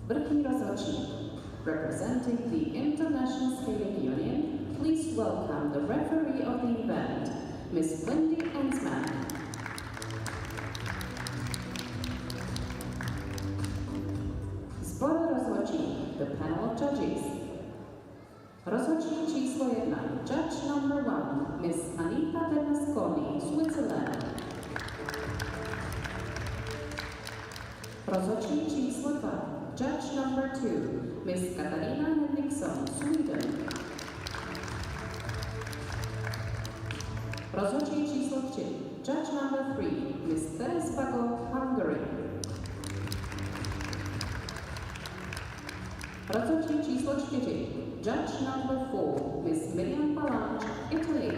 Vrchní rozhodčí. Representing the International Skating Union, please welcome the referee of the event, Ms. Wendy Ensman. Zbor rozhodčí, the panel of judges. Rozhodčí číslo 1, judge number 1, Ms. Anita Bernasconi, Switzerland. Rozhodčí číslo 2, judge number 2, Ms. Katarina Henriksson, Sweden. Rozhodčí číslo 3, judge number 3, Ms. Teres Bago, Hungary. Rozhodčí číslo 4, judge number 4, Ms. Miriam Palanch, Italy.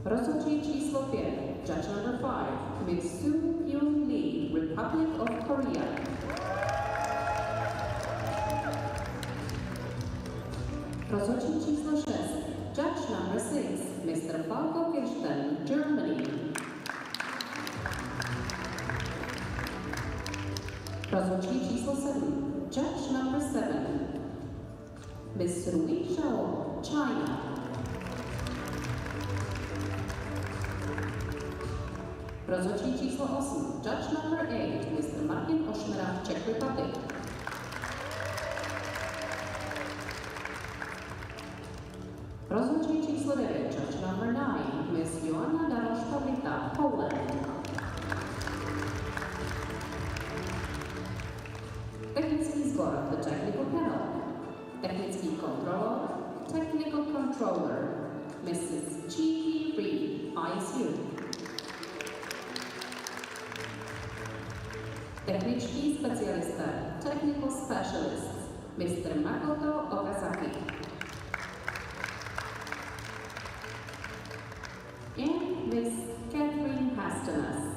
Rozhodčí číslo 5, judge number 5, Ms. Soo Hyun Lee, Republic of Korea. Rozhodčí číslo 6, judge number 6, Mr. Falco Kirsten, Germany. Rozhodčí číslo 7, judge number 7, Ms. Rui Zhao, China. Rozhodčí číslo 8, judge number 8, Mr. Martin Ošmera, Czech Republic. Rozhodčí číslo 9, judge number 9, Ms. Joanna Daroš-Pavlita, Poland. Technický sbor, the technical panel. Technický kontrolor, technical controller, Mrs. Chi Reed, ISU. Techničtí specialisté, technical specialists, Mr. Makoto Okazaki. And Ms. Catherine Hastenas.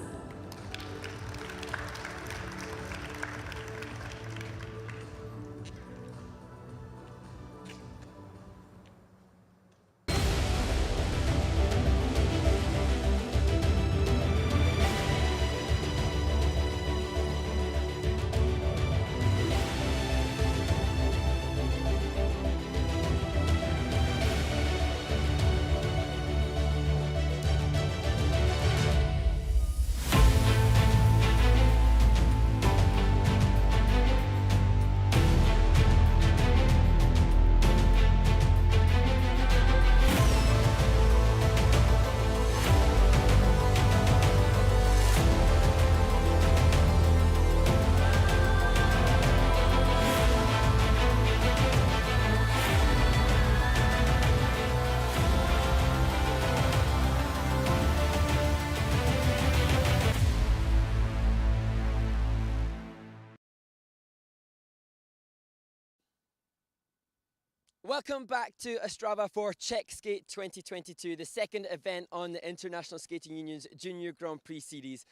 Welcome back to Ostrava for Czech Skate 2022, the second event on the International Skating Union's Junior Grand Prix series.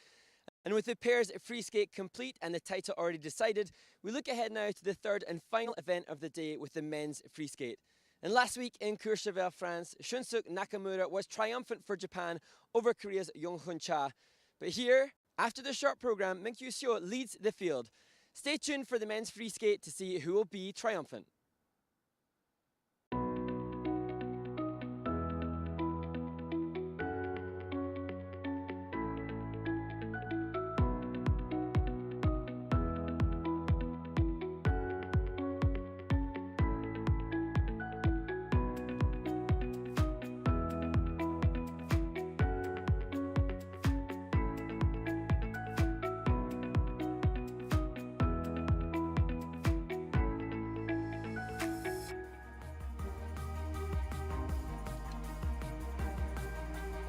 And with the pairs free skate complete and the title already decided, we look ahead now to the third and final event of the day with the men's free skate. And last week in Courchevel, France, Shunsuke Nakamura was triumphant for Japan over Korea's Yonghun Cha. But here, after the short program, Minkyu Seo leads the field. Stay tuned for the men's free skate to see who will be triumphant.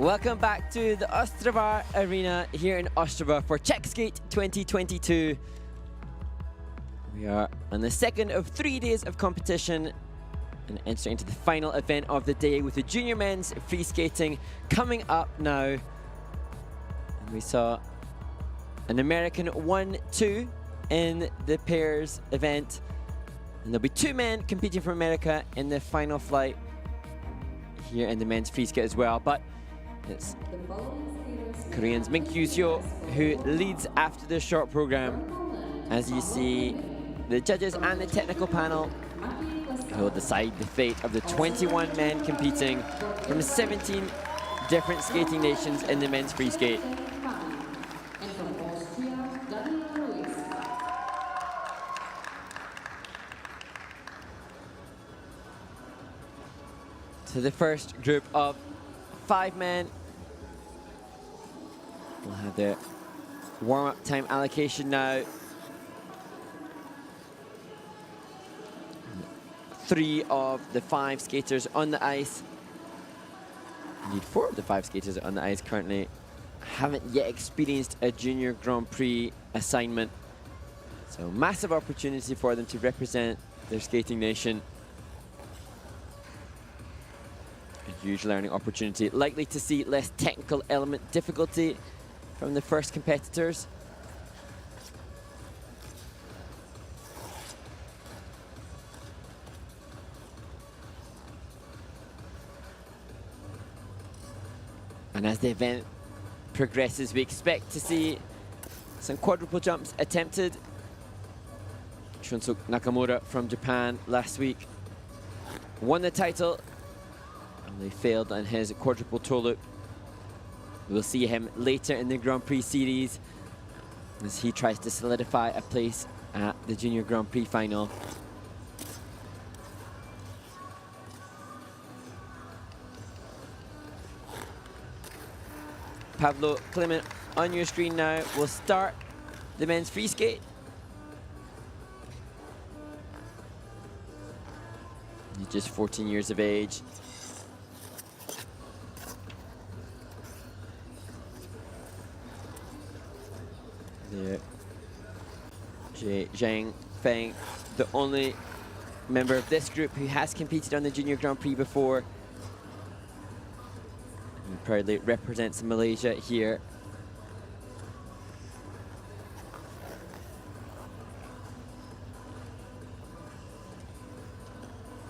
Welcome back to the Ostrava Arena here in Ostrava for Czech Skate 2022. We are on the second of 3 days of competition and entering into the final event of the day with the junior men's free skating coming up now. And we saw an American 1-2 in the pairs event. And there'll be 2 men competing from America in the final flight here in the men's free skate as well. But it's Korean's Min Kyu-seo, who leads after the short program. As you see, the judges and the technical panel who will decide the fate of the 21 men competing from 17 different skating nations in the men's free skate. So the first group of 5 men will have their warm-up time allocation now. 3 of the 5 skaters on the ice, indeed 4 of the 5 skaters on the ice currently haven't yet experienced a Junior Grand Prix assignment. So massive opportunity for them to represent their skating nation. A huge learning opportunity. Likely to see less technical element difficulty from the first competitors. And as the event progresses, we expect to see some quadruple jumps attempted. Shunsuke Nakamura from Japan last week won the title, only failed on his quadruple toe loop. We'll see him later in the Grand Prix series as he tries to solidify a place at the Junior Grand Prix final. Pablo Clement on your screen now will start the men's free skate. He's just 14 years of age. There. Zhang Feng, the only member of this group who has competed on the Junior Grand Prix before. He proudly represents Malaysia here.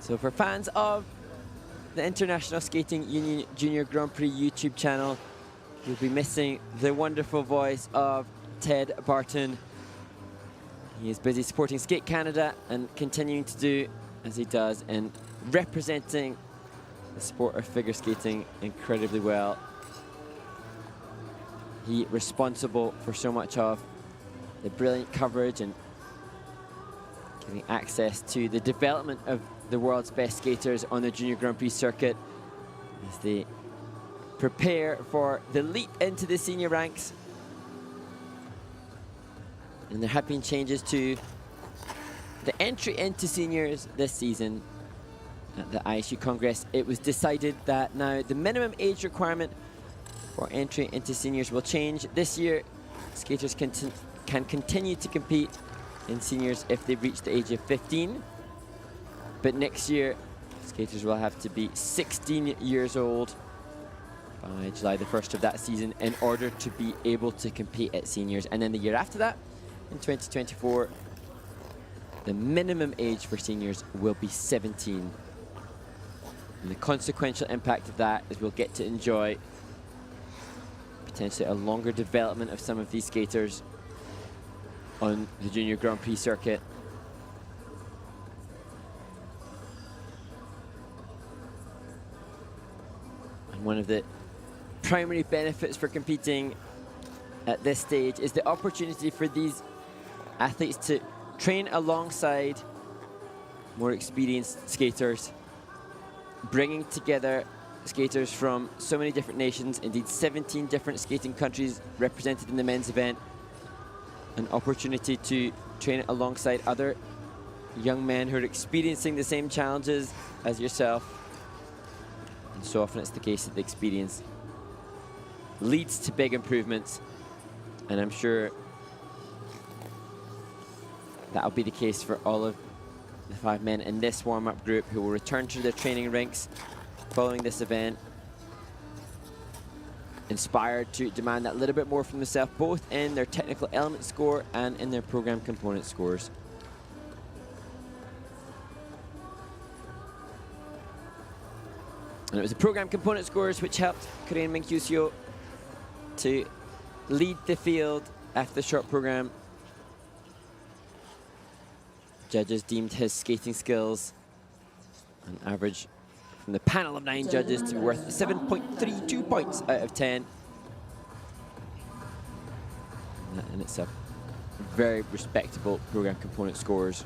So for fans of the International Skating Union Junior Grand Prix YouTube channel, you'll be missing the wonderful voice of Ted Barton. He is busy supporting Skate Canada and continuing to do as he does in representing the sport of figure skating incredibly well. He responsible for so much of the brilliant coverage and giving access to the development of the world's best skaters on the Junior Grand Prix circuit as they prepare for the leap into the senior ranks. And there have been changes to the entry into seniors this season. At the ISU Congress, it was decided that now the minimum age requirement for entry into seniors will change. This year, skaters can continue to compete in seniors if they reach the age of 15. But next year, skaters will have to be 16 years old by July the 1st of that season in order to be able to compete at seniors. And then the year after that, in 2024, the minimum age for seniors will be 17. And the consequential impact of that is we'll get to enjoy potentially a longer development of some of these skaters on the Junior Grand Prix circuit. And one of the primary benefits for competing at this stage is the opportunity for these athletes to train alongside more experienced skaters, bringing together skaters from so many different nations, indeed 17 different skating countries represented in the men's event. An opportunity to train alongside other young men who are experiencing the same challenges as yourself. And so often it's the case that the experience leads to big improvements. And I'm sure that'll be the case for all of the 5 men in this warm-up group who will return to their training rinks following this event, inspired to demand that little bit more from themselves, both in their technical element score and in their program component scores. And it was the program component scores which helped Korean Min Kyu-seo to lead the field after the short program. Judges deemed his skating skills on average from the panel of 9 judges to be worth 7.32 points out of 10. And it's a very respectable program component scores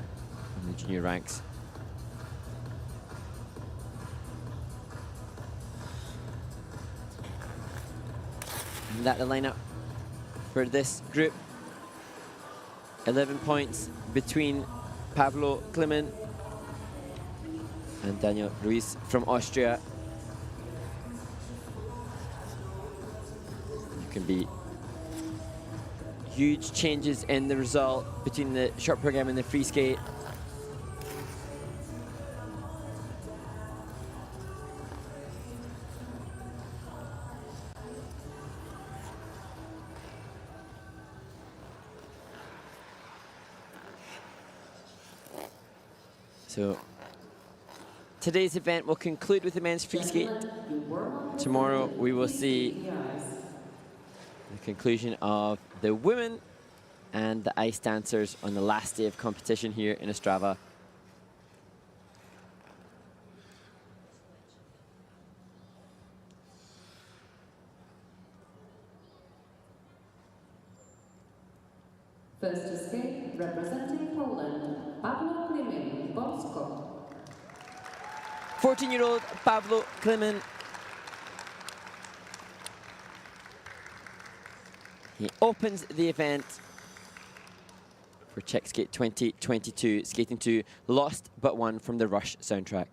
in the junior ranks. And that the lineup for this group. 11 points between Pavlo Kliman and Daniel Ruiz from Austria. There can be huge changes in the result between the short program and the free skate. So today's event will conclude with the men's free skate. Tomorrow we will see the conclusion of the women and the ice dancers on the last day of competition here in Ostrava. First to skate, representing Poland, Pavlo Kliman, Polsko. 14-year-old Pavlo Kliman. He opens the event for Czech Skate 2022, skating to Lost But Won from the Rush soundtrack.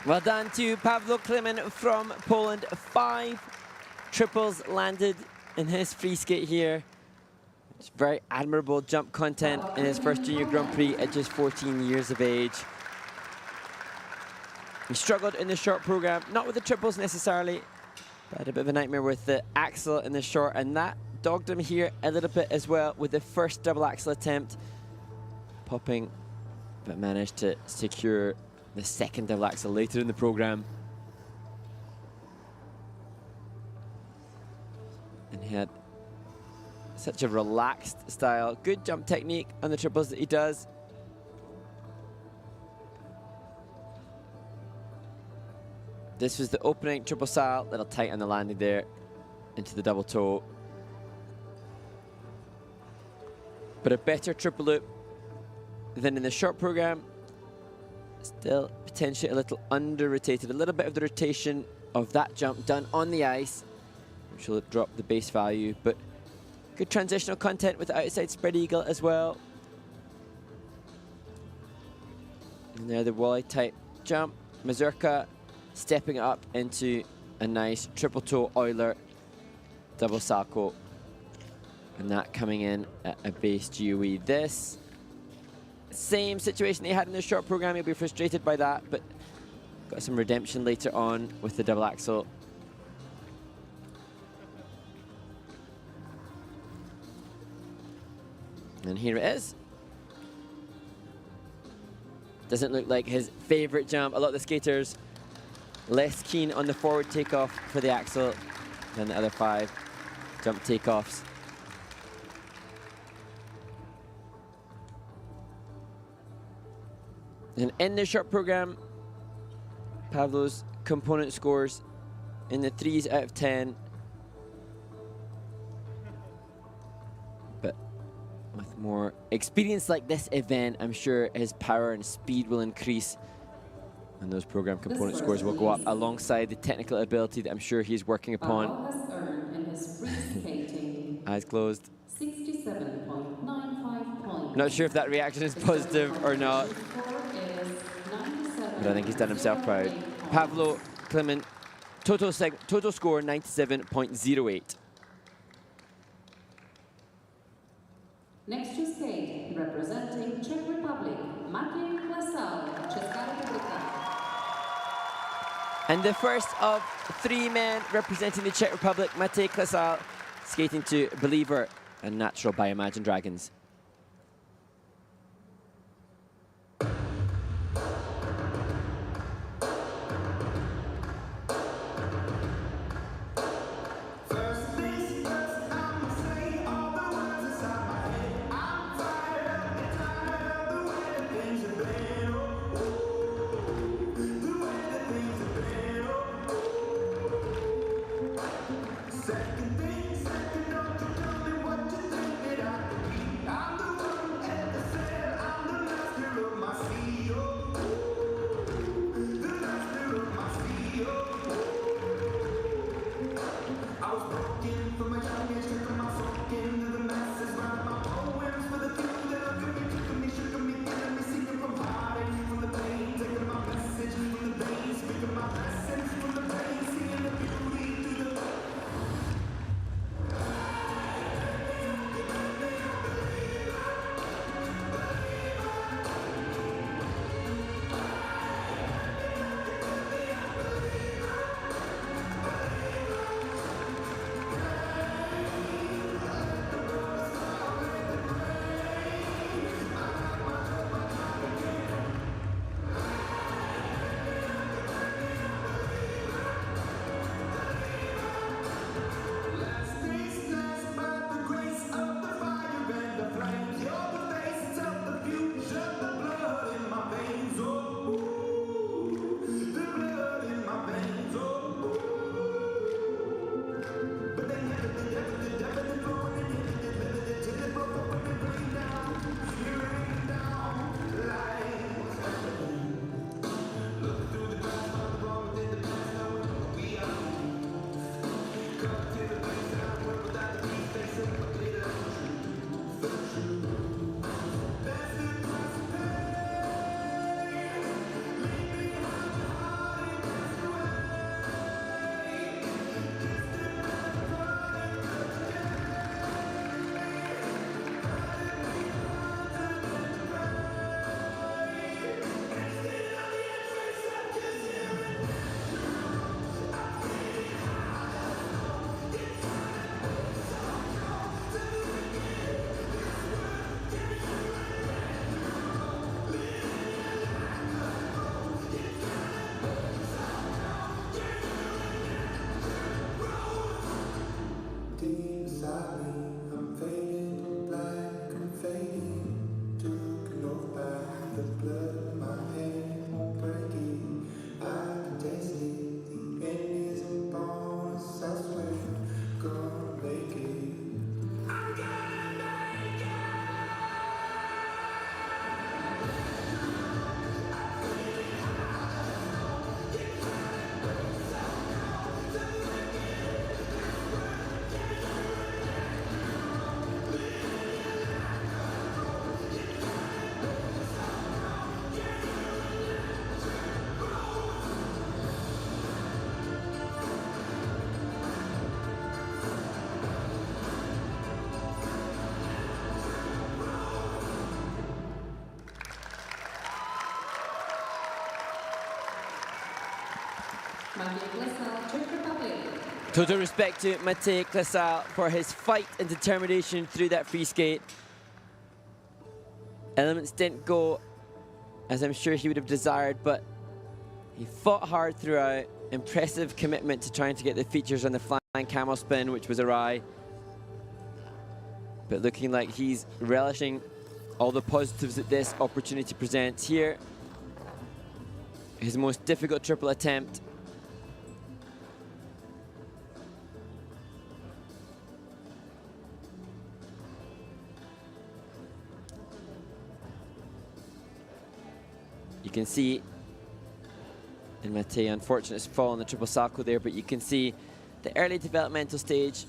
Well done to Pawlo Kliman from Poland. 5 triples landed in his free skate here. It's very admirable jump content in his first Junior Grand Prix at just 14 years of age. He struggled in the short program, not with the triples necessarily, but had a bit of a nightmare with the axel in the short, and that dogged him here a little bit as well with the first double axel attempt. Popping, but managed to secure the second double axel later in the program. And he had such a relaxed style, good jump technique on the triples that he does. This was the opening triple style, little tight on the landing there into the double toe. But a better triple loop than in the short program. Still potentially a little under-rotated. A little bit of the rotation of that jump done on the ice, which will drop the base value, but good transitional content with the outside spread eagle as well. And there the wally type jump. Mazurka stepping up into a nice triple toe Euler double salcho. And that coming in at a base GOE. This same situation they had in the short program. He'll be frustrated by that, but got some redemption later on with the double axel. And here it is. Doesn't look like his favorite jump. A lot of the skaters less keen on the forward takeoff for the axel than the other 5 jump takeoffs. And in the short program, Pawlo's component scores in the 3s out of 10. But with more experience like this event, I'm sure his power and speed will increase. And those program component scores will go up alongside the technical ability that I'm sure he's working upon. Eyes closed. 67.95 points. Not sure if that reaction is positive or not, but I think he's done himself proud. Pawlo Kliman, total score 97.08. Next to skate, representing Czech Republic, Maciej Klesal, Česká republika. And the first of 3 men representing the Czech Republic, Maciej Klesal, skating to Believer and Natural by Imagine Dragons. Matěj Klesal, Czech Republic. Total respect to Matěj Klesal for his fight and determination through that free skate. Elements didn't go as I'm sure he would have desired, but he fought hard throughout. Impressive commitment to trying to get the features on the flying camel spin, which was awry. But looking like he's relishing all the positives that this opportunity presents here. His most difficult triple attempt. You can see in Matěj, unfortunate fall on the triple salto there, but you can see the early developmental stage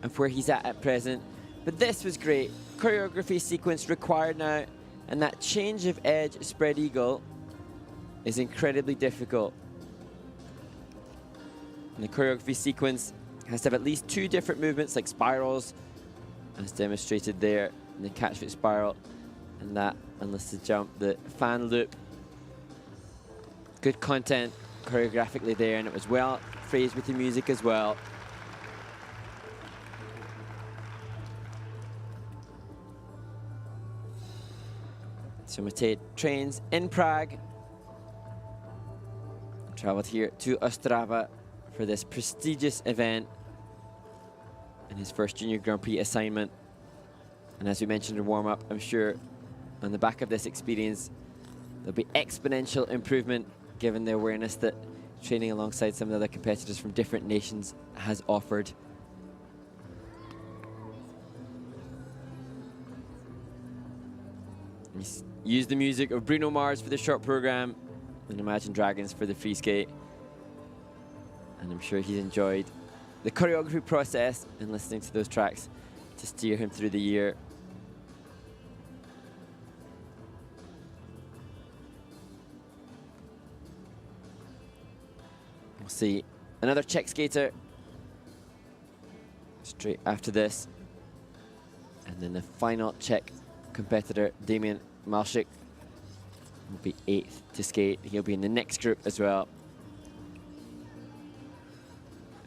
of where he's at present. But this was great. Choreography sequence required now, and that change of edge spread eagle is incredibly difficult. And the choreography sequence has to have at least 2 different movements, like spirals, as demonstrated there in the catch foot spiral, and that unlisted jump, the fan loop. Good content choreographically there, and it was well phrased with the music as well. So Matěj trains in Prague, traveled here to Ostrava for this prestigious event and his first Junior Grand Prix assignment. And as we mentioned in warm-up, I'm sure on the back of this experience, there'll be exponential improvement given the awareness that training alongside some of the other competitors from different nations has offered. He's used the music of Bruno Mars for the short program and Imagine Dragons for the free skate. And I'm sure he's enjoyed the choreography process and listening to those tracks to steer him through the year. We'll see another Czech skater straight after this. And then the final Czech competitor, Damian Malšík, will be 8th to skate. He'll be in the next group as well.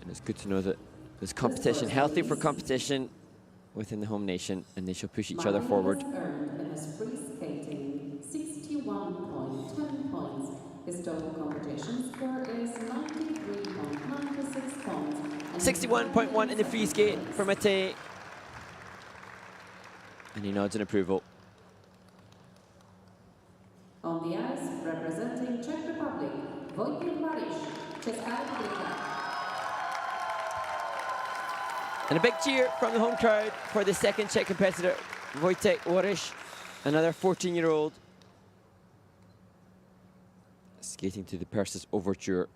And it's good to know that there's competition, healthy for competition within the home nation, and they shall push each other forward. Earned in his free skating 61.10 points. His total competition score is 93.96 points. 61.1 in the free skate for Matěj. And he nods in approval. On the ice, representing Czech Republic, Česká republika. And a big cheer from the home crowd for the second Czech competitor, Wojtek Waryš, another 14-year-old, skating to the Persis Overture.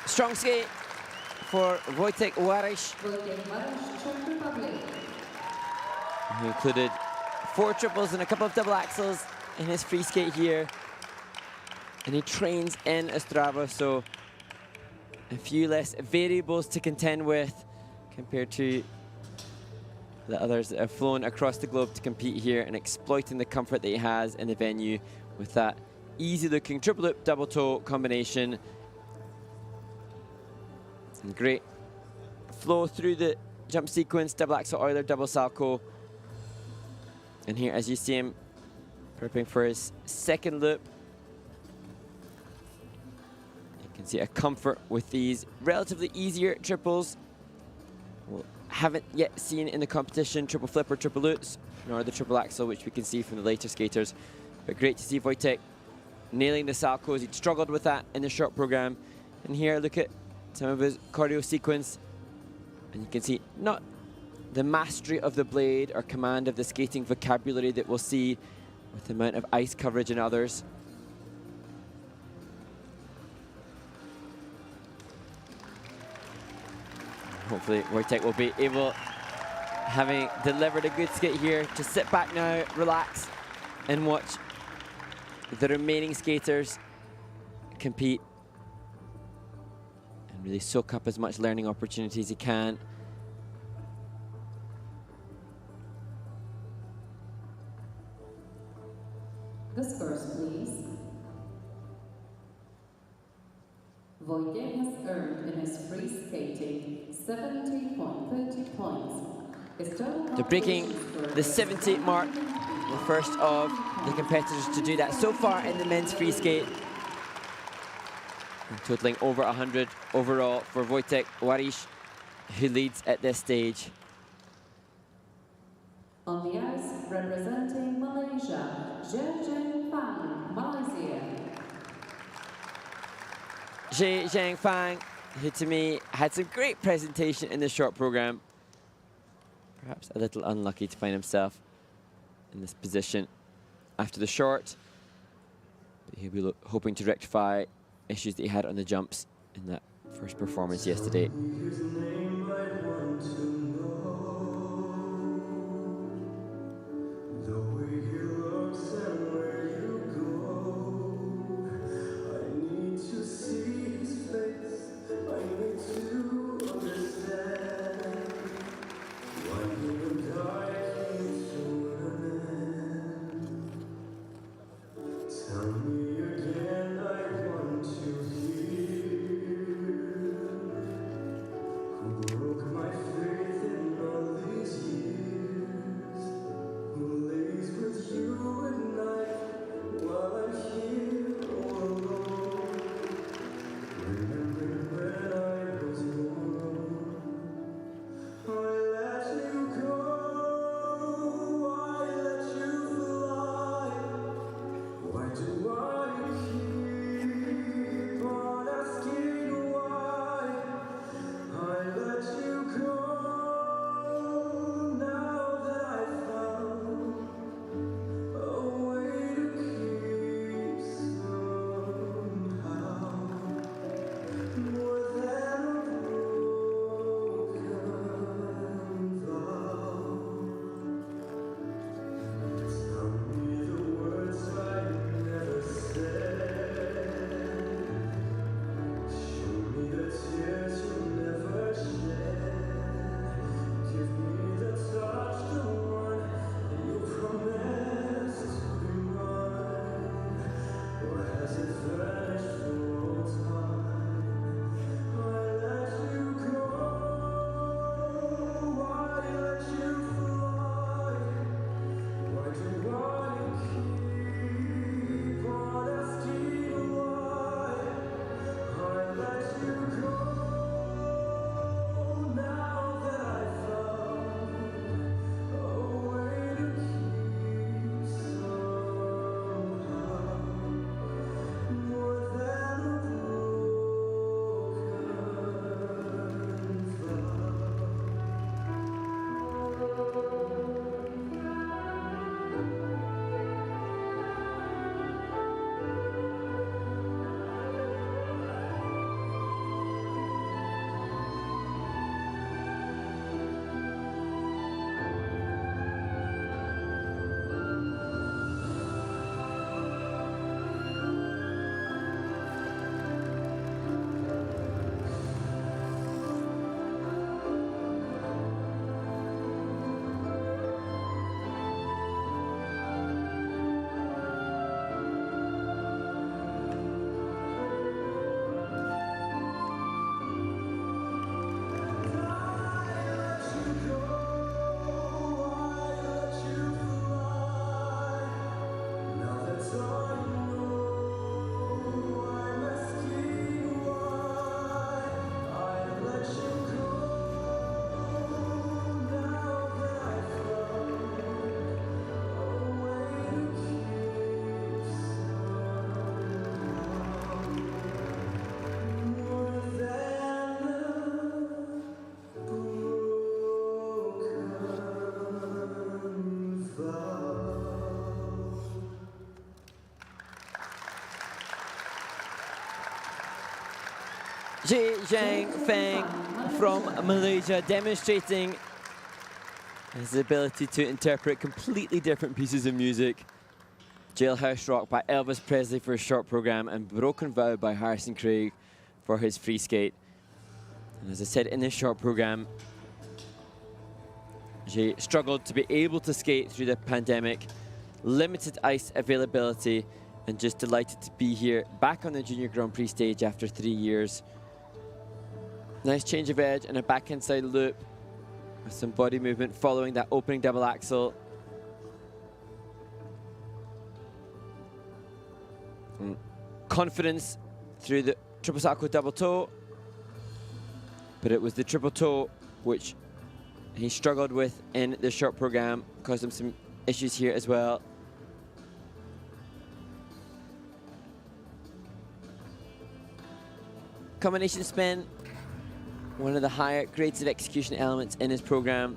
Strong skate for Wojtek Warisz, Czech Republic. who included 4 triples and a couple of double axels in his free skate here. And he trains in Ostrava, so a few less variables to contend with compared to the others that have flown across the globe to compete here, and exploiting the comfort that he has in the venue with that easy-looking triple loop, double toe combination. And great flow through the jump sequence, double axel Euler, double salchow. And here, as you see him prepping for his second loop, you can see a comfort with these relatively easier triples. We haven't yet seen in the competition triple flip or triple loops, nor the triple axel, which we can see from the later skaters. But great to see Wojtek nailing the salchows. He'd struggled with that in the short program. And here, look at some of his choreo sequence, and you can see not the mastery of the blade or command of the skating vocabulary that we'll see with the amount of ice coverage in others. Hopefully Wojtek will be able, having delivered a good skate here, to sit back now, relax, and watch the remaining skaters compete. Really soak up as much learning opportunity as he can. The scores, please. Wojtek has earned in his free skating 70.30 points. They're breaking the 70 mark, the first of the competitors to do that so far in the men's free skate. And totaling over 100 overall for Wojtek Warisz, who leads at this stage. On the ice, representing Malaysia, Yerevan, Malaysia. Zhang Fang, who to me had some great presentation in the short program. Perhaps a little unlucky to find himself in this position after the short. But he'll be hoping to rectify issues that he had on the jumps in that first performance yesterday. Zhang Feng from Malaysia, demonstrating his ability to interpret completely different pieces of music. Jailhouse Rock by Elvis Presley for his short program, and Broken Vow by Harrison Craig for his free skate. And as I said in this short program, Jay struggled to be able to skate through the pandemic, limited ice availability, and just delighted to be here back on the Junior Grand Prix stage after 3 years. Nice change of edge and a back inside loop with some body movement following that opening double axel. And confidence through the triple sacco double toe, but it was the triple toe which he struggled with in the short program, caused him some issues here as well. Combination spin, one of the higher grades of execution elements in his program.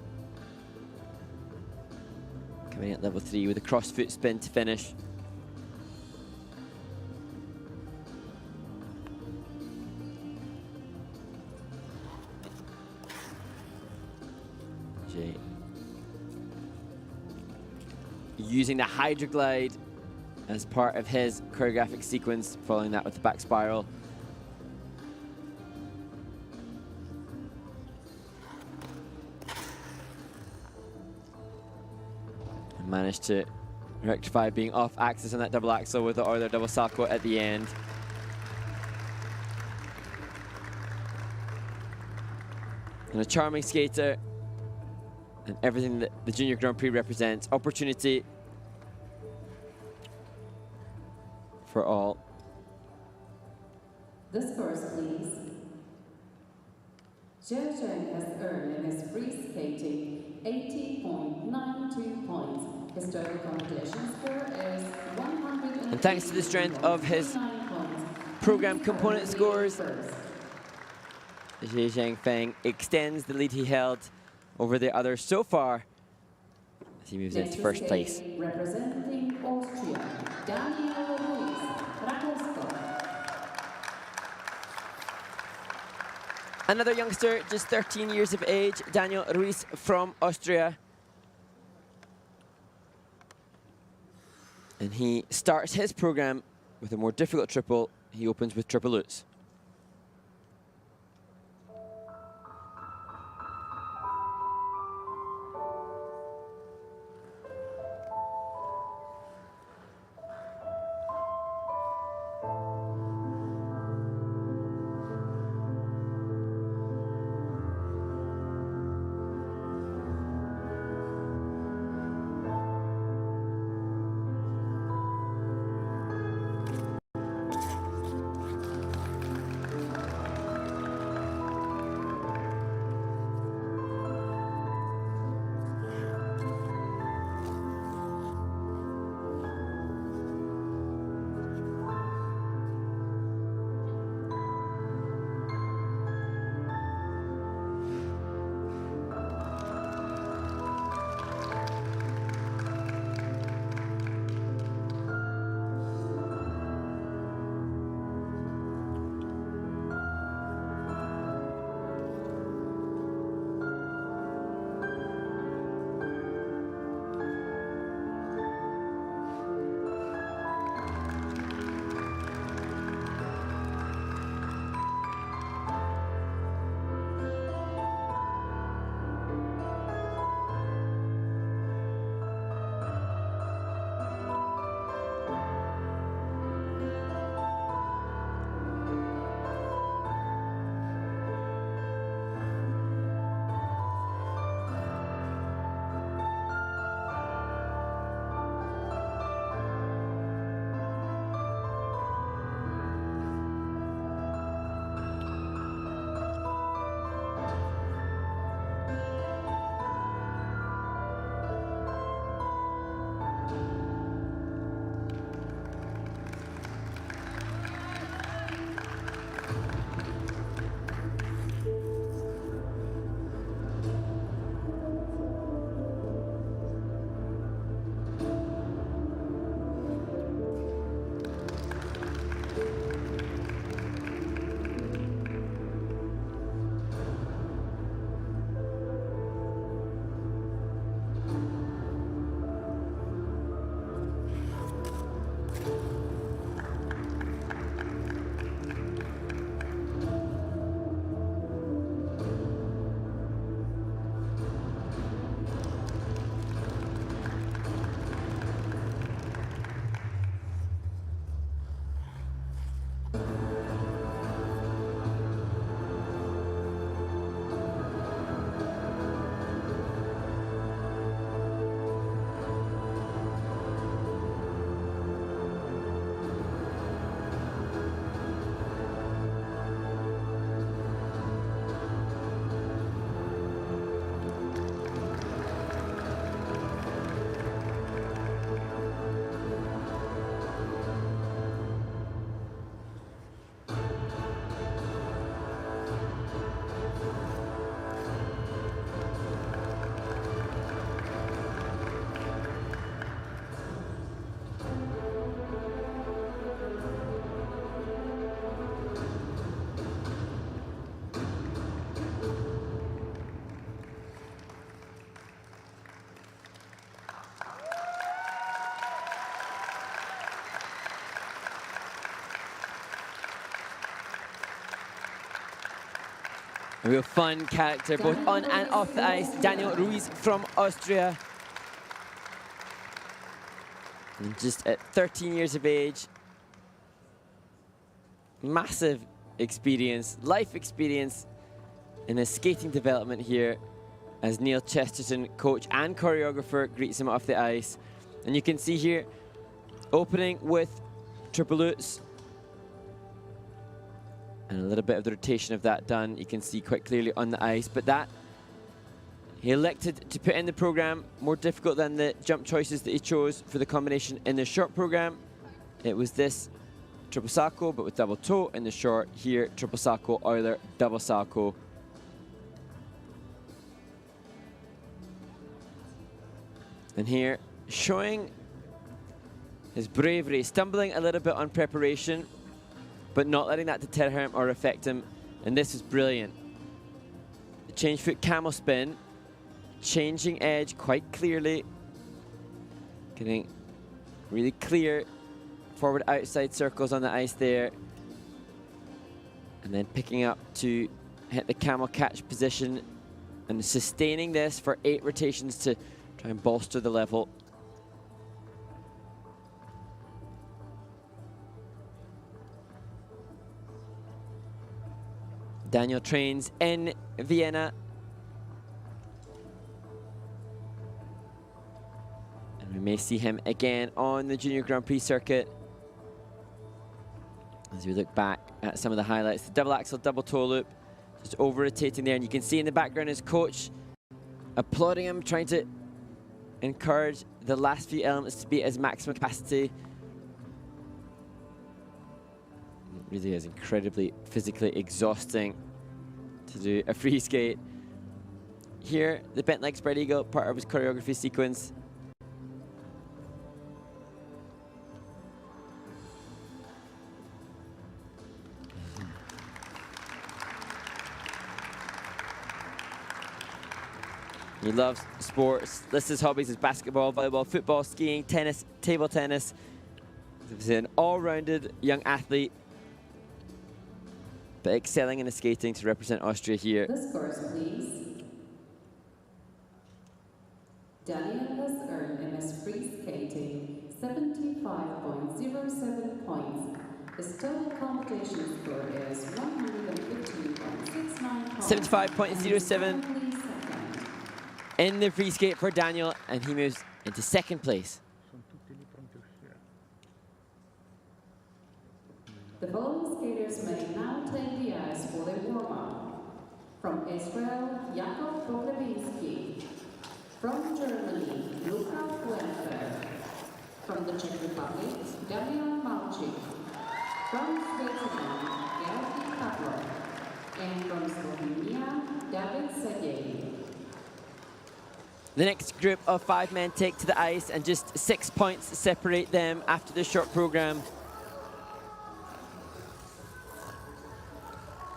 Coming in at level 3 with a cross foot spin to finish. Jay using the Hydroglide as part of his choreographic sequence, following that with the back spiral. Managed to rectify being off axis on that double axel with the Euler double salto at the end. And a charming skater, and everything that the Junior Grand Prix represents. Opportunity for all. The scores, please. Yerevan has earned in his free skating 80.92 points. His total competition score is 100. And thanks to the strength of his program component scores, Zhang Feng extends the lead he held over the others so far as he moves into first place. Representing Austria, Daniel Ruiz, Another youngster, just 13 years of age, Daniel Ruiz from Austria. And he starts his program with a more difficult triple. He opens with triple lutz. A real fun character, both on and off the ice. Daniel Ruiz from Austria. And just at 13 years of age, massive experience, life experience in his skating development here as Neil Chesterton, coach and choreographer, greets him off the ice. And you can see here, opening with triple lutz. And a little bit of the rotation of that done, you can see quite clearly on the ice. But that, he elected to put in the program, more difficult than the jump choices that he chose for the combination in the short program. It was this triple salchow, but with double toe in the short. Here, triple salchow, Euler, double salchow. And here, showing his bravery, stumbling a little bit on preparation, but not letting that deter him or affect him. And this is brilliant. The change foot camel spin, changing edge quite clearly, getting really clear forward outside circles on the ice there, and then picking up to hit the camel catch position and sustaining this for 8 rotations to try and bolster the level. Daniel trains in Vienna. And we may see him again on the Junior Grand Prix circuit. As we look back at some of the highlights, the double axel, double toe loop, just over rotating there. And you can see in the background his coach applauding him, trying to encourage the last few elements to be at his maximum capacity. It really is incredibly physically exhausting to do a free skate. Here, the bent leg spread eagle, part of his choreography sequence. He loves sports. Lists his hobbies as basketball, volleyball, football, skiing, tennis, table tennis. He's an all-rounded young athlete, but excelling in his skating to represent Austria here. The scores, please. Daniel has earned in his free skating 75.07 points. His total competition score is 115.69 points. 75.07 in the free skate for Daniel, and he moves into second place. The following skaters may now take the ice for their warm-up. From Israel, Jakub Pogrebinski. From Germany, Luka Fuenfer. From the Czech Republic, Damian Malchik. From Switzerland, Gerti Pavlov. And from Slovenia, David Sergei. The next group of 5 men take to the ice, and just 6 points separate them after the short program.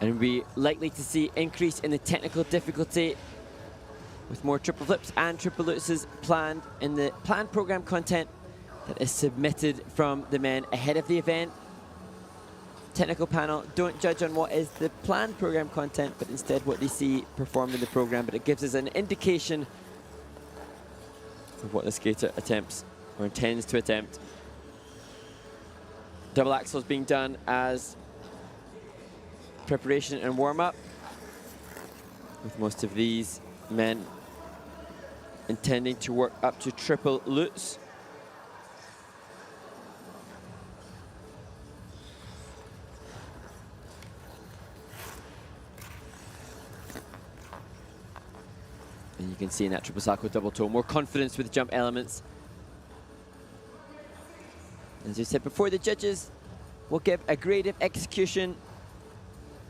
And we're likely to see increase in the technical difficulty with more triple flips and triple lutzes planned in the planned program content that is submitted from the men ahead of the event. Technical panel don't judge on what is the planned program content, but instead what they see performed in the program. But it gives us an indication of what the skater attempts or intends to attempt. Double axles being done as preparation and warm-up, with most of these men intending to work up to triple lutz. And you can see in that triple salchow double toe, more confidence with the jump elements. As we said before, the judges will give a grade of execution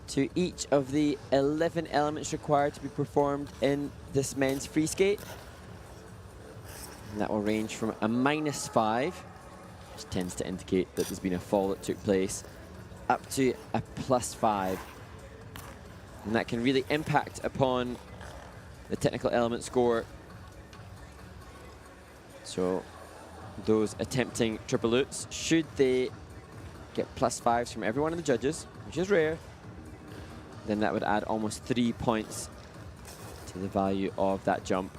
to each of the 11 elements required to be performed in this men's free skate. And that will range from a -5, which tends to indicate that there's been a fall that took place, up to a +5. And that can really impact upon the technical element score. So those attempting triple lutz, should they get +5s from every one of the judges, which is rare, then that would add almost 3 points to the value of that jump.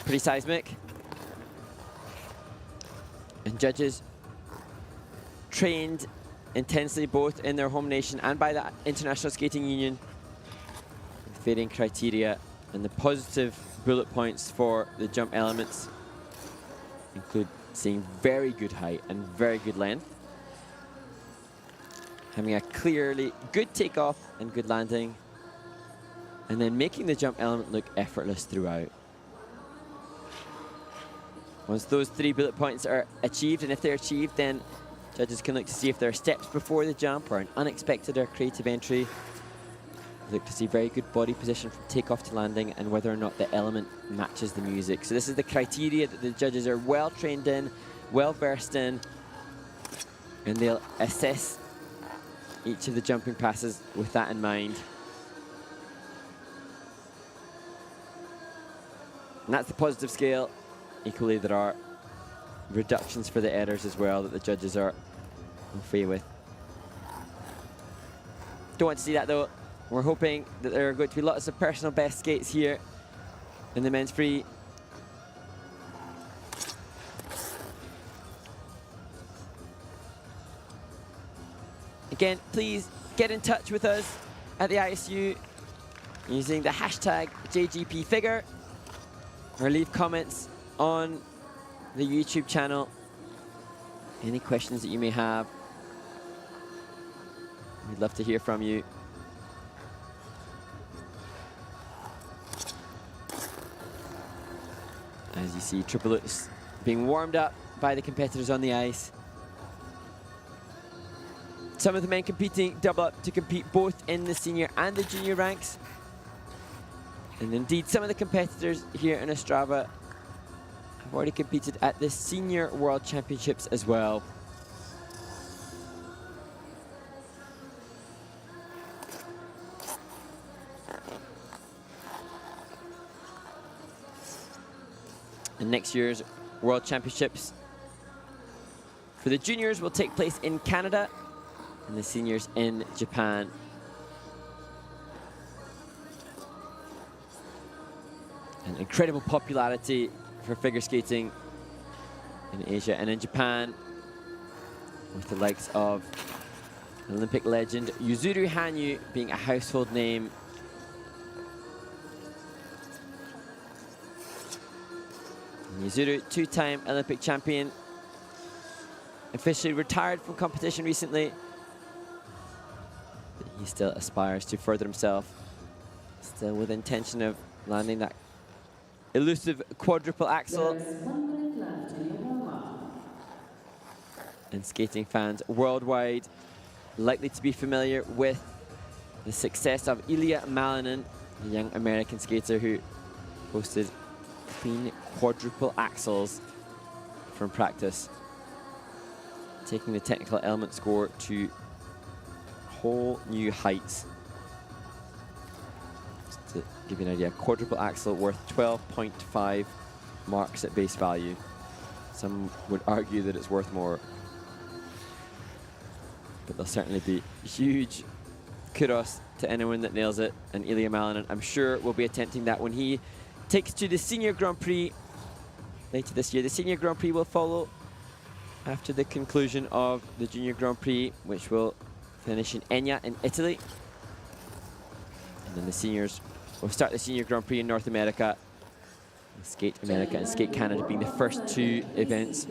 Pretty seismic. And judges trained intensely both in their home nation and by the International Skating Union with varying criteria, and the positive bullet points for the jump elements include seeing very good height and very good length, having a clearly good takeoff and good landing, and then making the jump element look effortless throughout. Once those 3 bullet points are achieved, and if they're achieved, then judges can look to see if there are steps before the jump or an unexpected or creative entry. Look to see very good body position from takeoff to landing and whether or not the element matches the music. So this is the criteria that the judges are well trained in, well versed in, and they'll assess each of the jumping passes with that in mind. And that's the positive scale. Equally, there are reductions for the errors as well that the judges are free with. Don't want to see that though. We're hoping that there are going to be lots of personal best skates here in the men's free. Again, please get in touch with us at the ISU using the hashtag JGPFigure, or leave comments on the YouTube channel. Any questions that you may have, we'd love to hear from you. As you see, triplets being warmed up by the competitors on the ice. Some of the men competing double up to compete both in the senior and the junior ranks. And indeed, some of the competitors here in Ostrava have already competed at the Senior World Championships as well. And next year's World Championships for the juniors will take place in Canada and the seniors in Japan. An incredible popularity for figure skating in Asia and in Japan, with the likes of Olympic legend Yuzuru Hanyu being a household name. And Yuzuru, two-time Olympic champion, officially retired from competition recently, but he still aspires to further himself, still with intention of landing that elusive quadruple axel. And skating fans worldwide likely to be familiar with the success of Ilya Malinin, the young American skater who posted clean quadruple axels from practice, taking the technical element score to whole new heights. To give you an idea, quadruple axel worth 12.5 marks at base value. Some would argue that it's worth more, but there'll certainly be huge kudos to anyone that nails it, and Ilya Malinin, I'm sure, will be attempting that when he takes to the Senior Grand Prix later this year. The Senior Grand Prix will follow after the conclusion of the Junior Grand Prix, which will finish in Egna in Italy. And then the seniors will start the Senior Grand Prix in North America. Skate America and Skate Canada being the first two events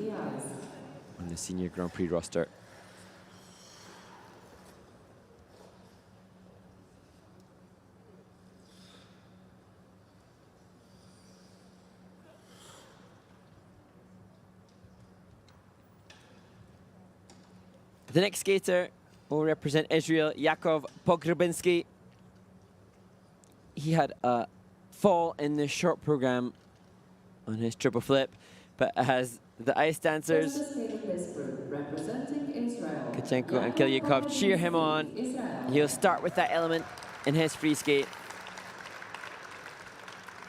on the Senior Grand Prix roster. The next skater will represent Israel, Yakov Pogrebinski. He had a fall in the short program on his triple flip, but as the ice dancers, Kachenko and Kilyukov, cheer him on, he'll start with that element in his free skate.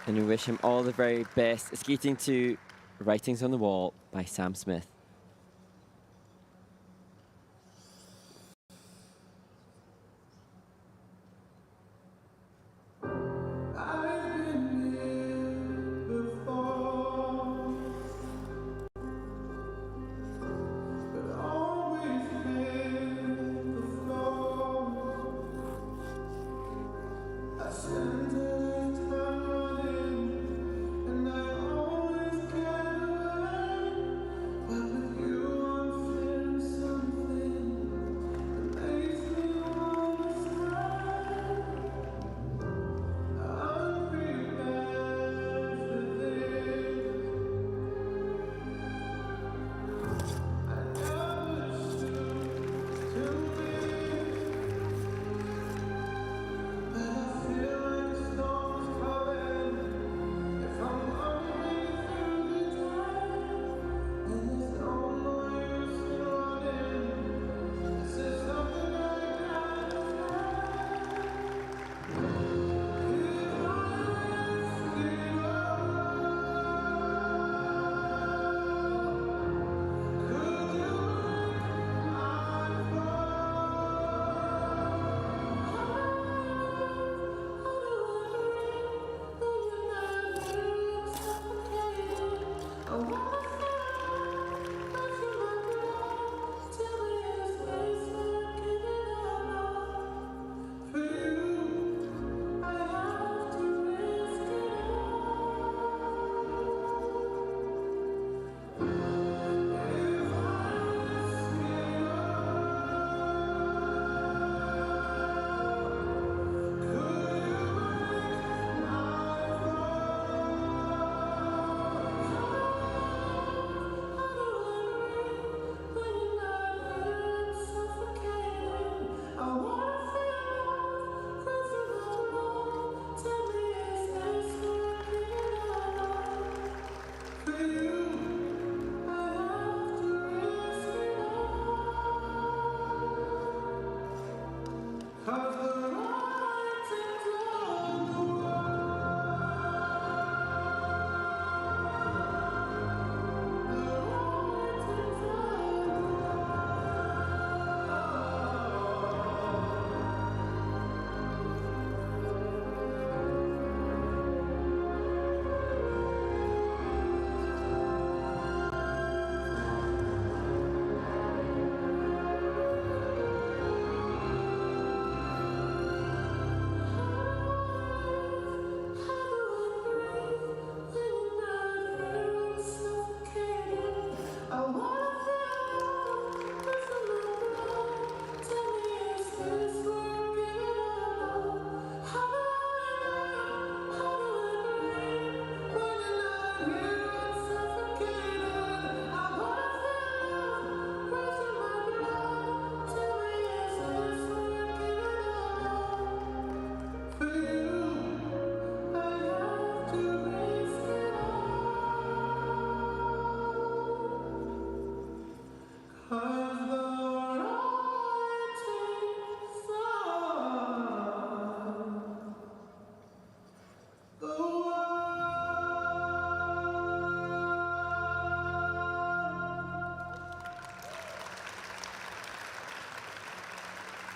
And we wish him all the very best, skating to Writings on the Wall by Sam Smith.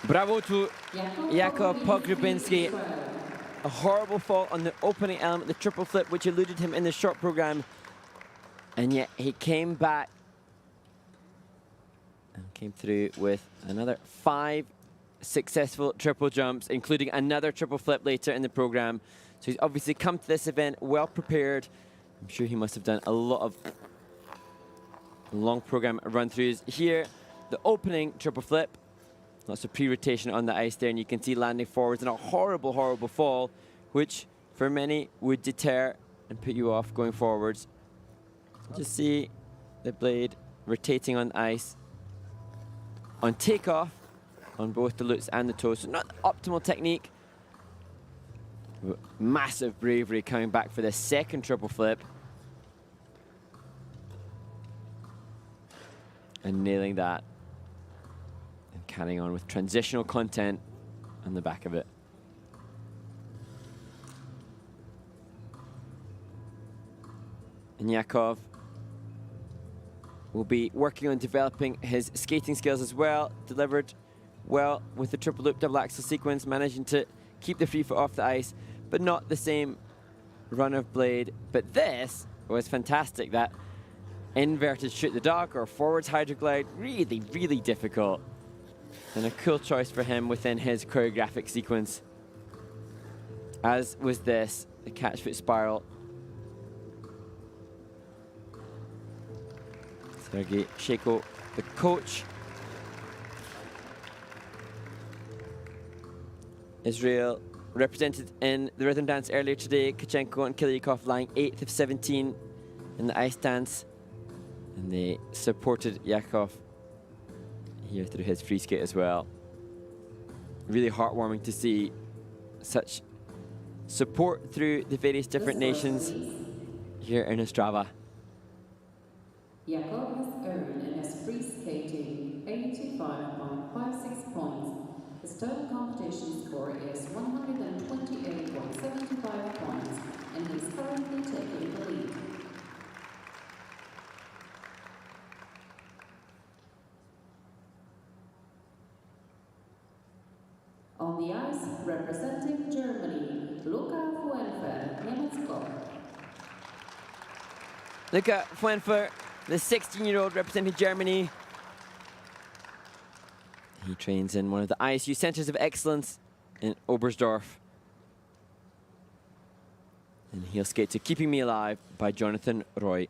Bravo to Jakub Pogrebinski. A horrible fall on the opening element, the triple flip, which eluded him in the short program. And yet he came back and came through with another 5 successful triple jumps, including another triple flip later in the program. So he's obviously come to this event well prepared. I'm sure he must have done a lot of long program run-throughs. Here, the opening triple flip. Lots of pre-rotation on the ice there, and you can see landing forwards in a horrible, horrible fall, which for many would deter and put you off going forwards. Just see the blade rotating on ice. On takeoff, on both the lutz and the toes. So not the optimal technique. But massive bravery coming back for the second triple flip. And nailing that. And carrying on with transitional content on the back of it. And Yakov will be working on developing his skating skills as well. Delivered well with the triple loop double axel sequence, managing to keep the free foot off the ice, but not the same run of blade. But this was fantastic. That inverted shoot the dog or forwards hydroglide, really, really difficult. And a cool choice for him within his choreographic sequence. As was this, the catch foot spiral. Sergei Sheko, the coach. Israel represented in the rhythm dance earlier today. Kachenko and Kilyakov lying 8th of 17 in the ice dance. And they supported Yakov here through his free skate as well. Really heartwarming to see such support through the various different nations here in Ostrava. Jakov has earned in his free skating 85.56 points. His total competition score is 128.75 points, and he is currently taking the lead. On the ice, representing Germany, Luca Fuenfer, Nemetskov. Luca Fuenfer, the 16-year-old representing Germany. He trains in one of the ISU Centers of Excellence in Oberstdorf. And he'll skate to Keeping Me Alive by Jonathan Roy.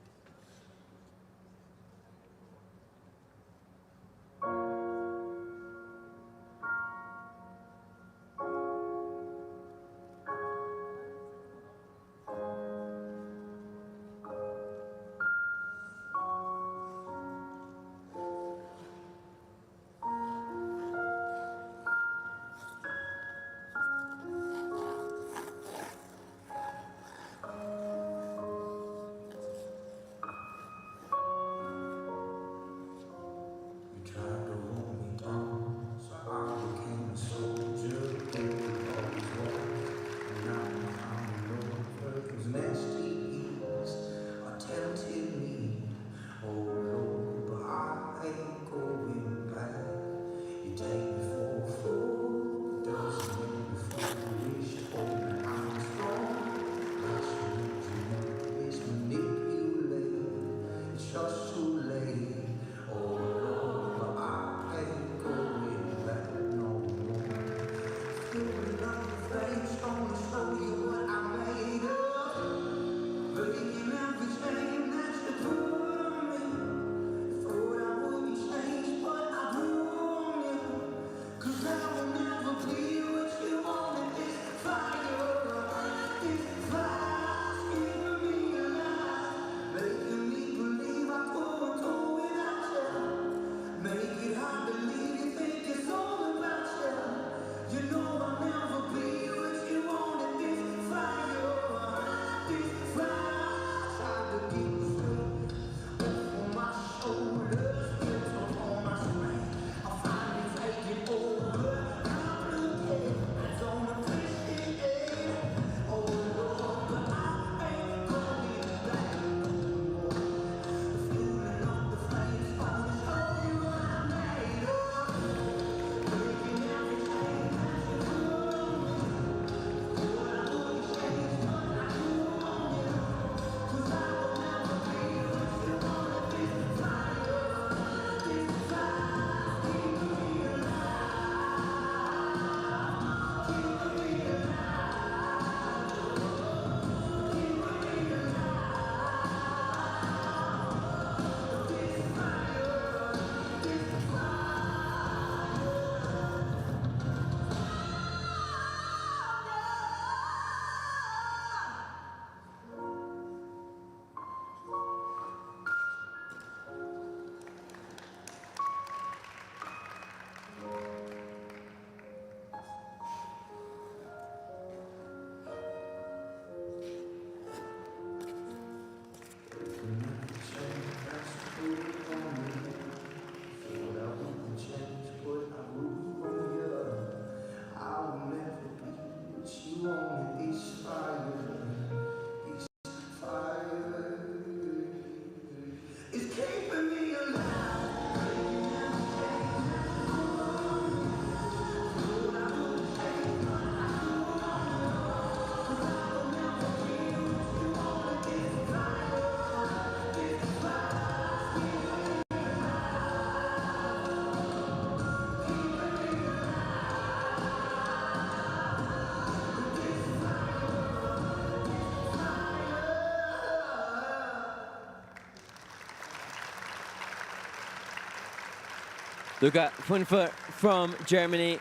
Luca Funfer from Germany.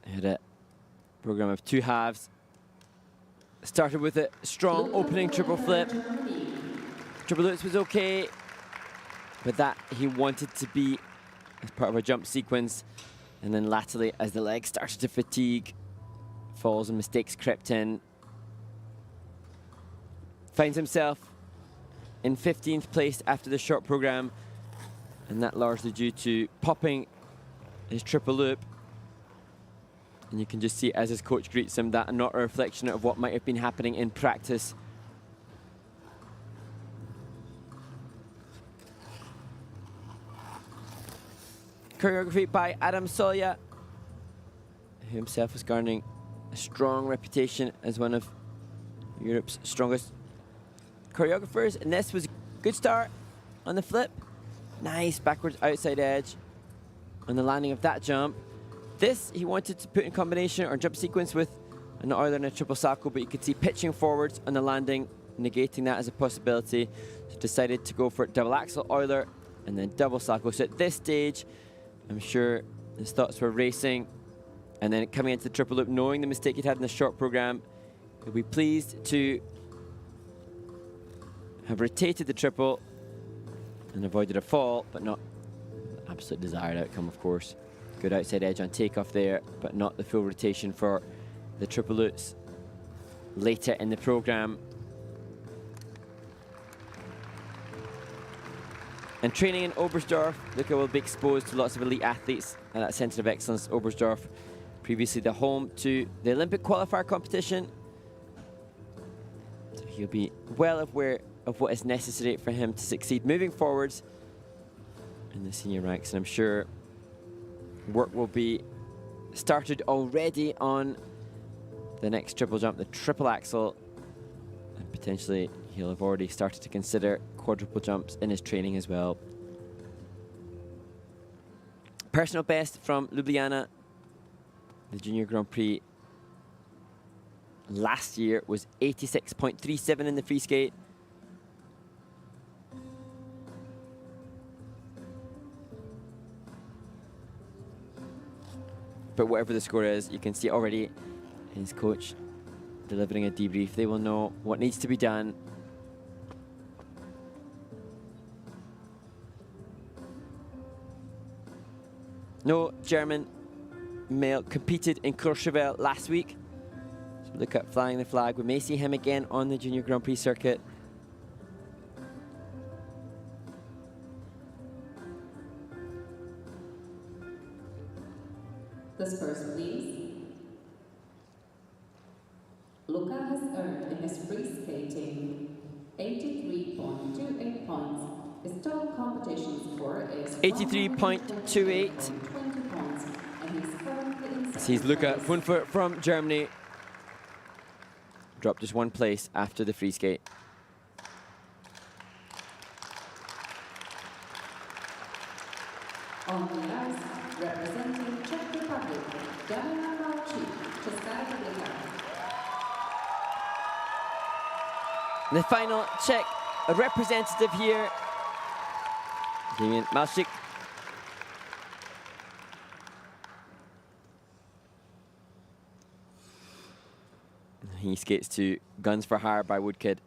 Had a program of 2 halves. Started with a strong opening triple flip. Triple loops was okay, but that he wanted to be as part of a jump sequence. And then laterally, as the legs started to fatigue, falls and mistakes crept in. Finds himself in 15th place after the short program, and that largely due to popping his triple loop. And you can just see as his coach greets him that not a reflection of what might have been happening in practice. Choreography by Adam Solja, who himself was garnering a strong reputation as one of Europe's strongest choreographers. And this was a good start on the flip. Nice backwards outside edge on the landing of that jump. This he wanted to put in combination or jump sequence with an Euler and a triple salto, but you could see pitching forwards on the landing, negating that as a possibility. So decided to go for double axel Euler and then double salto. So at this stage, I'm sure his thoughts were racing. And then coming into the triple loop, knowing the mistake he'd had in the short program, he'll be pleased to have rotated the triple and avoided a fall, but not the absolute desired outcome, of course. Good outside edge on takeoff there, but not the full rotation for the triple loops later in the program. And training in Oberstdorf, Luca will be exposed to lots of elite athletes at that Centre of Excellence, Oberstdorf, previously the home to the Olympic qualifier competition. So he'll be well aware of what is necessary for him to succeed moving forwards in the senior ranks. And I'm sure work will be started already on the next triple jump, the triple axel. And potentially he'll have already started to consider quadruple jumps in his training as well. Personal best from Ljubljana, the Junior Grand Prix last year, was 86.37 in the free skate. But whatever the score is, you can see already his coach delivering a debrief. They will know what needs to be done. No German male competed in Courchevel last week. So look at flying the flag. We may see him again on the Junior Grand Prix circuit. Disperse, please. Luca has earned in his free skating 83.28 points. His total competition score is 83.28. Sees Luca Funfer from Germany. Dropped just 1 place after the free skate. On the ice, representing Czech Republic, The final Czech representative here, Damian Malchik. He skates to Guns for Hire by Woodkid.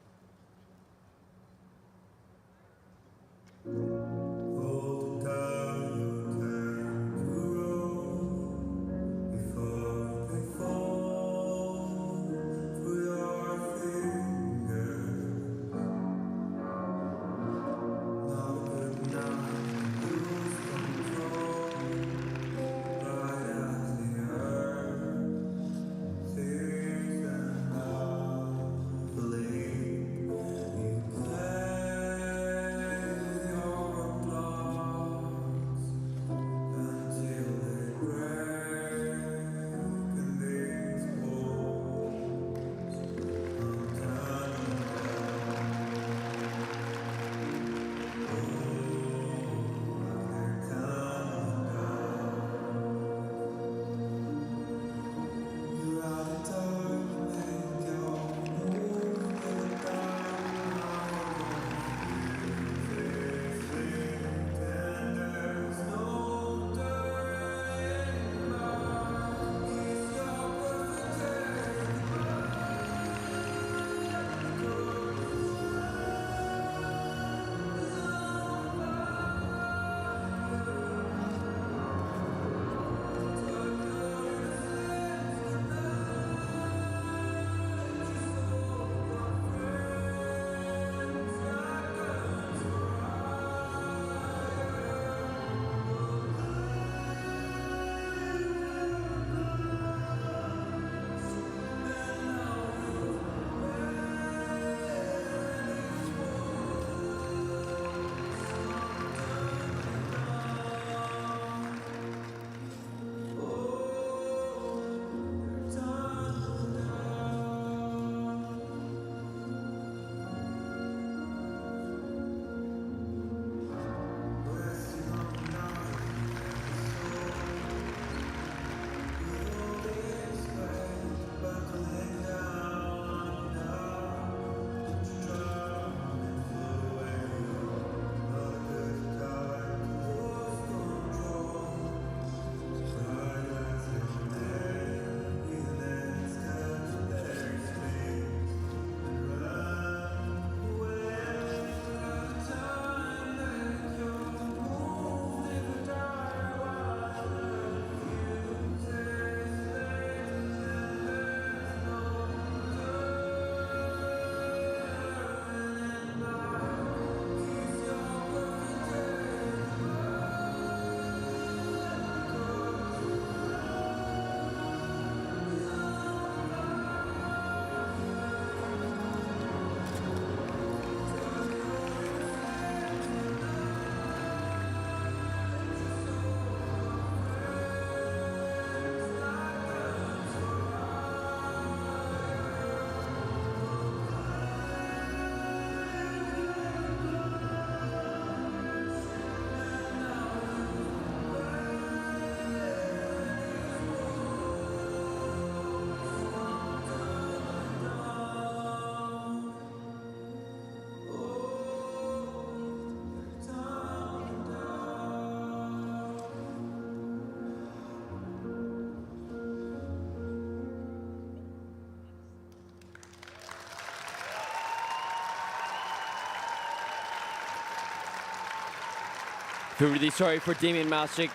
feel really sorry for Damien Malchik.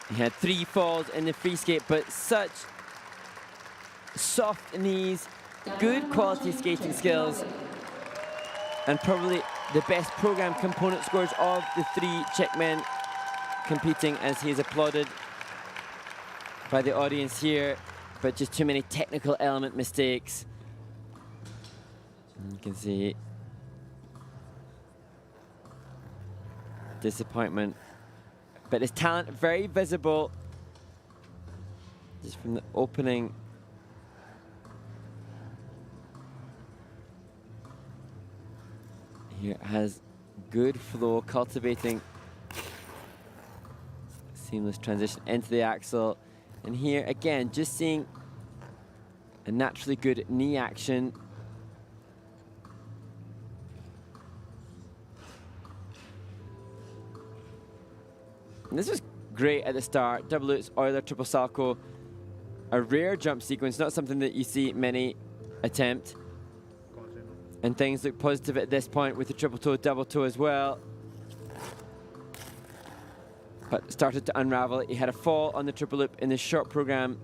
He had 3 falls in the free skate, but such soft knees, good quality skating skills, and probably the best program component scores of the 3 Czech men competing, as he is applauded by the audience here, but just too many technical element mistakes. And you can see disappointment, but his talent very visible just from the opening. Here has good flow, cultivating seamless transition into the axle. And here again, just seeing a naturally good knee action. And this was great at the start. Double loops, Euler, triple salcho. A rare jump sequence, not something that you see many attempt. And things look positive at this point with the triple toe, double toe as well. But started to unravel. He had a fall on the triple loop in the short program.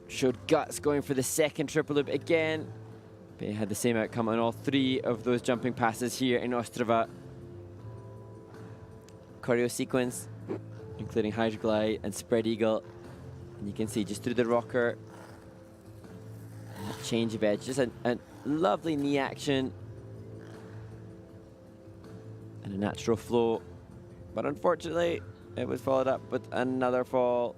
Showed guts going for the second triple loop again. But he had the same outcome on all 3 of those jumping passes here in Ostrava. Choreo sequence, including hydroglide and spread eagle. And you can see just through the rocker, change of edge, just a lovely knee action and a natural flow. But unfortunately, it was followed up with another fall.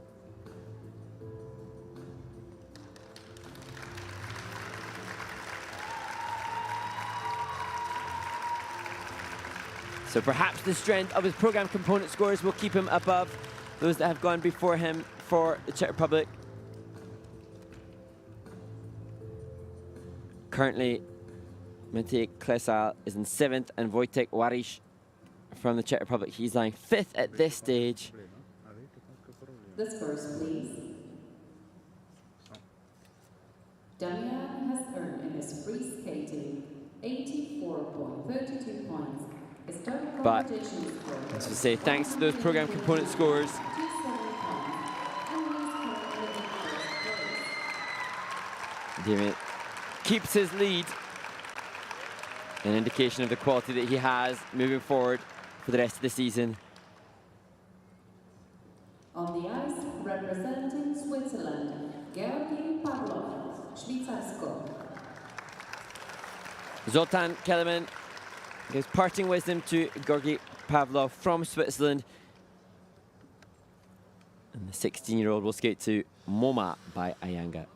So perhaps the strength of his program component scores will keep him above those that have gone before him for the Czech Republic. Currently, Matej Klesal is in 7th, and Wojtek Warisz from the Czech Republic, he's lying 5th at this stage. The scores, please. Damian has earned in his free skating 84.32 points. His total But, competition score, as I say, thanks to those program component scores, 27 points, and he's currently in first place. Damien keeps his lead, an indication of the quality that he has moving forward for the rest of the season. On the ice, representing Switzerland, Georgi Pavlov, Švýcarsko. Zoltan Kelemen gives parting wisdom to Georgi Pavlov from Switzerland. And the 16-year-old will skate to MoMA by Ayanga.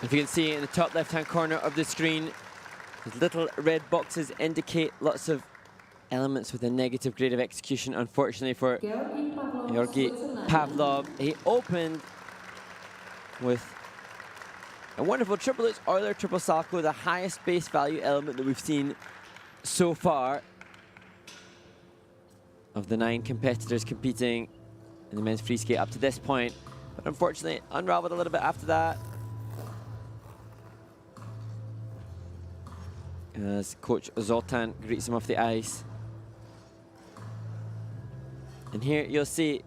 If you can see in the top left-hand corner of the screen, these little red boxes indicate lots of elements with a negative grade of execution. Unfortunately for Georgi Pavlov, he opened with a wonderful triple Lutz Euler triple salto, the highest base value element that we've seen so far of the 9 competitors competing in the men's free skate up to this point. But unfortunately, unraveled a little bit after that, as coach Zoltan greets him off the ice. And here you'll see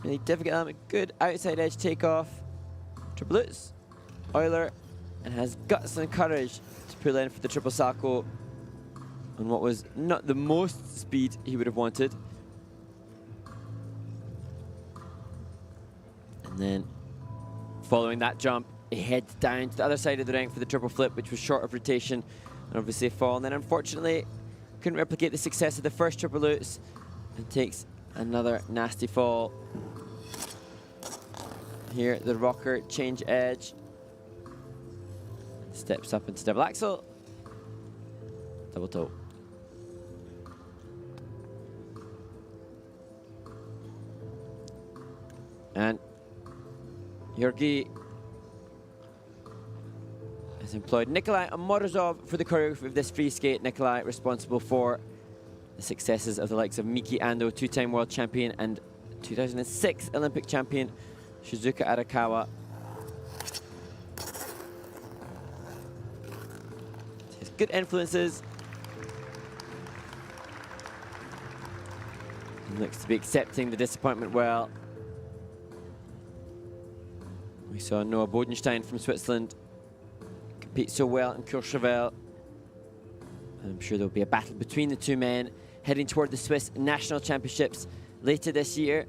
really difficult element, good outside edge takeoff. Triple Lutz, Euler, and has guts and courage to pull in for the triple salto on what was not the most speed he would have wanted. And then following that jump, he heads down to the other side of the rink for the triple flip, which was short of rotation and obviously a fall. And then unfortunately, couldn't replicate the success of the first triple Lutz and takes another nasty fall. Here, the rocker change edge. Steps up into double axel. Double toe. And Georgi has employed Nikolai Morozov for the choreography of this free skate. Nikolai responsible for the successes of the likes of Miki Ando, two-time world champion and 2006 Olympic champion Shizuka Arakawa. He has good influences. He looks to be accepting the disappointment well. We saw Noah Bodenstein from Switzerland compete so well in Courchevel. I'm sure there'll be a battle between the two men heading toward the Swiss National Championships later this year.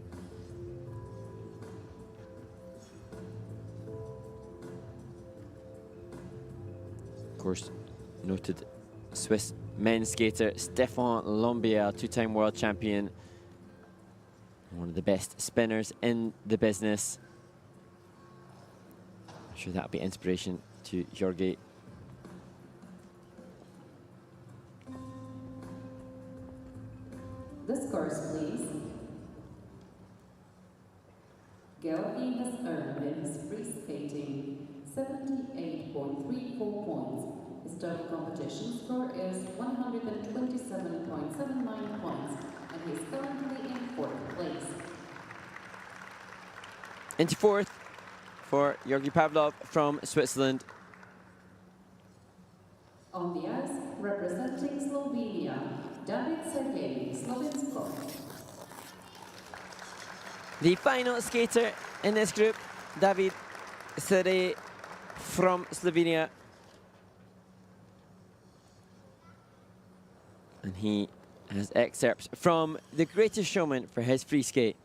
Of course, noted Swiss men's skater Stéphane Lombiel, two-time world champion, one of the best spinners in the business. I'm sure that'll be inspiration to Georgi. The scores, please. Georgi has earned in his free skating 78.34 points. His total competition score is 127.79 points, and he is currently in 4th place. Into 4th for Georgi Pavlov from Switzerland. On the ice, representing Slovenia, David Sergei Slovensko. The final skater in this group, David Sergei from Slovenia. And he has excerpts from The Greatest Showman for his free skate.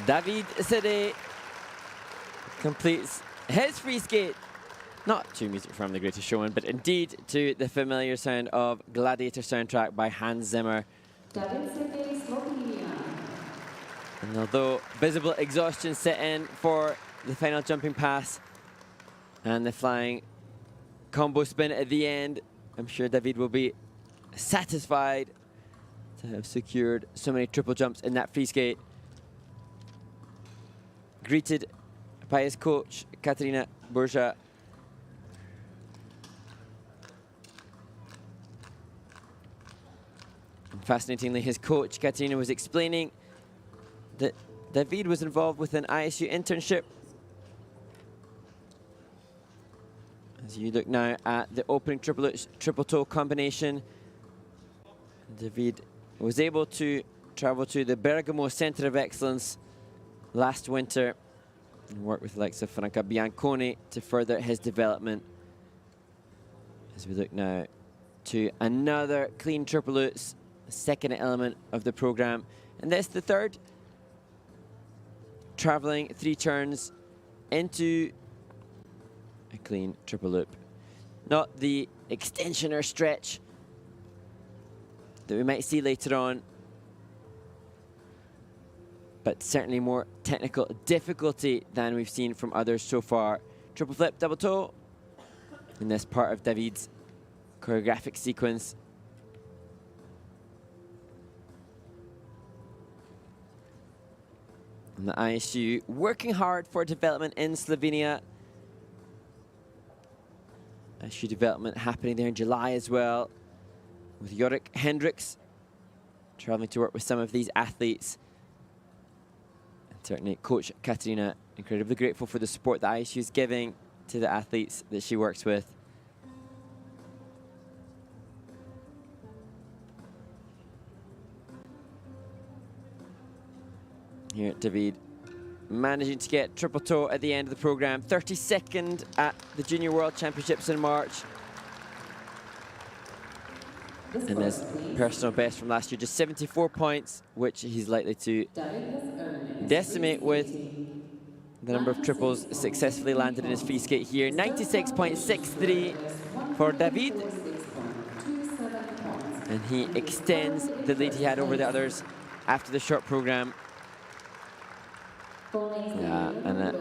David Sede completes his free skate, not to music from The Greatest Showman, but indeed to the familiar sound of Gladiator soundtrack by Hans Zimmer. David Sede, Slovenia. And although visible exhaustion set in for the final jumping pass and the flying combo spin at the end, I'm sure David will be satisfied to have secured so many triple jumps in that free skate. Greeted by his coach, Katarina Burja. And fascinatingly, his coach, Katarina, was explaining that David was involved with an ISU internship. As you look now at the opening triple toe combination, David was able to travel to the Bergamo Centre of Excellence last winter and work with the likes of Franca Bianconi to further his development. As we look now to another clean triple lutz, second element of the program, and this the third, traveling 3 turns into a clean triple loop. Not the extension or stretch that we might see later on, but certainly more technical difficulty than we've seen from others so far. Triple flip, double toe in this part of David's choreographic sequence. And the ISU working hard for development in Slovenia. ISU development happening there in July as well, with Jorik Hendricks traveling to work with some of these athletes. And certainly Coach Katarina, incredibly grateful for the support that ISU is giving to the athletes that she works with. Here, David managing to get triple toe at the end of the program. 32nd at the Junior World Championships in March. And his personal best from last year, just 74 points, which he's likely to decimate with the number of triples successfully landed in his free skate here. 96.63 for David. And he extends the lead he had over the others after the short program. Yeah, and a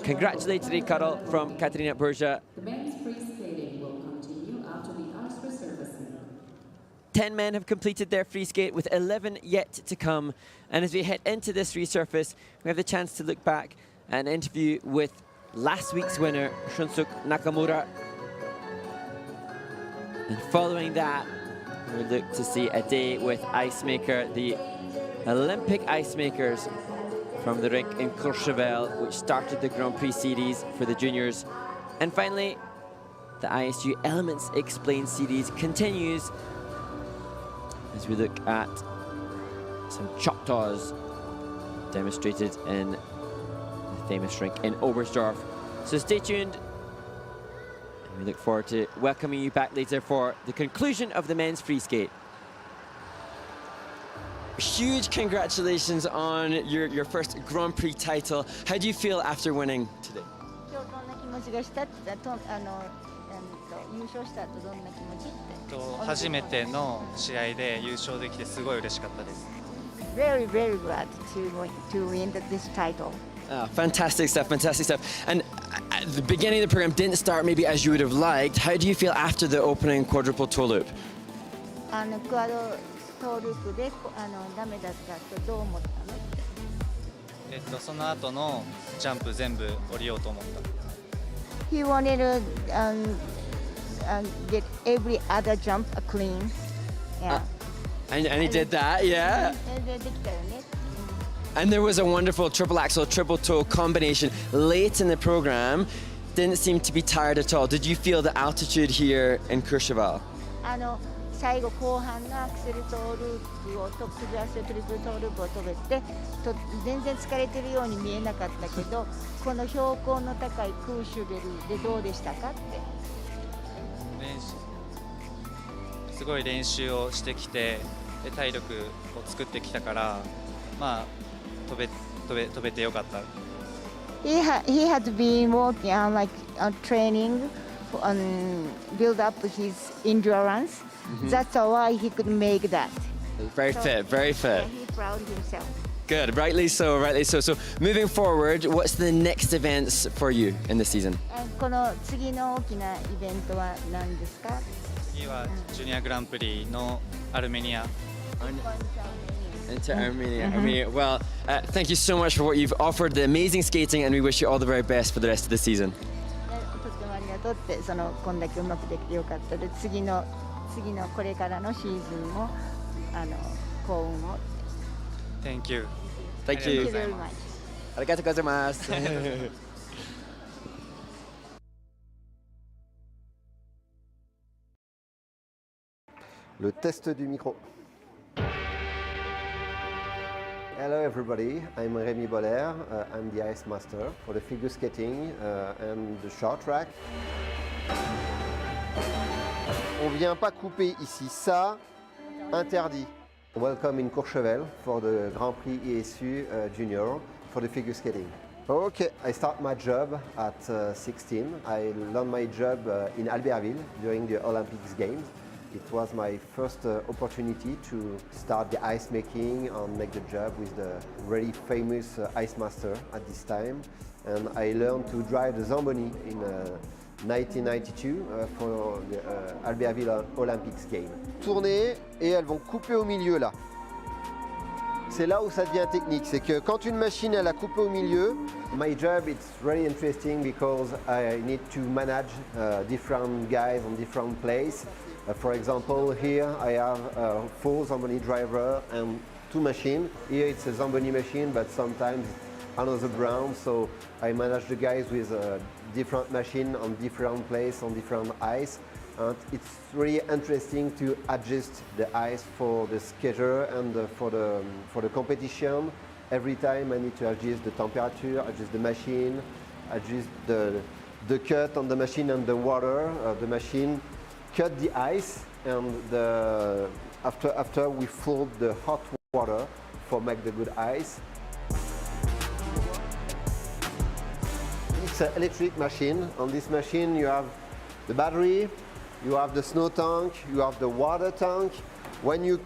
congratulatory cuddle from Katarina Burja. The men's free skating will continue after the ice resurfacing. 10 men have completed their free skate, with 11 yet to come. And as we head into this resurface, we have the chance to look back at an interview with last week's winner, Shunsuke Nakamura. And following that, we look to see a day with Ice Maker, the Olympic ice makers from the rink in Courchevel, which started the Grand Prix series for the juniors. And finally, the ISU Elements Explained series continues as we look at some Choctaws demonstrated in the famous rink in Oberstdorf. So stay tuned. And we look forward to welcoming you back later for the conclusion of the men's free skate. Huge congratulations on your first Grand Prix title. How do you feel after winning today? 今日どんな気持ちがしたって優勝した後どんな気持ちって初めての試合で優勝できてすごい嬉しかったです。 Very, very glad to win this title. Fantastic stuff, fantastic stuff. And at the beginning of the program didn't start maybe as you would have liked. How do you feel after the opening quadruple toe loop? クアドトーループでダメだったとどう思ったの？その後のジャンプ全部降りようと思った。He wanted to get every other jump clean. Yeah. And he did that, yeah. できたよね。And there was a wonderful triple axel, triple toe combination late in the program. Didn't seem to be tired at all. Did you feel the altitude here in Courchevel? 最後後半のアクセルトーループをトップアクセルトリプルトーループを飛べて全然疲れてるように見えなかったけどこの標高の高いクーシュベルでどうでしたかってすごい練習をしてきて体力を作ってきたからまあ飛飛べてよかった。 He had been working on training on build up his endurance. That's why he could make that. Very fit, very fit. Yeah, he proud himself. Good, rightly so, rightly so. So moving forward, what's the next events for you in the season? この次の大きなイベントは何ですか？次はジュニアグランプリのアルメニア。 Into Armenia. Armenia. Well, thank you so much for what you've offered, the amazing skating, and we wish you all the very best for the rest of the season. とってもありがとうってこんだけうまくできてよかったで次のこれからのシーズンも幸運を。 Thank you. Thank あり you. がとうございます。ありがとうございます。Le test du micro. Hello everybody, I'm Rémi Boller, I'm the ice master for the figure skating and the short track. On vient pas couper ici, ça interdit. Welcome in Courchevel for the Grand Prix ESU Junior for the figure skating. Okay, I start my job at 16. I learned my job in Albertville during the Olympics Games. It was my first opportunity to start the ice making and make the job with the really famous ice master at this time. And I learned to drive the Zamboni in 1992 for the Albertville Olympics Games. Tourner et elles vont couper au milieu là. C'est là où ça devient technique, c'est que quand une machine elle a coupé au milieu, my job it's really interesting because I need to manage different guys on different places. For example, here I have 4 Zamboni driver and 2 machines. Here it's a Zamboni machine, but sometimes another brand, so I manage the guys with different machine on different places, on different ice. And it's really interesting to adjust the ice for the skater and for the competition. Every time I need to adjust the temperature, adjust the machine, adjust the cut on the machine and the water. The machine cut the ice, and after we float the hot water for make the good ice. It's an electric machine. On this machine you have the battery, you have the snow tank, you have the water tank. When you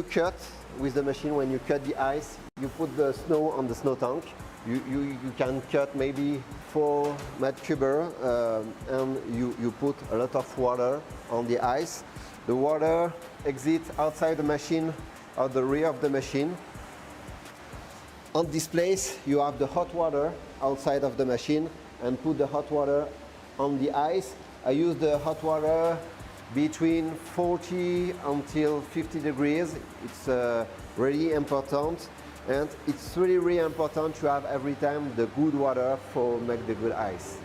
cut with the machine, when you cut the ice, you put the snow on the snow tank. You can cut maybe 4 meters cubes and you put a lot of water on the ice. The water exits outside the machine, out the rear of the machine. On this place you have the hot water outside of the machine and put the hot water on the ice. I use the hot water between 40 until 50 degrees. It's really important. And it's really, really important to have every time the good water for make the good ice.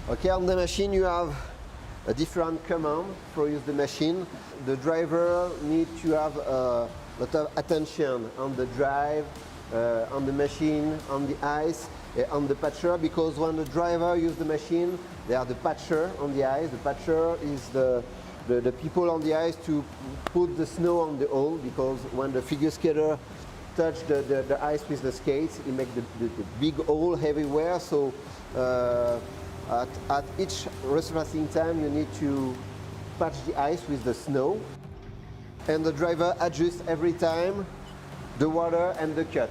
Okay, on the machine you have a different command for use the machine. The driver needs to have a lot of attention on the drive, on the machine, on the ice, on the patcher, because when the driver uses the machine, they are the patcher on the ice. The patcher is the people on the ice to put the snow on the hole, because when the figure skater touch the ice with the skates, it makes the big hole everywhere. So at each resurfacing time, you need to patch the ice with the snow. And the driver adjusts every time the water and the cut.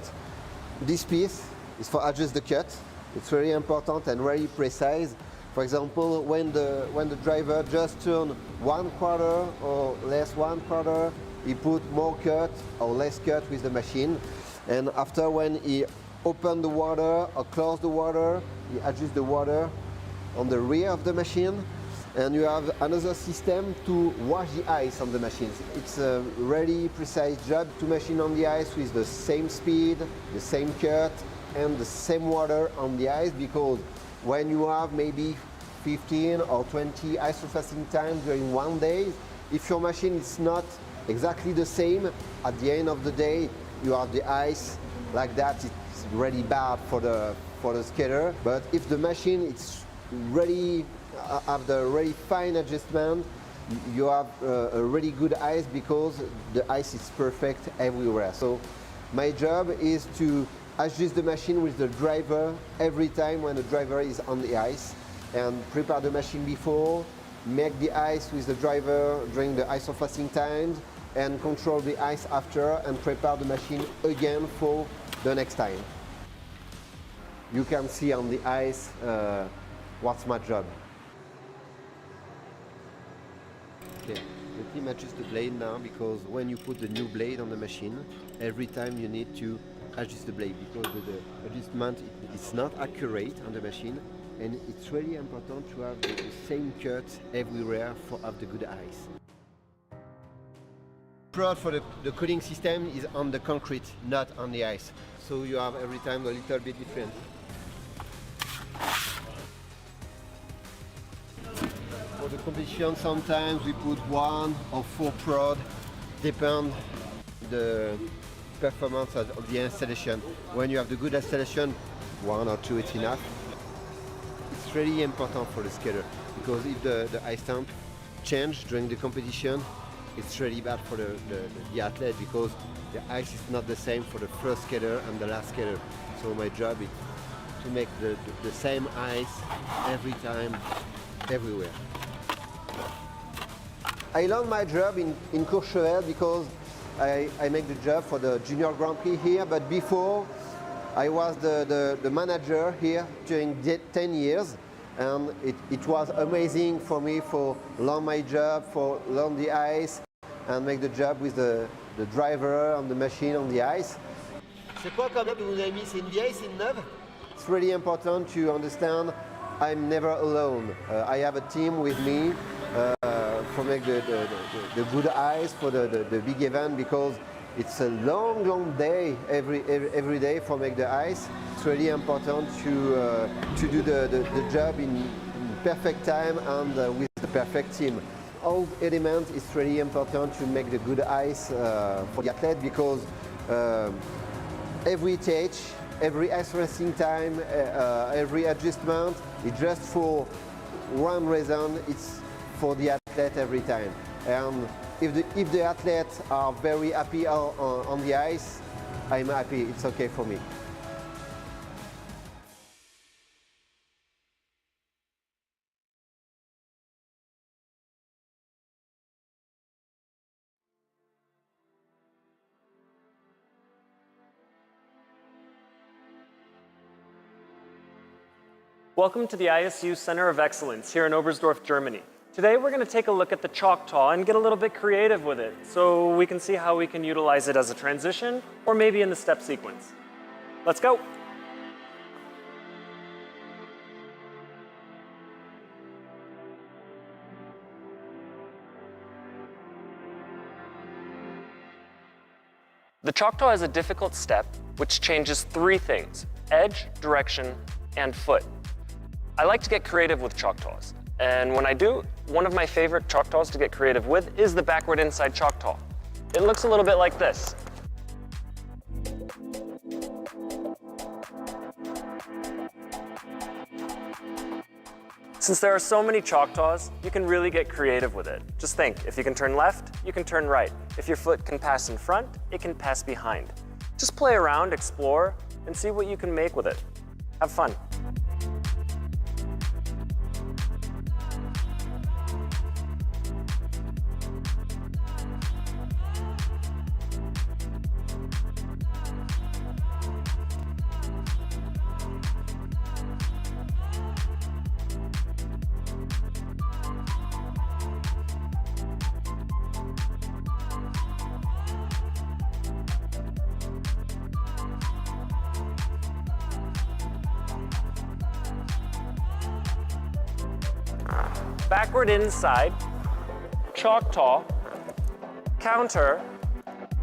This piece is for adjust the cut. It's very important and very precise. For example, when the driver just turn 1/4 or less 1/4, he put more cut or less cut with the machine. And after, when he open the water or close the water, he adjusts the water on the rear of the machine. And you have another system to wash the ice on the machines. It's a really precise job to machine on the ice with the same speed, the same cut, and the same water on the ice, because when you have maybe 15 or 20 ice surfacing times during one day, if your machine is not exactly the same, at the end of the day, you have the ice like that. It's really bad for the skater. But if the machine is really have the really fine adjustment, you have a really good ice because the ice is perfect everywhere. So my job is to adjust the machine with the driver every time when the driver is on the ice, and prepare the machine before, make the ice with the driver during the isophasing times, and control the ice after, and prepare the machine again for the next time. You can see on the ice what's my job. Okay, let me adjust the blade now, because when you put the new blade on the machine, every time you need to adjust the blade, because the adjustment is not accurate on the machine, and it's really important to have the same cut everywhere for have the good ice. Prod for the cooling system is on the concrete, not on the ice, so you have every time a little bit different. For the competition, sometimes we put 1 or 4 prod, depend the performance of the installation. When you have the good installation, 1 or 2 is enough. It's really important for the skater, because if the ice temp change during the competition, it's really bad for the athlete, because the ice is not the same for the first skater and the last skater. So my job is to make the same ice every time, everywhere. I learned my job in Courchevel because I make the job for the Junior Grand Prix here, but before I was the manager here during 10 years, and it was amazing for me for learn my job, for learn the ice, and make the job with the driver and the machine on the ice. C'est quoi comme que vous avez mis? C'est une vieille, c'est une neuve? It's really important to understand I'm never alone. I have a team with me for make the good ice for the big event, because it's a long day every day for make the ice. It's really important to do the job in perfect time and with the perfect team. All elements is really important to make the good ice for the athlete, because every stage, every ice racing time, every adjustment, it's just for one reason, it's for the athlete every time. And if the athletes are very happy on the ice, I'm happy, it's okay for me. Welcome to the ISU Center of Excellence here in Oberstdorf, Germany. Today we're going to take a look at the Choctaw and get a little bit creative with it, so we can see how we can utilize it as a transition or maybe in the step sequence. Let's go! The Choctaw is a difficult step which changes 3 things: edge, direction, and foot. I like to get creative with Choctaws, and when I do, one of my favorite Choctaws to get creative with is the backward inside Choctaw. It looks a little bit like this. Since there are so many Choctaws, you can really get creative with it. Just think, if you can turn left, you can turn right. If your foot can pass in front, it can pass behind. Just play around, explore, and see what you can make with it. Have fun. Backward inside, Choctaw, counter,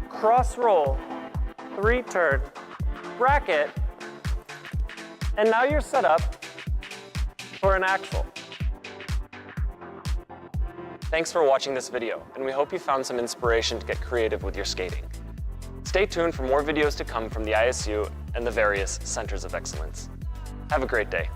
cross roll, 3 turn, bracket, and now you're set up for an actual. Thanks for watching this video, and we hope you found some inspiration to get creative with your skating. Stay tuned for more videos to come from the ISU and the various Centers of Excellence. Have a great day.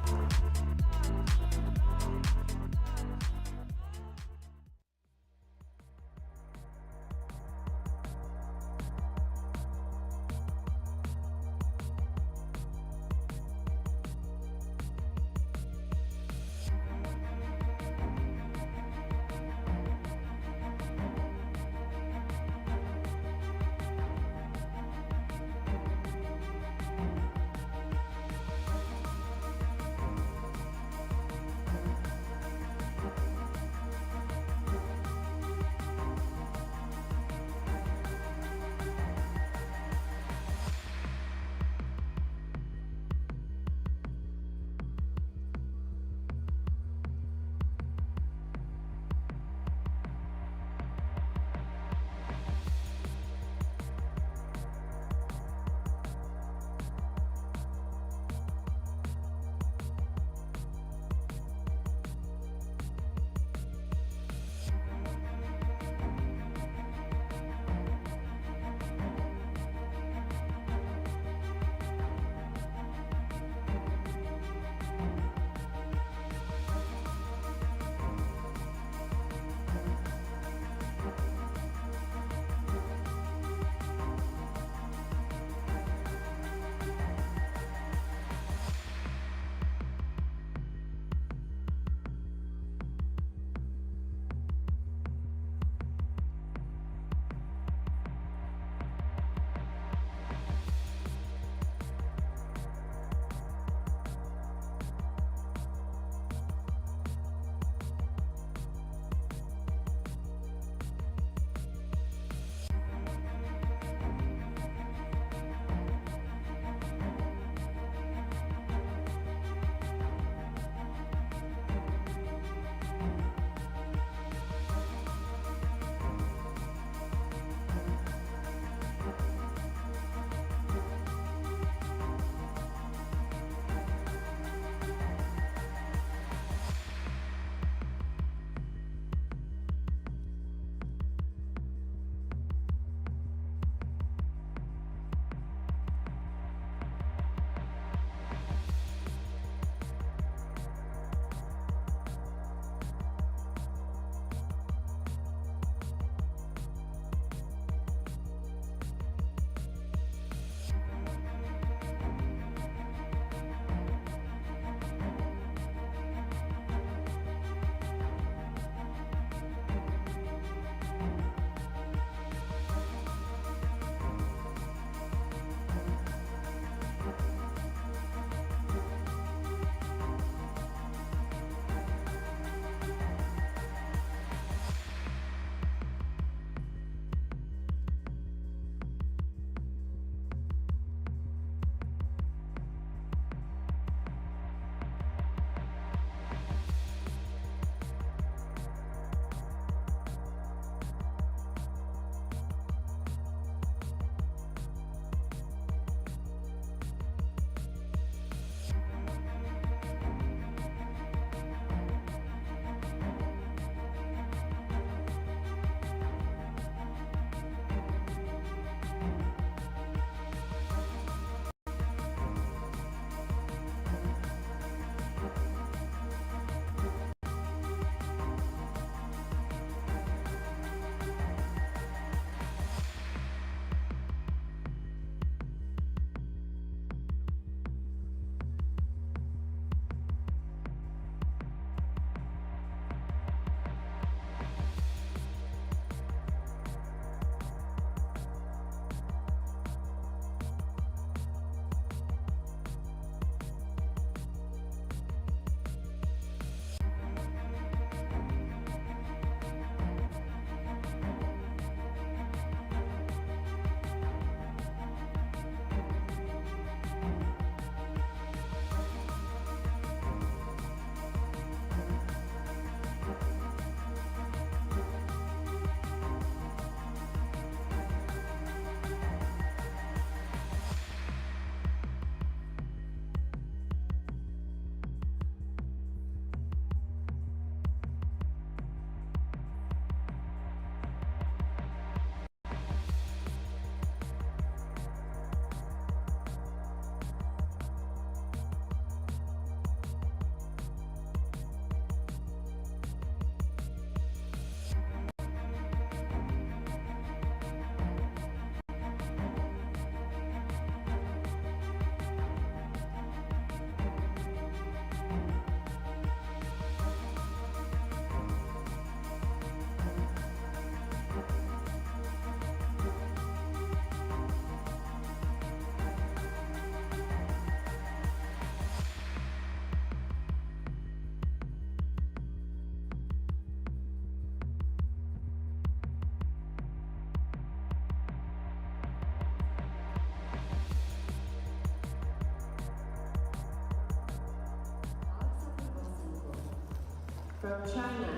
From China,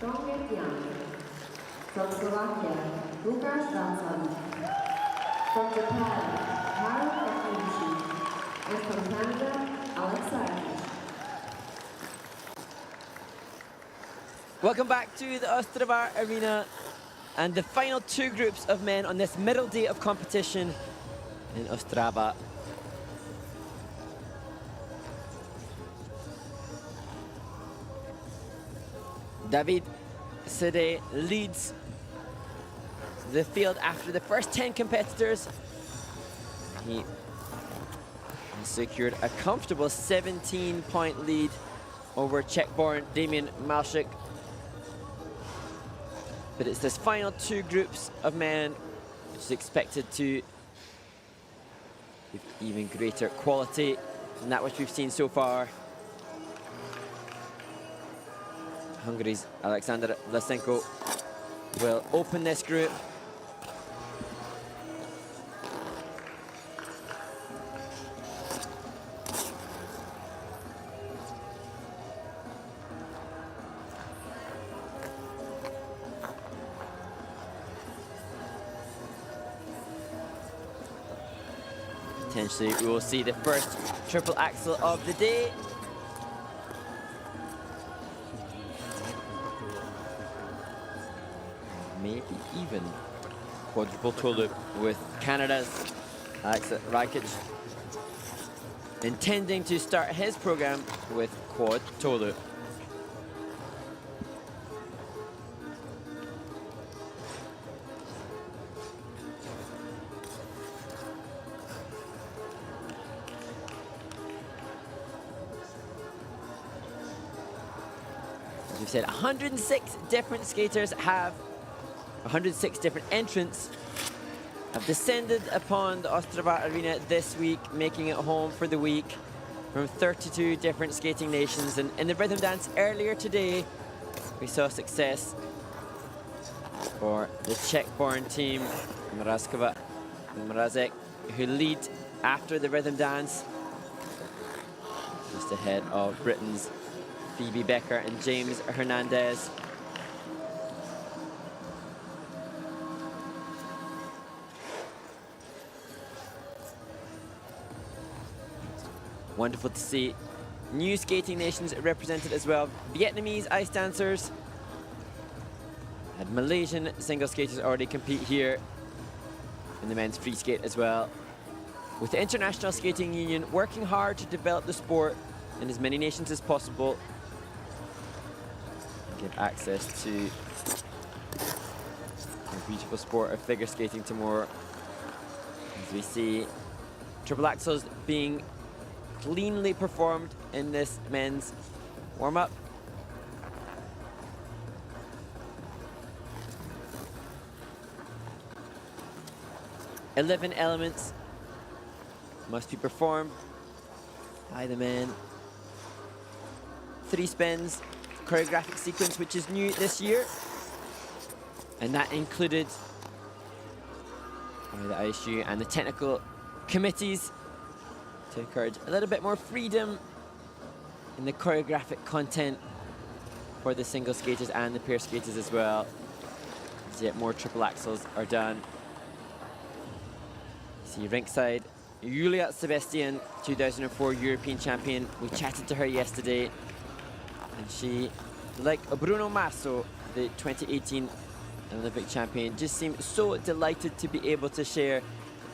Dong Yang. From Slovakia, Lukáš Razan. From Japan, Haru Kakuchi. And from Canada, Alexei. Welcome back to the Ostrava Arena and the final two groups of men on this middle day of competition in Ostrava. David Sede leads the field after the first 10 competitors. He secured a comfortable 17-point lead over Czech-born Damian Malchik. But it's this final two groups of men which is expected to give even greater quality than that which we've seen so far. Hungary's Alexander Vlasenko will open this group. Potentially we will see the first triple axel of the day. Maybe even quadruple toe loop with Canada's Alex Rakic intending to start his program with quad toe loop. As we've said, 106 different skaters have 106 different entrants have descended upon the Ostrava Arena this week, making it home for the week from 32 different skating nations. And in the rhythm dance earlier today, we saw success for the Czech-born team, Mrazkova and Mrazek, who lead after the rhythm dance, just ahead of Britain's Phoebe Becker and James Hernandez. Wonderful to see new skating nations represented as well. Vietnamese ice dancers and Malaysian single skaters already compete here in the men's free skate as well. With the International Skating Union working hard to develop the sport in as many nations as possible, and give access to the beautiful sport of figure skating to more. As we see triple axels being cleanly performed in this men's warm-up. "11 elements must be performed by the men. 3 spins, choreographic sequence, which is new this year. And that included by the ISU and the technical committees to encourage a little bit more freedom in the choreographic content for the single skaters and the pair skaters as well, as yet more triple axels are done. See ringside Julia Sebastian, 2004 European champion. We chatted to her yesterday, and she, like Bruno Masso, the 2018 Olympic champion, just seemed so delighted to be able to share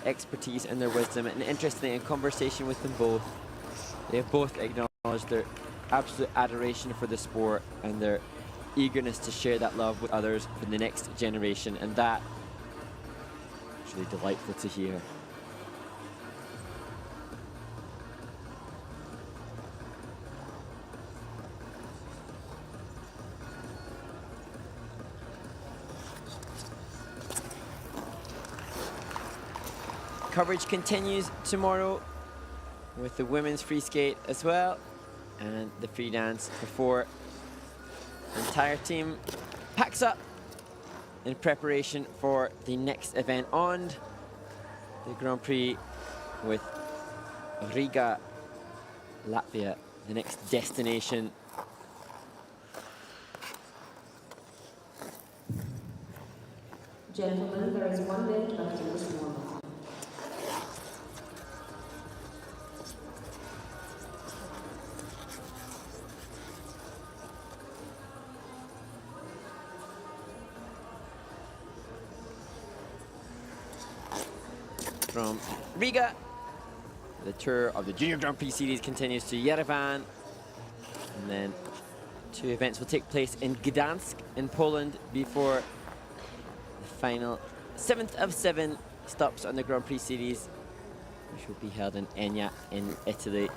expertise and their wisdom. And interestingly, in conversation with them both, they have both acknowledged their absolute adoration for the sport and their eagerness to share that love with others for the next generation, and that is really delightful to hear. Coverage continues tomorrow with the women's free skate as well and the free dance before the entire team packs up in preparation for the next event on the Grand Prix with Riga, Latvia, the next destination Gentlemen, there is 1 minute left in this warm-up. From Riga, the tour of the Junior Grand Prix Series continues to Yerevan, and then 2 events will take place in Gdansk in Poland before the final 7th of 7 stops on the Grand Prix Series, which will be held in Egna in Italy.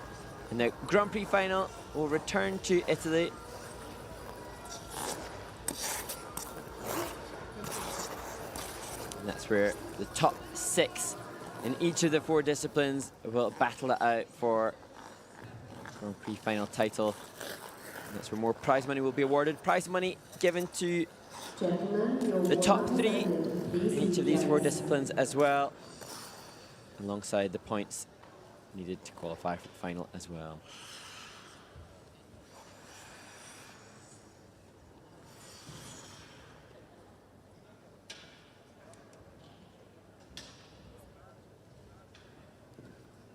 And the Grand Prix final will return to Italy. And that's where the top 6 in each of the 4 disciplines will battle it out for Grand Prix final title. And that's where more prize money will be awarded. Prize money given to the top 3 in each of these 4 disciplines as well, alongside the points needed to qualify for the final as well.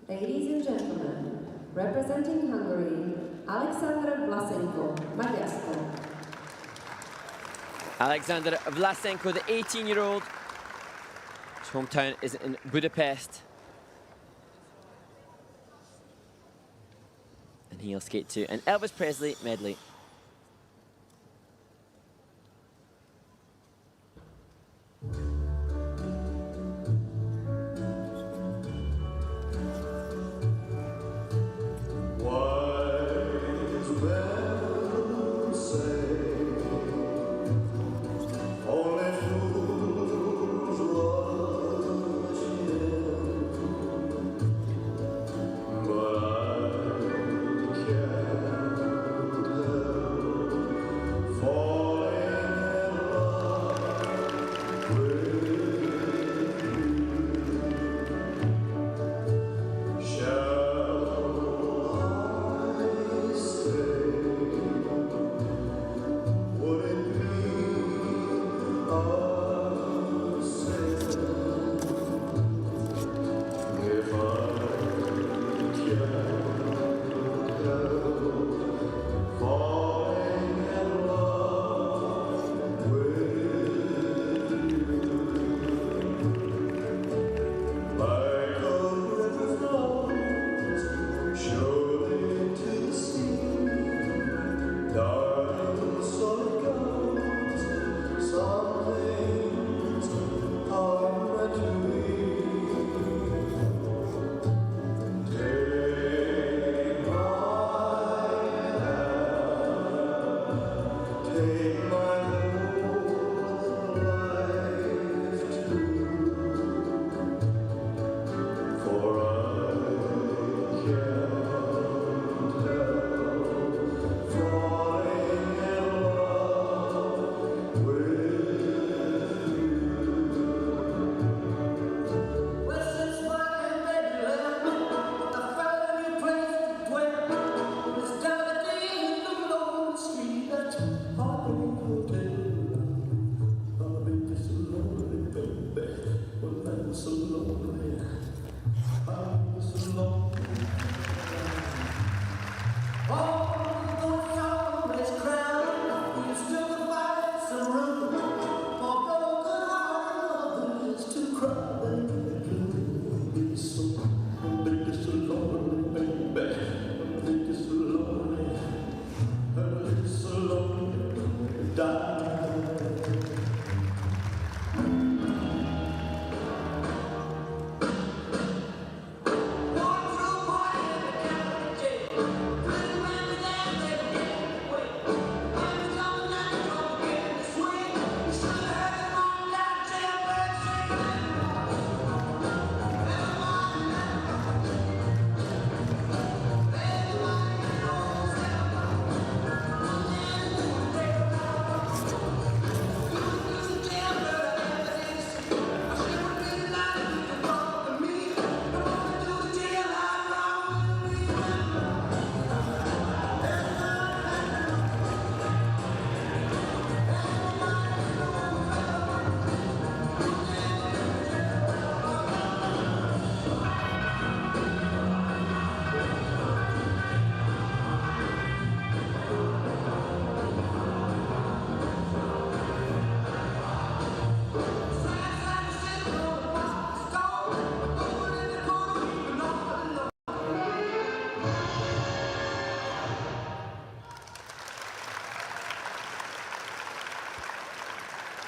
Ladies and gentlemen, representing Hungary, Alexander Vlasenko, Maďarsko. Alexander Vlasenko, the 18-year-old, his hometown is in Budapest. And he'll skate to an Elvis Presley medley.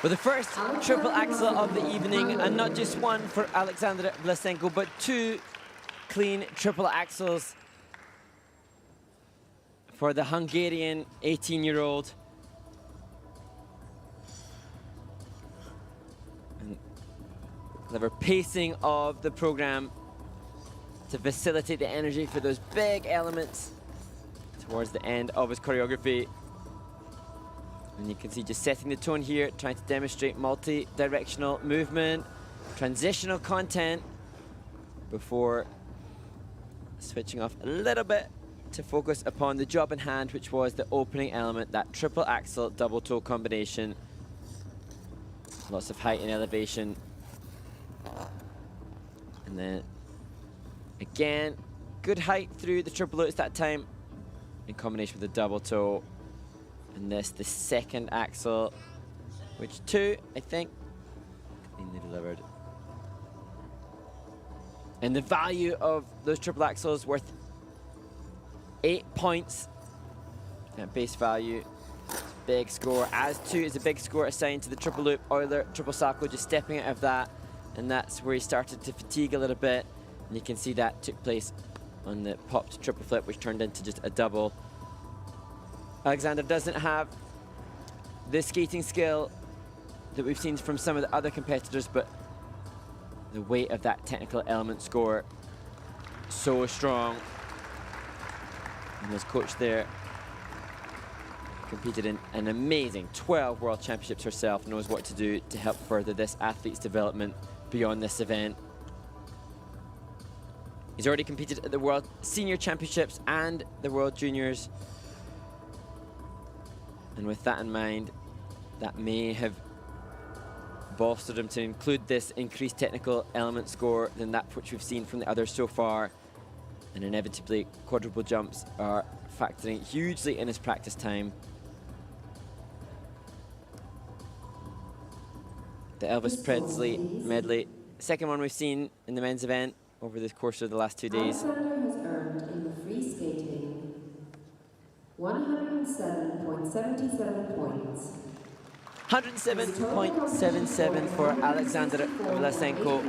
Well, the first triple axel of the evening, and not just one for Alexander Vlasenko, but two clean triple axels for the Hungarian 18-year-old. And clever pacing of the program to facilitate the energy for those big elements towards the end of his choreography. And you can see just setting the tone here, trying to demonstrate multi-directional movement, transitional content, before switching off a little bit to focus upon the job in hand, which was the opening element, that triple axel double toe combination. Lots of height and elevation. And then again, good height through the triple lutz that time in combination with the double toe. And this, the second axel, which two, I think, cleanly delivered. And the value of those triple axels worth 8 points at base value. Big score, as two is a big score assigned to the triple loop Euler, triple salchow, just stepping out of that. And that's where he started to fatigue a little bit. And you can see that took place on the popped triple flip, which turned into just a double. Alexander doesn't have the skating skill that we've seen from some of the other competitors, but the weight of that technical element score, so strong. And his coach there competed in an amazing 12 World Championships herself, knows what to do to help further this athlete's development beyond this event. He's already competed at the World Senior Championships and the World Juniors. And with that in mind, that may have bolstered him to include this increased technical element score than that which we've seen from the others so far. And inevitably, quadruple jumps are factoring hugely in his practice time. The Elvis Presley medley, second one we've seen in the men's event over the course of the last 2 days. Alexander has earned in the free skating 107.77 points. 107.77 for Alexander Vlasenko.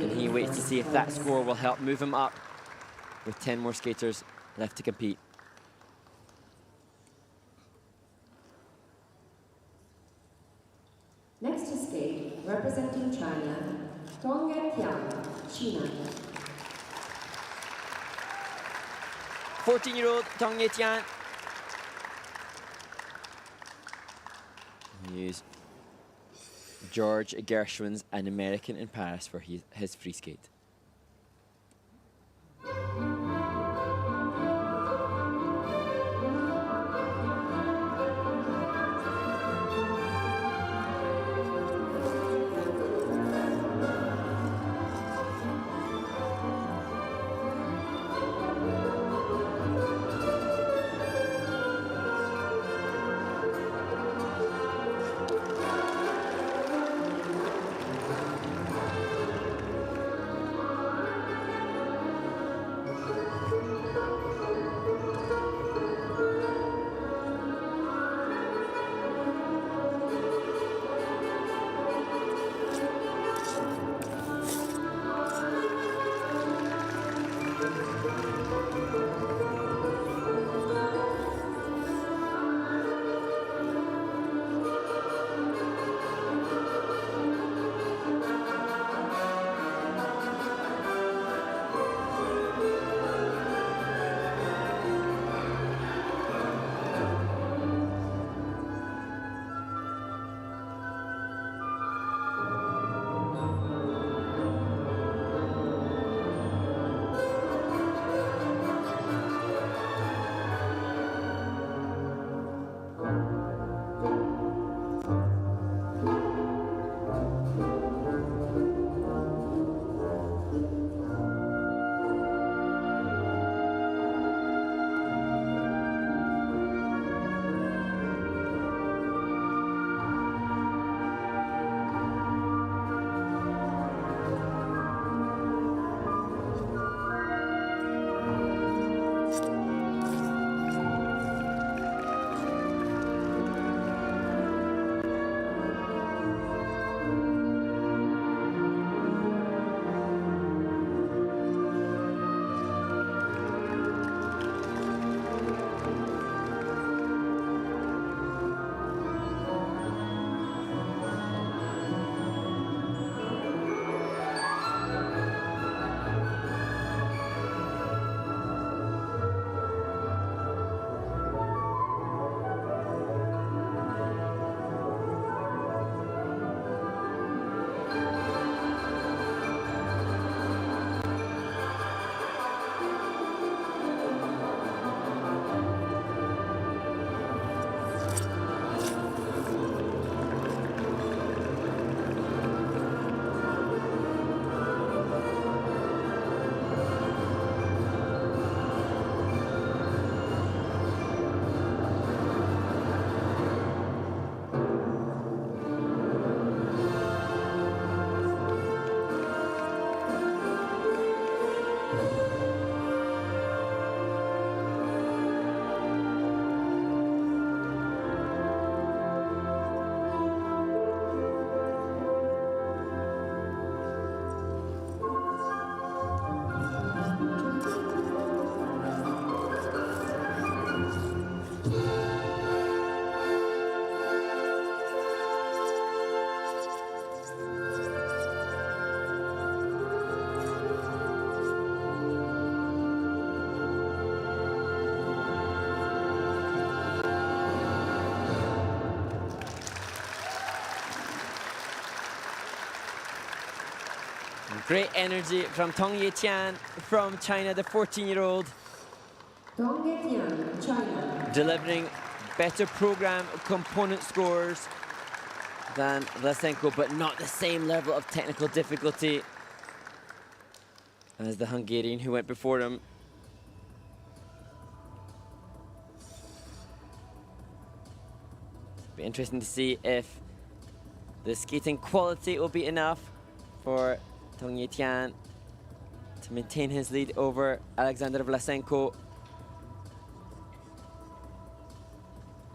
And he waits to see if that score will help move him up with 10 more skaters left to compete. Next to skate, representing China, Tongye Tian, China. 14-year-old Tongye Tian. Use George Gershwin's An American in Paris for his free skate. Great energy from Tong Yetian from China, the 14-year-old. Tong Yetian, China. Delivering better program component scores than Vlasenko, but not the same level of technical difficulty as the Hungarian who went before him. Be interesting to see if the skating quality will be enough for Tong Yetian to maintain his lead over Alexander Vlasenko.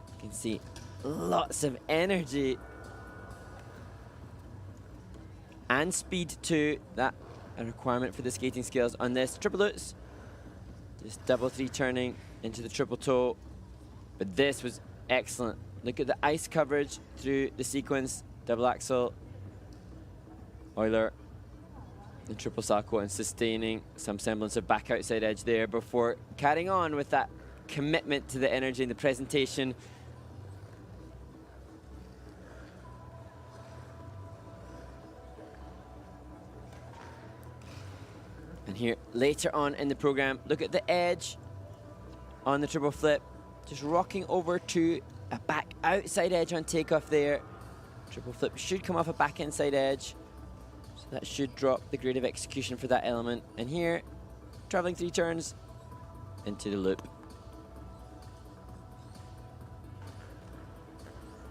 You can see lots of energy and speed too. That a requirement for the skating skills on this. Triple lutz, just double three turning into the triple toe. But this was excellent. Look at the ice coverage through the sequence. Double axel, Euler, the triple salto, and sustaining some semblance of back outside edge there before carrying on with that commitment to the energy and the presentation. And here, later on in the program, look at the edge on the triple flip. Just rocking over to a back outside edge on takeoff there. Triple flip should come off a back inside edge. So that should drop the grade of execution for that element. And here, traveling 3 turns into the loop.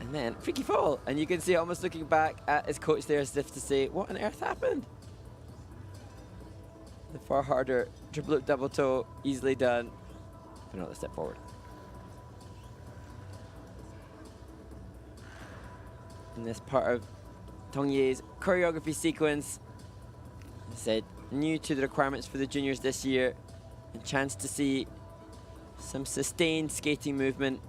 And then, freaky fall. And you can see almost looking back at his coach there as if to say, what on earth happened? The far harder triple loop double toe, easily done, but not a step forward. In this part of Tong Ye's choreography sequence, as I said, new to the requirements for the juniors this year, and chance to see some sustained skating movement,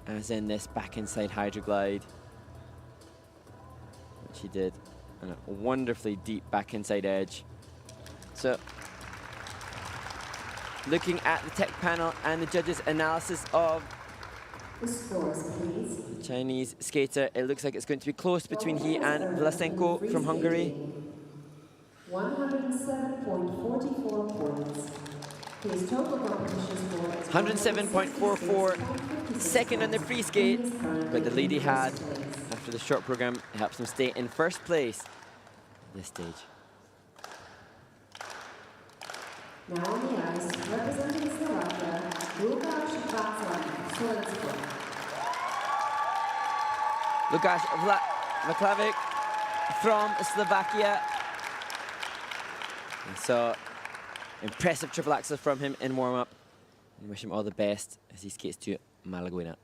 as in this back inside hydroglide, which he did, and a wonderfully deep back inside edge. So, looking at the tech panel and the judges' analysis of The scores, please. the Chinese skater, it looks like it's going to be close between he and Vlasenko from Hungary. 107.44 points. His total competition score is 107.44, second on the free skate, but the lead he had after the short program helps him stay in first place at this stage. Now on the ice, representing Slovakia, Lukáš Vaclavic from Slovakia. And so, impressive triple axel from him in warm-up. And wish him all the best as he skates to Malaguena.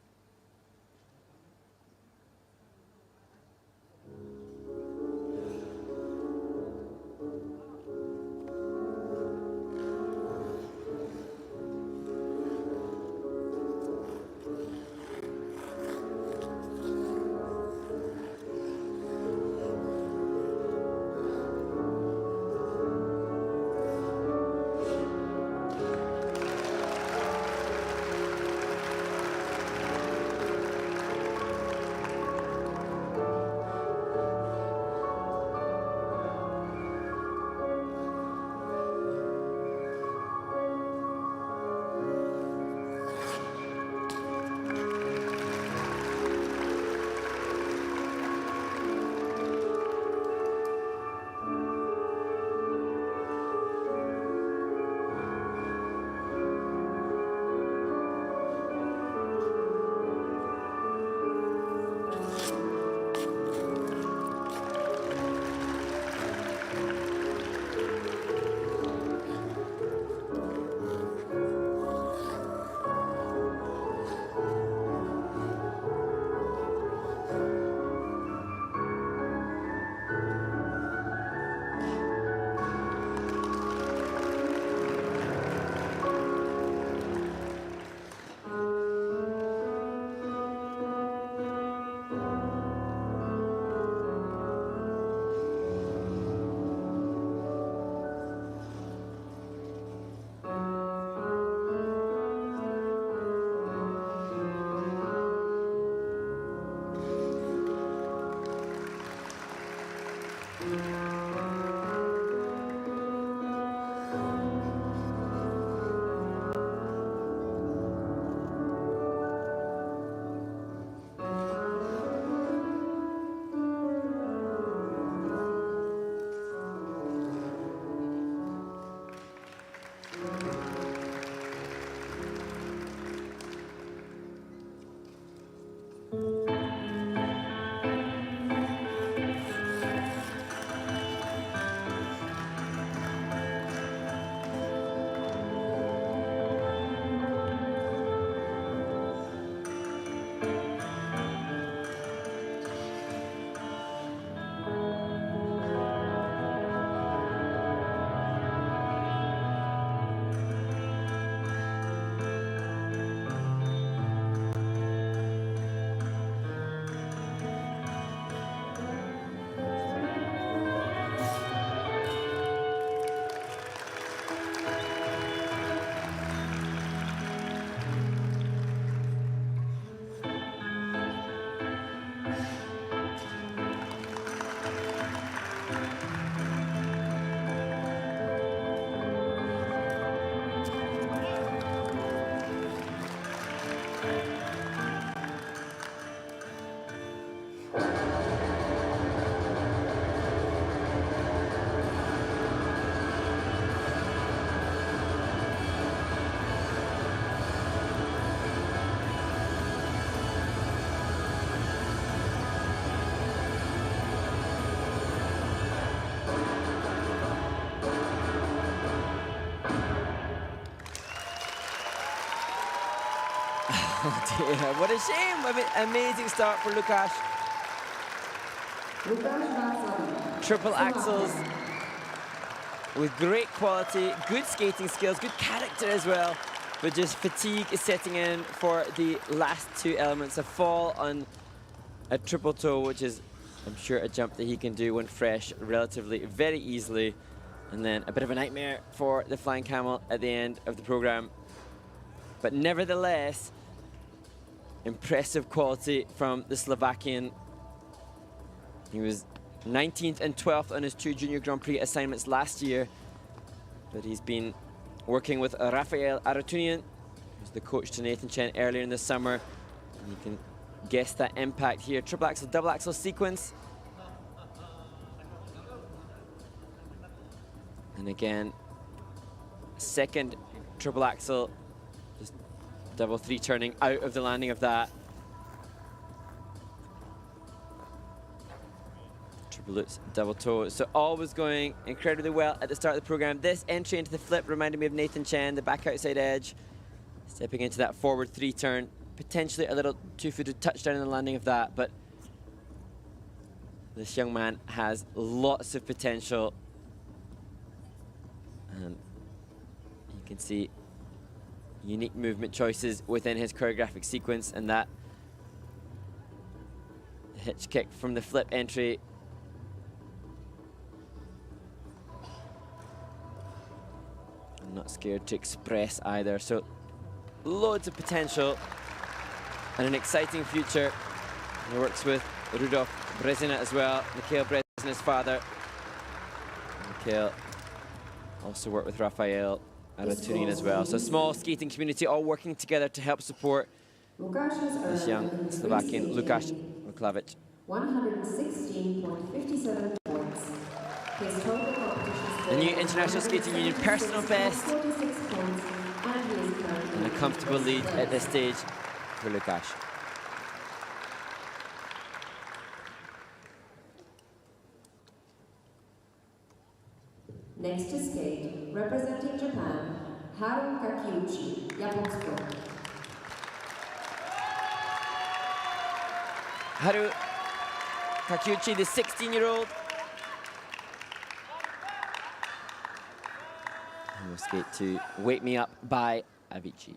Oh dear, what a shame. I mean, amazing start for Lukáš. Triple axels with great quality, good skating skills, good character as well. But just fatigue is setting in for the last two elements. A fall on a triple toe, which is, I'm sure, a jump that he can do when fresh relatively very easily. And then a bit of a nightmare for the flying camel at the end of the program. But nevertheless, impressive quality from the Slovakian. He was 19th and 12th on his two Junior Grand Prix assignments last year. But he's been working with Rafael Aratunian, who's the coach to Nathan Chen earlier in the summer. And you can guess that impact here. Triple axel, double axel sequence. And again, second triple axel, just double three turning out of the landing of that. Triple lutz, double toe. So all was going incredibly well at the start of the program. This entry into the flip reminded me of Nathan Chen, the back outside edge, stepping into that forward three turn. Potentially a little two-footed touchdown in the landing of that, but this young man has lots of potential. And you can see unique movement choices within his choreographic sequence, and that hitch kick from the flip entry. I'm not scared to express either, so loads of potential and an exciting future. He works with Rudolf Brezina as well, Mikhail Brezina's father. Mikhail also worked with Rafael Aratunian as well. So a small skating community all working together to help support this young Slovakian Lukáš Vaklavič. 116.57 points. His total competition score, The new International Skating Union personal best, 46 points, and he is currently and a comfortable lead at this stage for Lukáš. Next to skate, representing Japan, Haru Kakiuchi, Japonsko. Haru Kakiuchi, the 16-year-old, who will skate to Wake Me Up by Avicii.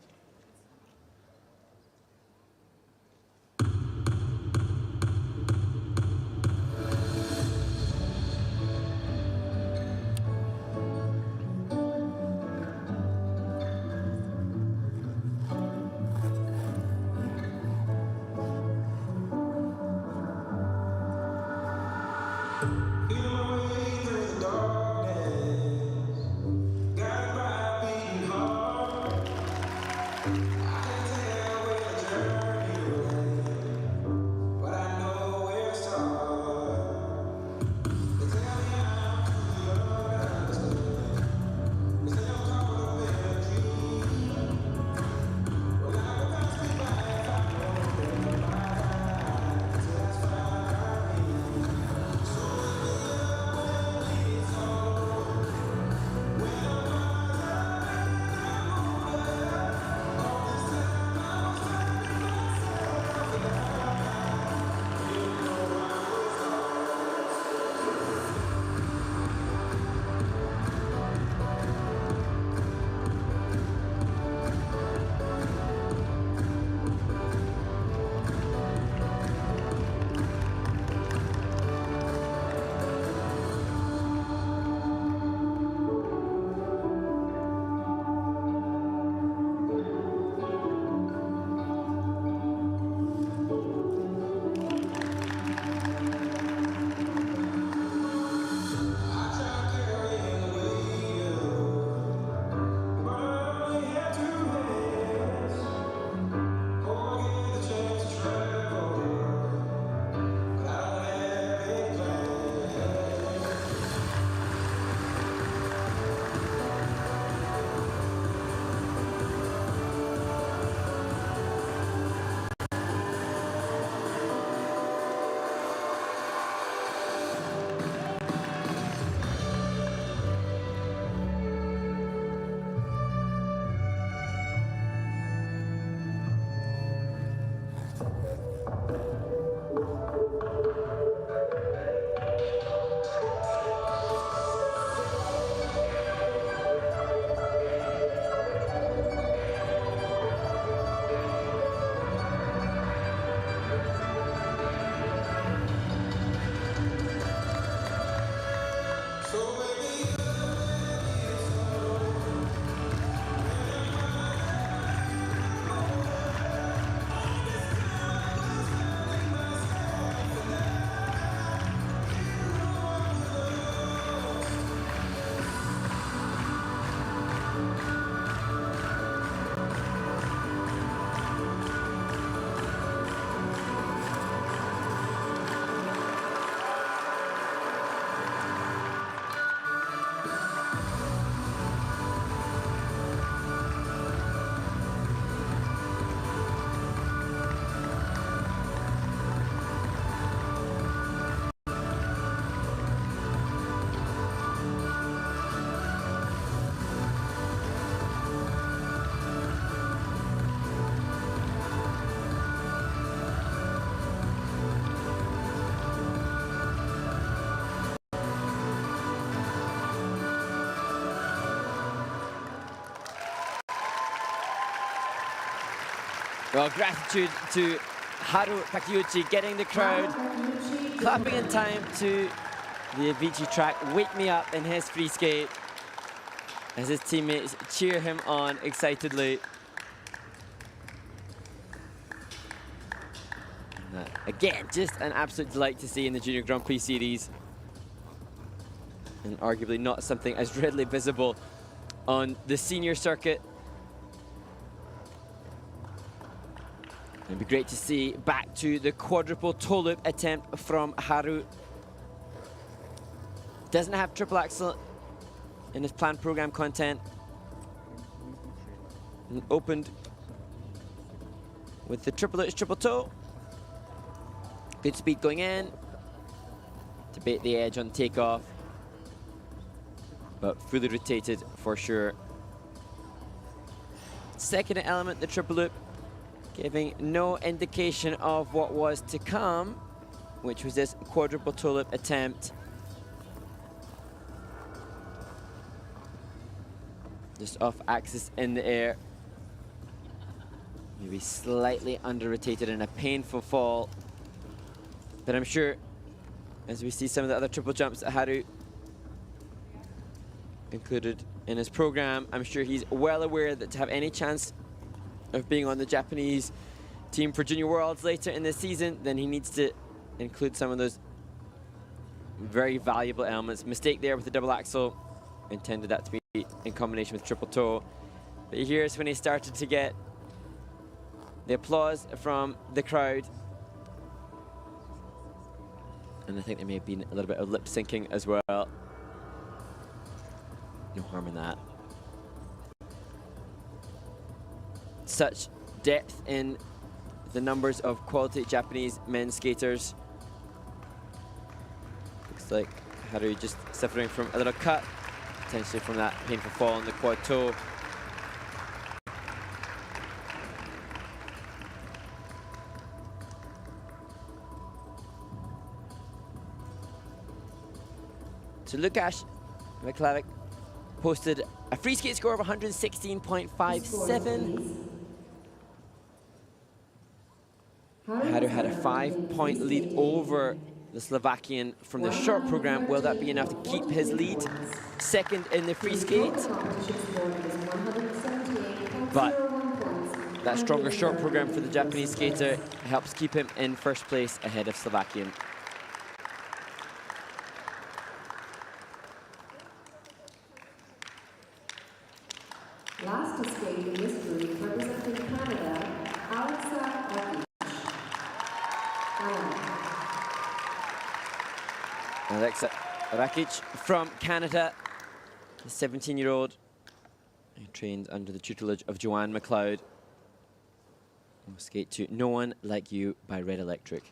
Well, gratitude to Haru Takeuchi getting the crowd clapping in time to the Avicii track Wake Me Up in his free skate as his teammates cheer him on excitedly. Again, just an absolute delight to see in the Junior Grand Prix series, and arguably not something as readily visible on the senior circuit. It'd be great to see back to the quadruple toe loop attempt from Haru. Doesn't have triple axel in his planned program content. And opened with the triple H triple toe. Good speed going in to bait the edge on takeoff, but fully rotated for sure. Second element, the triple loop, giving no indication of what was to come, which was this quadruple toe loop attempt. Just off axis in the air. Maybe slightly under-rotated in a painful fall. But I'm sure, as we see some of the other triple jumps that Haru included in his program, I'm sure he's well aware that to have any chance of being on the Japanese team for Junior Worlds later in the season, then he needs to include some of those very valuable elements. Mistake there with the double axel, intended that to be in combination with triple toe. But here's when he started to get the applause from the crowd. And I think there may have been a little bit of lip syncing as well. No harm in that. Such depth in the numbers of quality Japanese men's skaters. Looks like Haru just suffering from a little cut, potentially from that painful fall on the quad toe. So Lukasz Miklavic posted a free skate score of 116.57. Haru had a 5-point lead over the Slovakian from the short program. Will that be enough to keep his lead? Second in the free skate. But that stronger short program for the Japanese skater helps keep him in first place ahead of Slovakian. Last to skate in this group, representing Canada, Alexa Rakic from Canada, the 17-year-old, who trained under the tutelage of Joanne McLeod. We'll skate to No One Like You by Red Electric.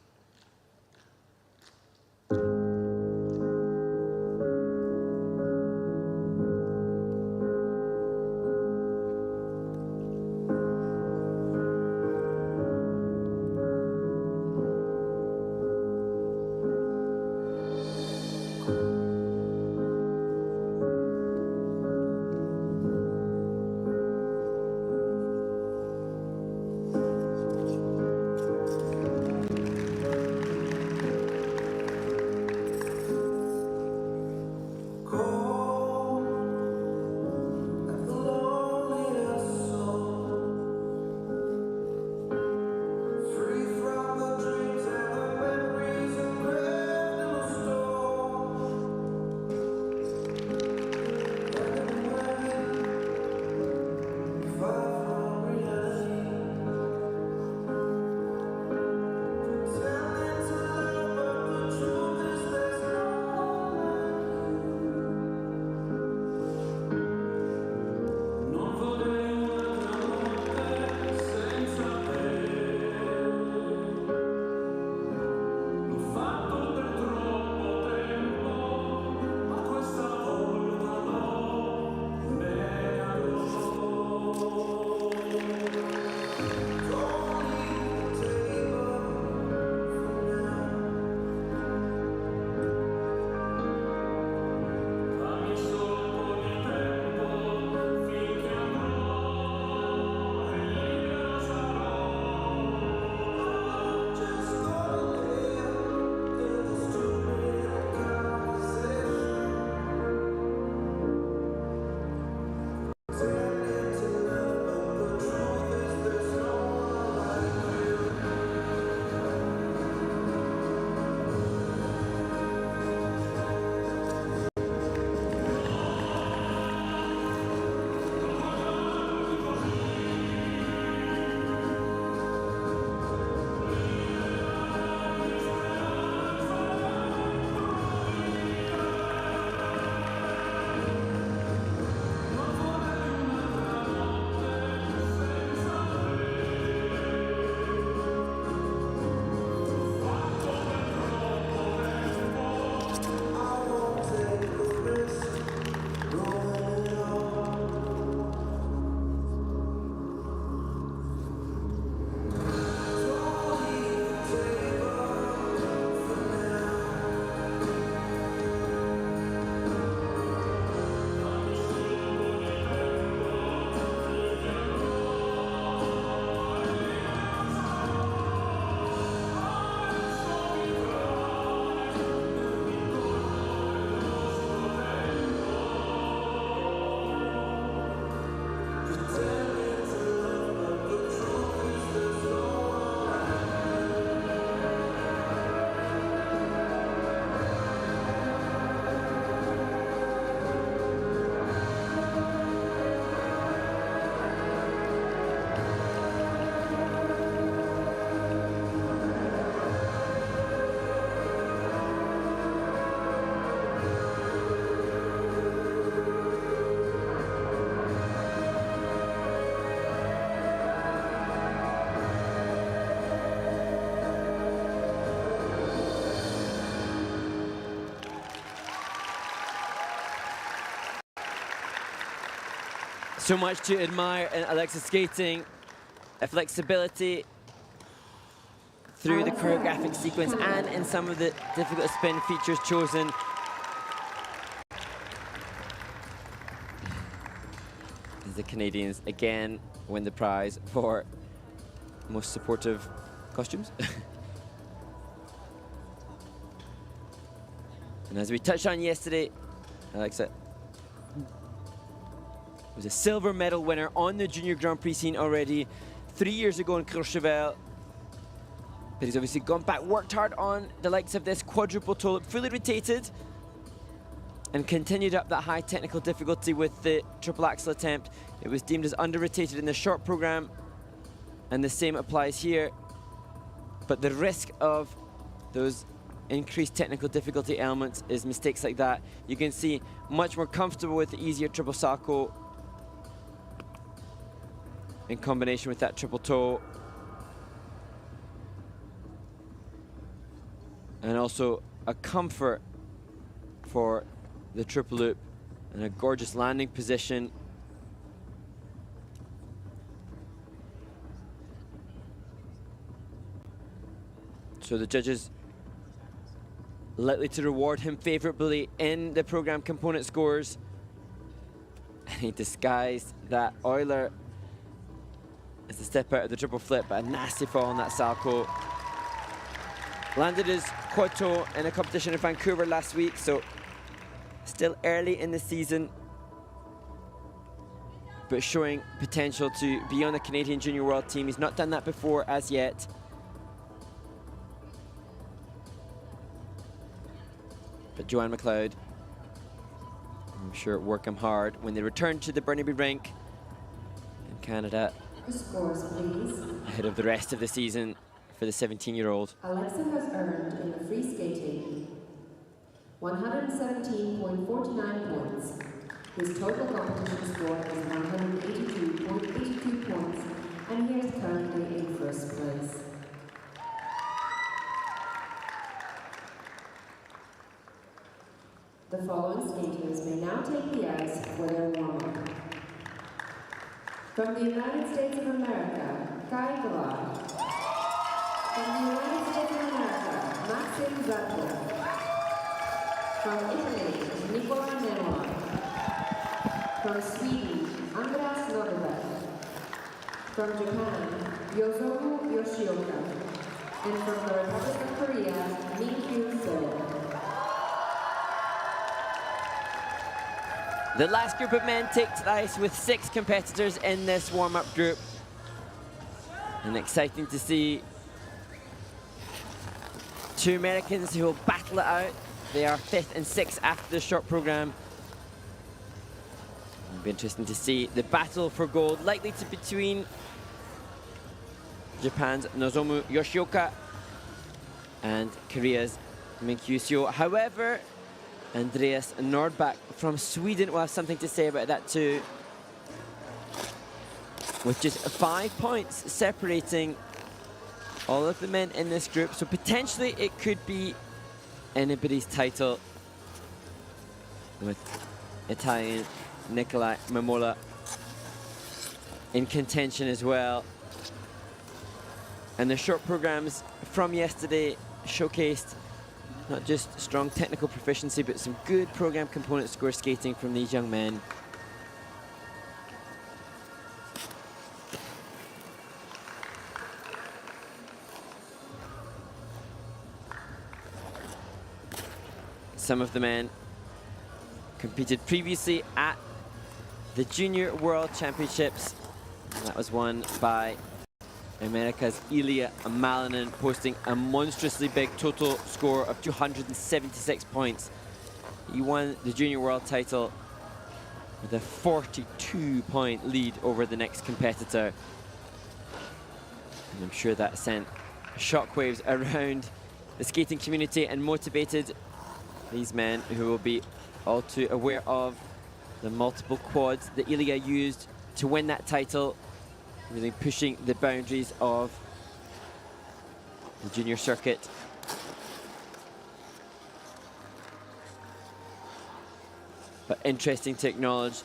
So much to admire in Alexa's skating, a flexibility through the choreographic sequence and in some of the difficult spin features chosen. As the Canadians again win the prize for most supportive costumes. And as we touched on yesterday, Alexa was a silver medal winner on the Junior Grand Prix scene already 3 years ago in Courchevel. But he's obviously gone back, worked hard on the likes of this quadruple toe loop, fully rotated, and continued up that high technical difficulty with the triple axel attempt. It was deemed as under-rotated in the short program, and the same applies here. But the risk of those increased technical difficulty elements is mistakes like that. You can see much more comfortable with the easier triple salto in combination with that triple toe. And also a comfort for the triple loop and a gorgeous landing position. So the judges likely to reward him favorably in the program component scores. And he disguised that Euler as a step out of the triple flip, but a nasty fall on that salto. Landed his quad toe in a competition in Vancouver last week, so still early in the season, but showing potential to be on the Canadian Junior World team. He's not done that before as yet. But Joanne McLeod, I'm sure, work him hard when they return to the Burnaby rink in Canada. Scores, please. Ahead of the rest of the season for the 17-year-old. Alexa has earned in the free skating 117.49 points. His total competition score is 182.82 points, and he is currently in first place. The following skaters may now take the ice for their warm-up. From the United States of America, Kai Galar. From the United States of America, Maxim Zatko. From Italy, Nicola Nenoa. From Sweden, Andreas Norberg. From Japan, Yozomu Yoshioka. And from the Republic of Korea, Min-Kyu Seo. The last group of men take to the ice with 6 competitors in this warm-up group. And exciting to see 2 Americans who will battle it out. They are 5th and 6th after the short program. It'll be interesting to see the battle for gold, likely to be between Japan's Nozomu Yoshioka and Korea's Min-Kyu Seo. However, Andreas Nordback from Sweden will have something to say about that too, with just 5 points separating all of the men in this group. So potentially it could be anybody's title, with Italian Nicolai Mamola in contention as well. And the short programs from yesterday showcased not just strong technical proficiency, but some good program component score skating from these young men. Some of the men competed previously at the Junior World Championships, and that was won by America's Ilya Malinin, posting a monstrously big total score of 276 points. He won the Junior World title with a 42-point lead over the next competitor. And I'm sure that sent shockwaves around the skating community and motivated these men, who will be all too aware of the multiple quads that Ilya used to win that title, really pushing the boundaries of the junior circuit. But interesting to acknowledge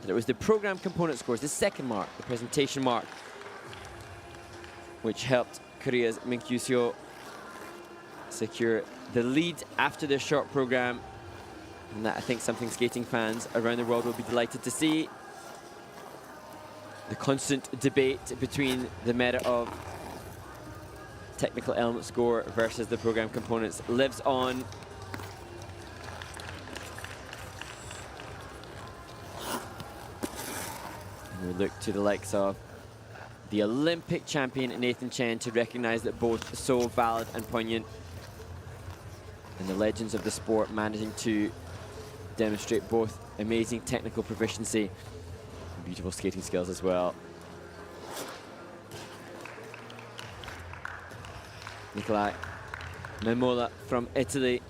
that it was the program component scores, the second mark, the presentation mark, which helped Korea's Minkyuseo secure the lead after their short program. And that, I think, something skating fans around the world will be delighted to see. The constant debate between the merit of technical element score versus the program components lives on. And we look to the likes of the Olympic champion Nathan Chen to recognize that both so valid and poignant, and the legends of the sport managing to demonstrate both amazing technical proficiency and beautiful skating skills as well. Nicolai Memola from Italy,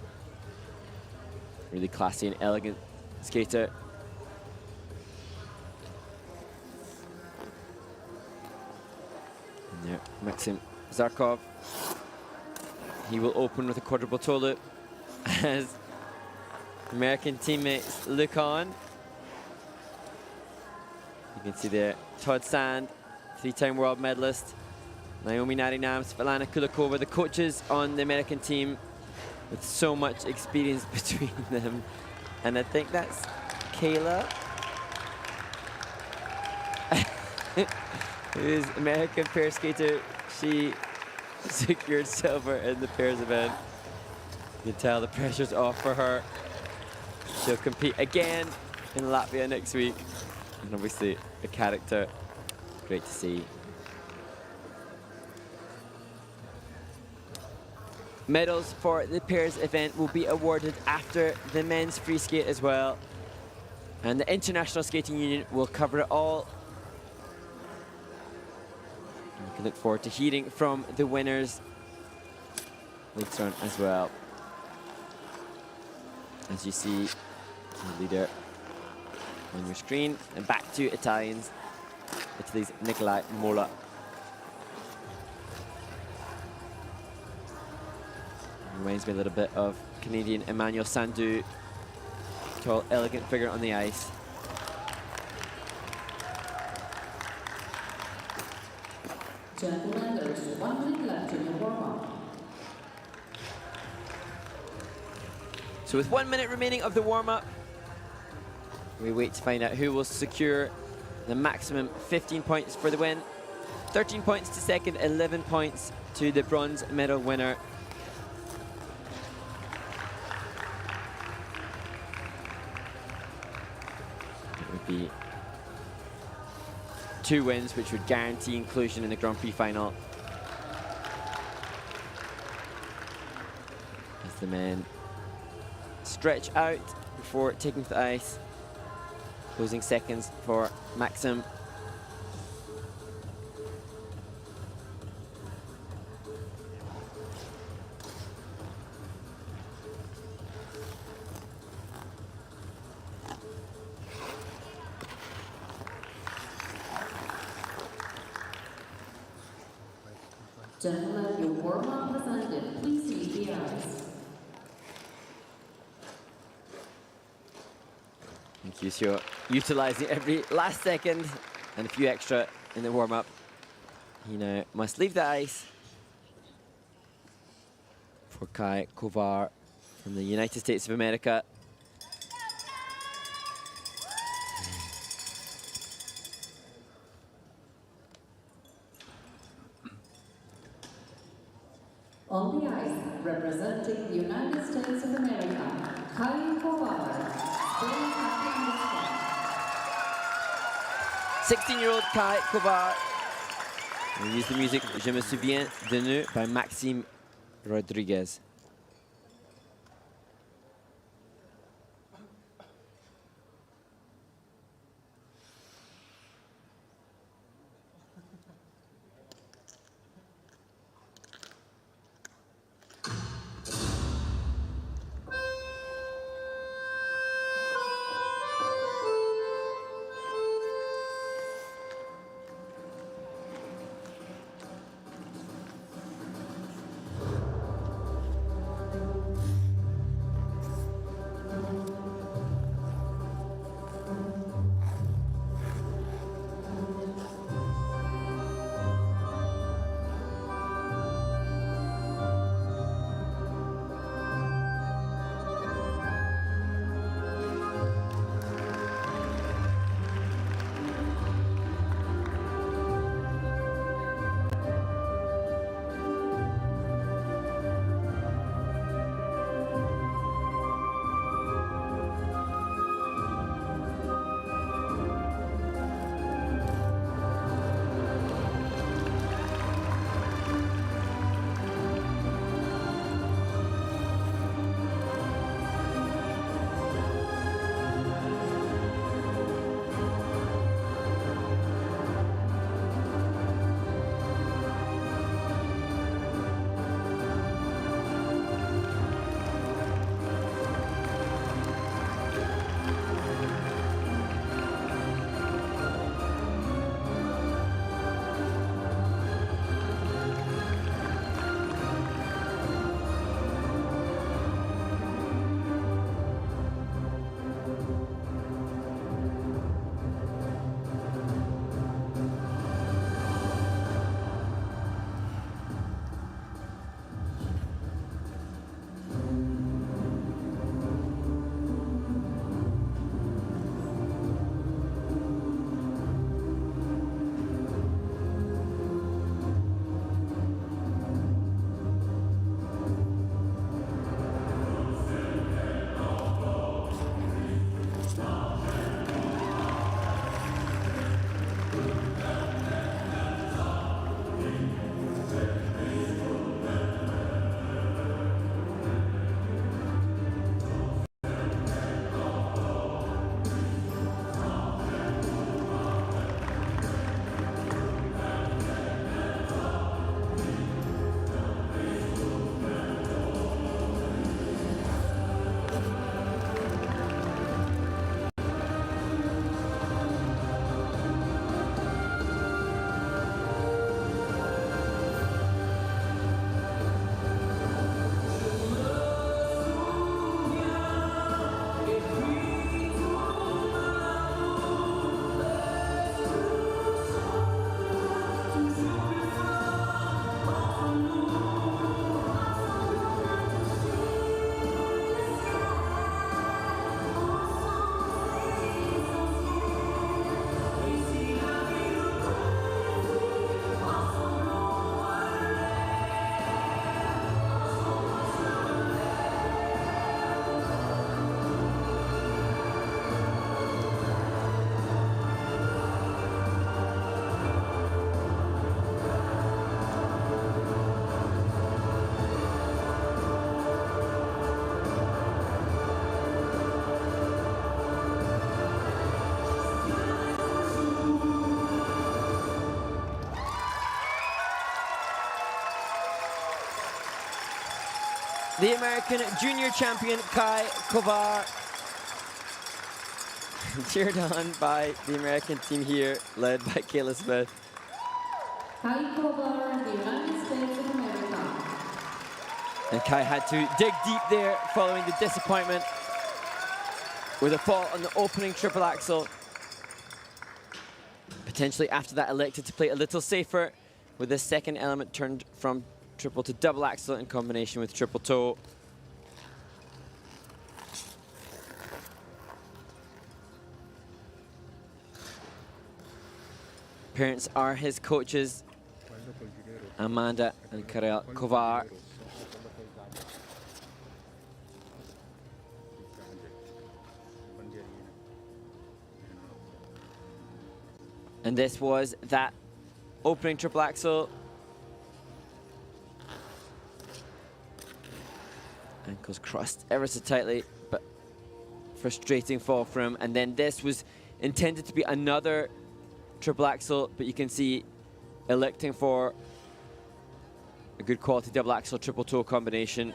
really classy and elegant skater. And there, Maxim Zarkov. He will open with a quadruple toe loop as American teammates look on. You can see there Todd Sand, three-time world medalist, Naomi Narinam, Svetlana Kulikova, the coaches on the American team with so much experience between them. And I think that's Kayla, who's American pair skater. She secured silver in the pairs event. You can tell the pressure's off for her. She'll compete again in Latvia next week. And obviously a character, great to see. Medals for the pairs event will be awarded after the men's free skate as well. And the International Skating Union will cover it all. And you can look forward to hearing from the winners later on as well. As you see the leader on your screen. And back to Italians. Italy's Nicolai Mola. Reminds me a little bit of Canadian Emmanuel Sandu. Tall, elegant figure on the ice. Gentlemen, there's 1 minute left in the warm-up. So with 1 minute remaining of the warm-up, we wait to find out who will secure the maximum 15 points for the win. 13 points to second, 11 points to the bronze medal winner. It would be 2 wins, which would guarantee inclusion in the Grand Prix final. As the men stretch out before taking to the ice. Closing seconds for Maxim. Gentlemen, your warm-up has ended. Please leave the ice. Minkyuseo utilizing every last second and a few extra in the warm-up. He now must leave the ice for Kai Kovar from the United States of America. On the ice, representing the United States of America, Kai Kovar. 16-year-old Kai Kovar. We use the music Je me souviens de nous by Maxime Rodriguez. the American junior champion Kai Kovar. Cheered on by the American team here, led by Kayla Smith. Kai Kovar, the United States of America. And Kai had to dig deep there following the disappointment with a fall on the opening triple axel. Potentially after that elected to play a little safer with the second element turned from triple to double axel in combination with triple toe. Parents are his coaches, Amanda and Karel Kovar. And this was that opening triple axel. Ankles crossed ever so tightly, but frustrating fall for him. And then this was intended to be another triple axel, but you can see electing for a good quality double axel triple toe combination.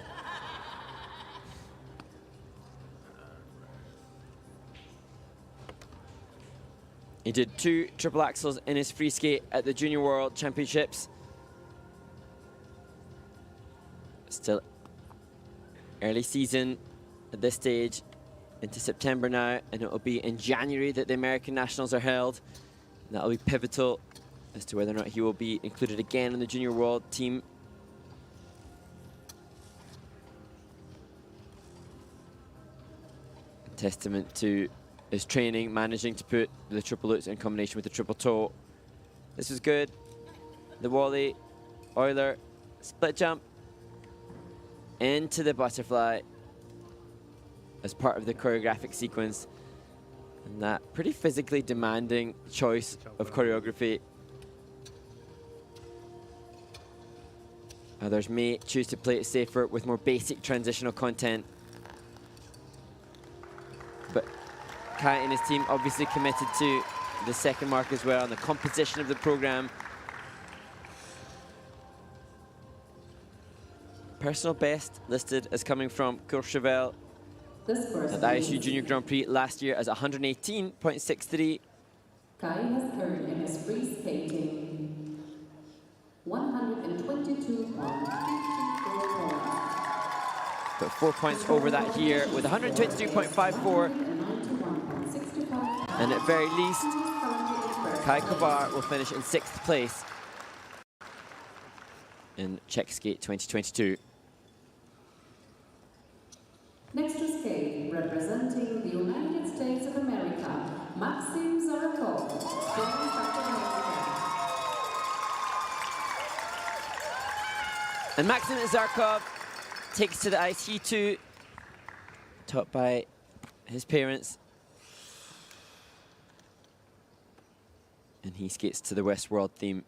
He did 2 triple axels in his free skate at the Junior World Championships. Still early season at this stage, into September now, and it will be in January that the American Nationals are held. And that will be pivotal as to whether or not he will be included again in the Junior World team. Testament to his training, managing to put the triple lutz in combination with the triple toe. This was good. The Wally, Euler, split jump, into the butterfly as part of the choreographic sequence. And that pretty physically demanding choice of choreography. Others may choose to play it safer with more basic transitional content. But Kai and his team obviously committed to the second mark as well, and the composition of the program. Personal best listed as coming from Courchevel at the ISU Junior Grand Prix last year as 118.63. Kai has earned in his free skating 122.54 points. But 4 points over that here with 122.54. And at very least, Kai Kovar will finish in 6th place in Czech Skate 2022. Next to skate, representing the United States of America, Maxim Zarkov. And Maxim Zarkov takes to the ice, he too, taught by his parents. And he skates to the Westworld theme.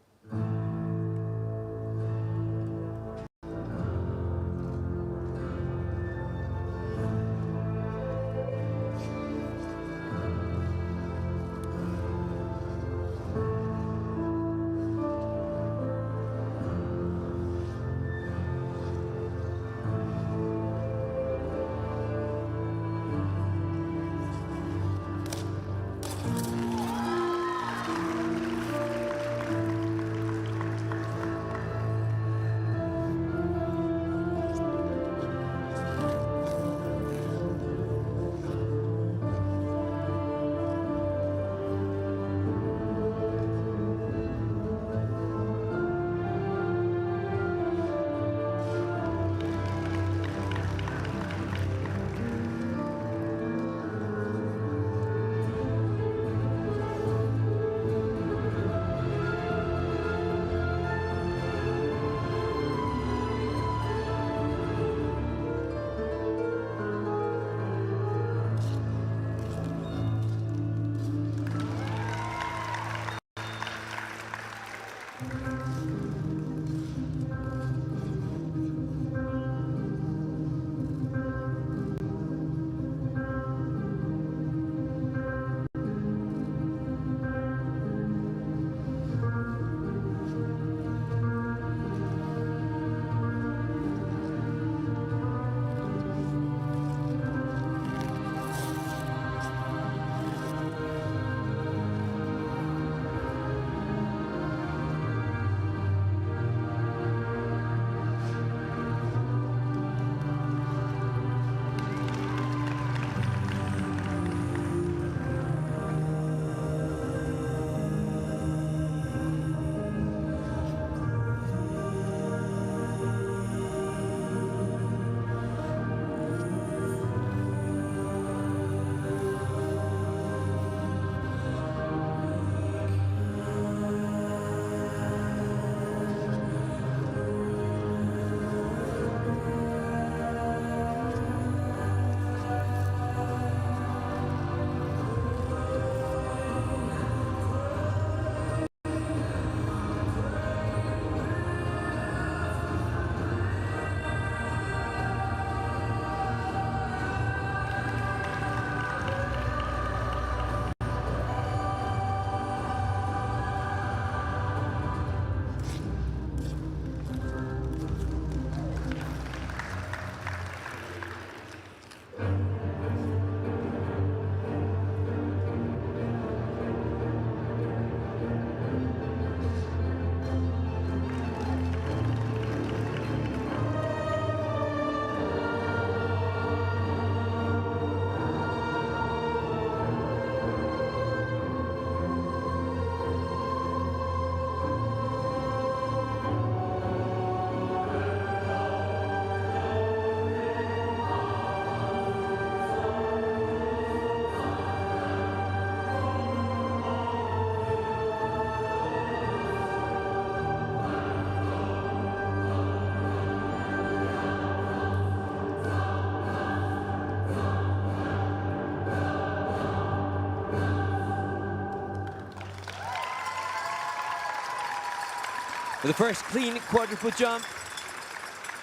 with the first clean quadruple jump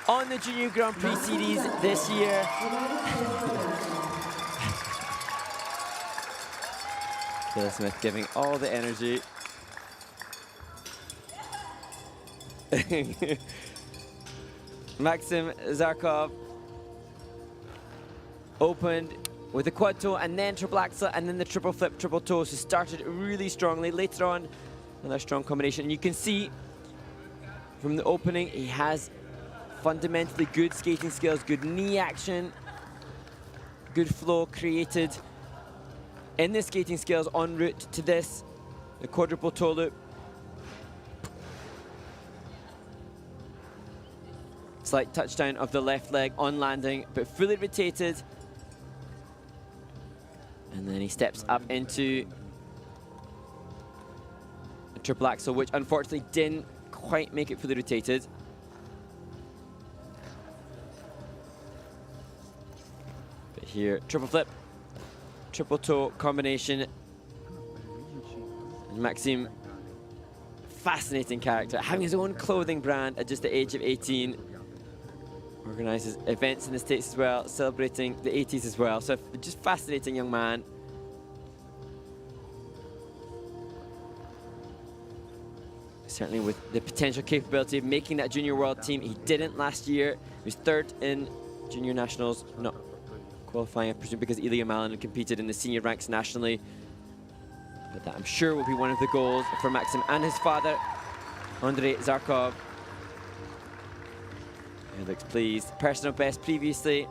on the Junior Grand Prix Series this year. Taylor Smith giving all the energy. Maxim Zarkov opened with the quad toe and then triple axel and then the triple flip, triple toe. So started really strongly. Later on, another strong combination. And you can see from the opening, he has fundamentally good skating skills, good knee action, good flow created in the skating skills en route to this, the quadruple toe loop. Slight touchdown of the left leg on landing, but fully rotated. And then he steps up into a triple axel, which unfortunately didn't quite make it fully rotated. But here, triple flip, triple toe combination. And Maxim, fascinating character, having his own clothing brand at just the age of 18. Organises events in the States as well, celebrating the 80s as well. So just fascinating young man. Certainly with the potential capability of making that junior world team. He didn't last year. He was third in junior nationals, not qualifying, I presume, because Ilya Malin had competed in the senior ranks nationally. But that, I'm sure, will be one of the goals for Maxim and his father, Andrei Zarkov. He looks pleased. Personal best previously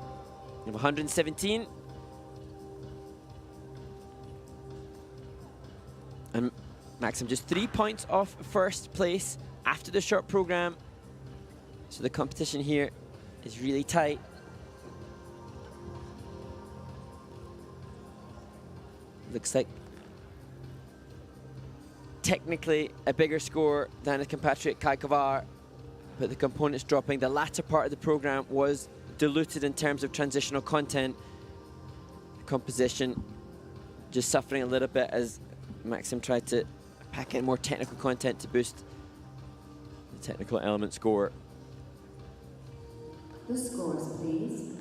of 117. And Maxim just 3 points off first place after the short program. So the competition here is really tight. Looks like technically a bigger score than his compatriot Kai Kavar, but the components dropping. The latter part of the program was diluted in terms of transitional content. The composition just suffering a little bit as Maxim tried to pack in more technical content to boost the technical element score. The scores, please.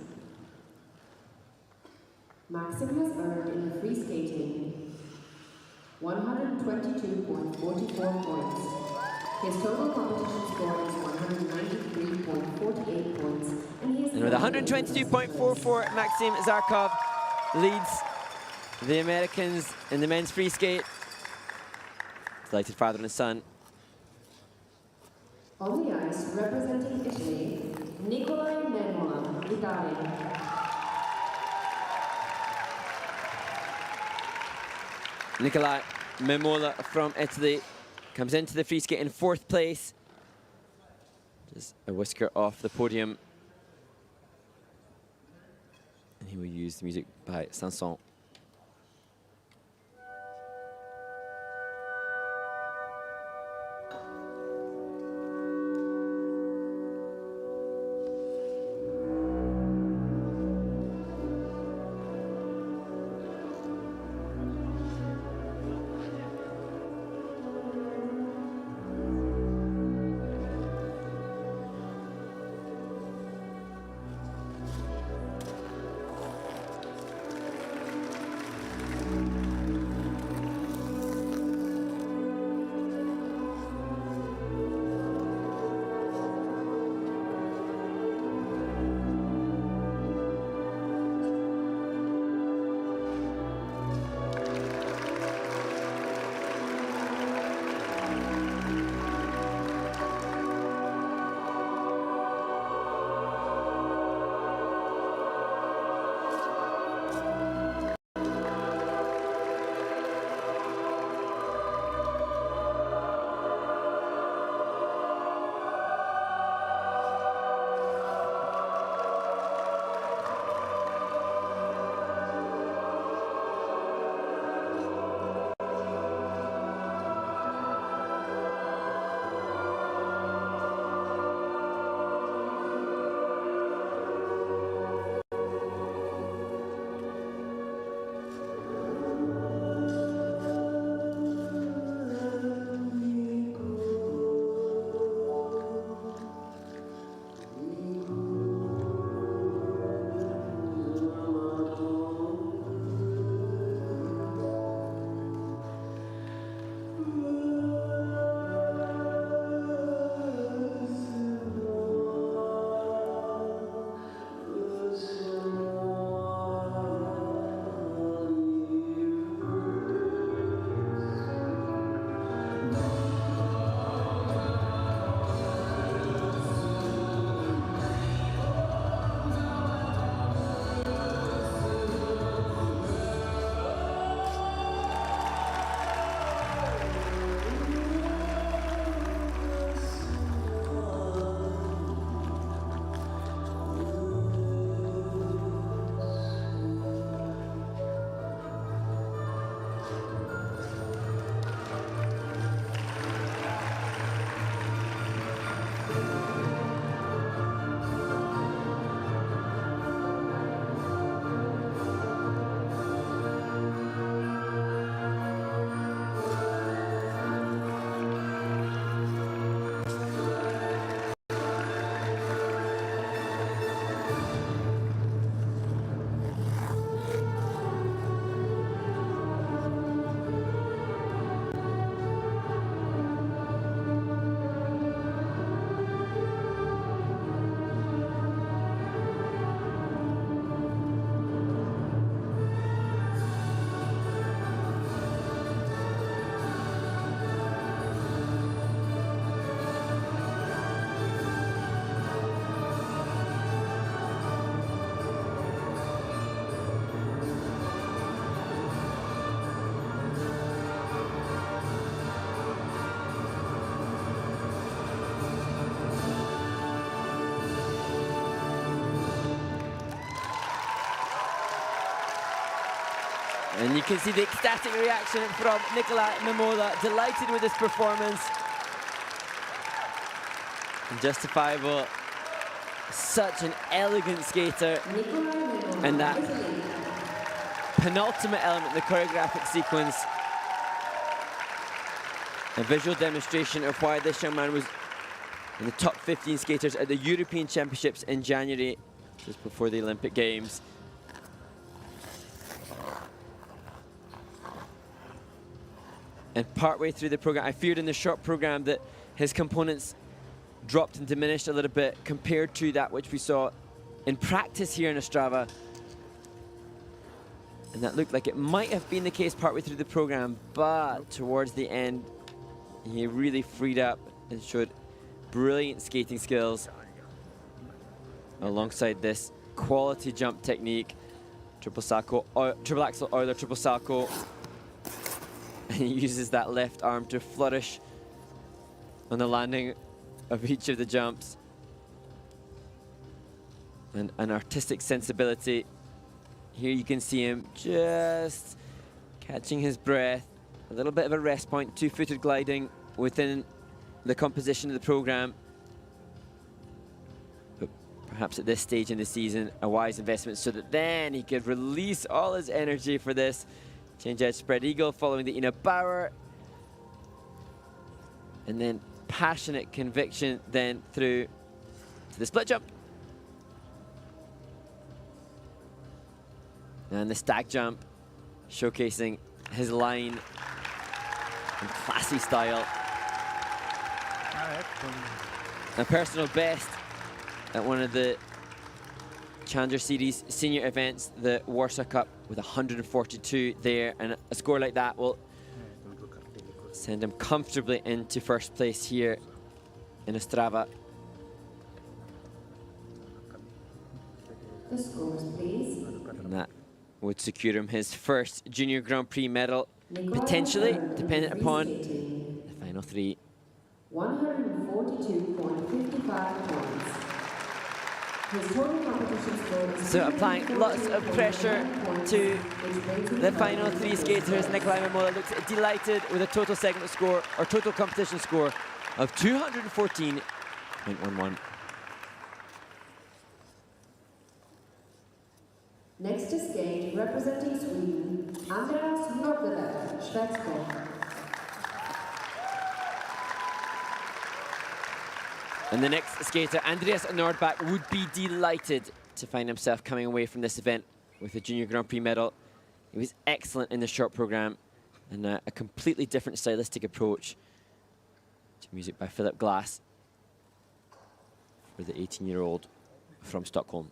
Maxim has earned in the free skating 122.44 points. His total competition score is 193.48 points. And with 122.44, Maxim Zarkov leads the Americans in the men's free skate. Delighted father and son. On the ice, representing Italy, Nicolai Memola, Italy. Nicolai Memola from Italy comes into the free skate in 4th place. Just a whisker off the podium. And he will use the music by Sanson. And you can see the ecstatic reaction from Nicola Mimola, delighted with this performance. And justifiable. Such an elegant skater. And that penultimate element, the choreographic sequence, a visual demonstration of why this young man was in the top 15 skaters at the European Championships in January, just before the Olympic Games. And partway through the program, I feared in the short program that his components dropped and diminished a little bit compared to that which we saw in practice here in Ostrava. And that looked like it might have been the case partway through the program, but towards the end, he really freed up and showed brilliant skating skills alongside this quality jump technique. Triple axel Euler, triple salto. And he uses that left arm to flourish on the landing of each of the jumps. And an artistic sensibility. Here you can see him just catching his breath. A little bit of a rest point, two-footed gliding within the composition of the program. But perhaps at this stage in the season, a wise investment so that then he could release all his energy for this change edge spread eagle following the Ina Bauer. And then passionate conviction then through to the split jump. And the stag jump, showcasing his line and classy style. A personal best at one of the Challenger Series senior events, the Warsaw Cup, with 142 there, and a score like that will send him comfortably into first place here in Ostrava. The scores, please. And that would secure him his first Junior Grand Prix medal, potentially, dependent upon the final three. 142.55 points. His total competition score is So applying lots of pressure to the final three skaters. Nikolai Mimola looks delighted with a total segment score, or total competition score, of 214.11. Next to skate, representing Sweden, Andreas Nordberg, Schweiz. And the next skater, Andreas Nordback, would be delighted to find himself coming away from this event with a Junior Grand Prix medal. He was excellent in the short program and a completely different stylistic approach to music by Philip Glass for the 18-year-old from Stockholm.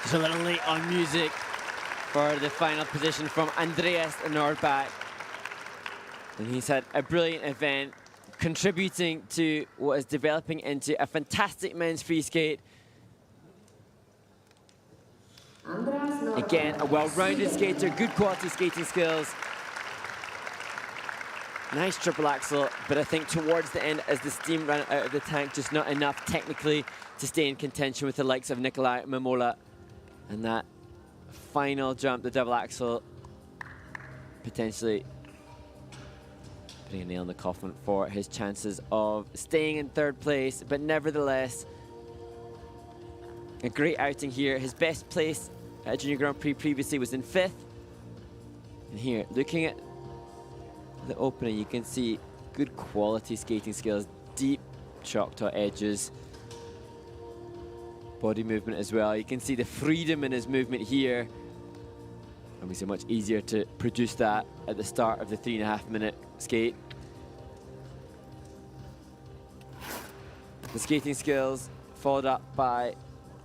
Just a little late on music for the final position from Andreas Nordback. And he's had a brilliant event, contributing to what is developing into a fantastic men's free skate. Again, a well-rounded skater, good quality skating skills. Nice triple axel, but I think towards the end, as the steam ran out of the tank, just not enough technically to stay in contention with the likes of Nikolai Mamola. And that final jump, the double axel, potentially putting a nail in the coffin for his chances of staying in third place. But nevertheless, a great outing here. His best place at Junior Grand Prix previously was in 5th. And here, looking at the opening, you can see good quality skating skills, deep Choctaw edges, body movement as well. You can see the freedom in his movement here. Obviously much easier to produce that at the start of the 3.5 minute skate. The skating skills followed up by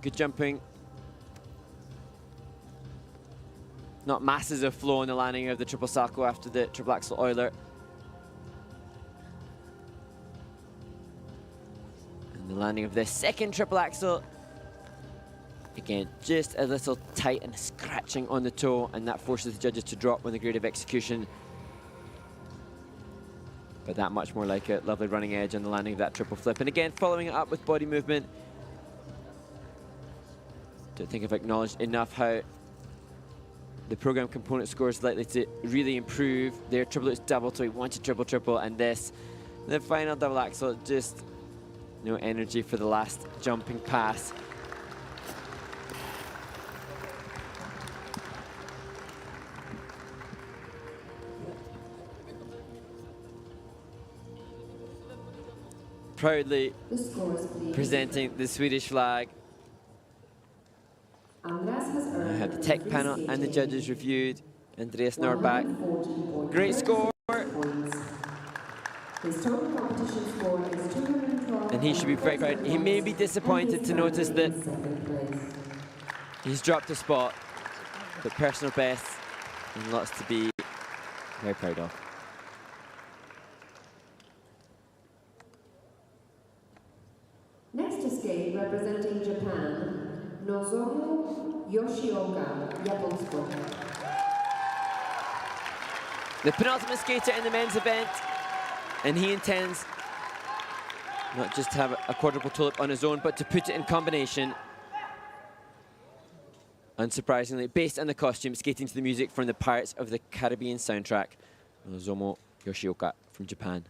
good jumping. Not masses of flow in the landing of the triple salchow after the triple axel Euler. And the landing of the second triple axel. Again, just a little tight and scratching on the toe, and that forces the judges to drop on the grade of execution. But that much more like a lovely running edge on the landing of that triple flip. And again, following it up with body movement. Don't think I've acknowledged enough how the program component score is likely to really improve. Their triple double, so he wanted triple triple, and this, the final double axel, just no energy for the last jumping pass. Proudly presenting the Swedish flag. I have the tech panel and the judges reviewed. Andreas Nordback, great score. And he should be very proud. He may be disappointed to notice that he's dropped a spot, but personal best and lots to be very proud of. Next to skate, representing Japan, Nozomu Yoshioka, Japonsko. The penultimate skater in the men's event, and he intends not just to have a quadruple tulip on his own, but to put it in combination. Unsurprisingly, based on the costume, skating to the music from the Pirates of the Caribbean soundtrack. Nozomu Yoshioka from Japan.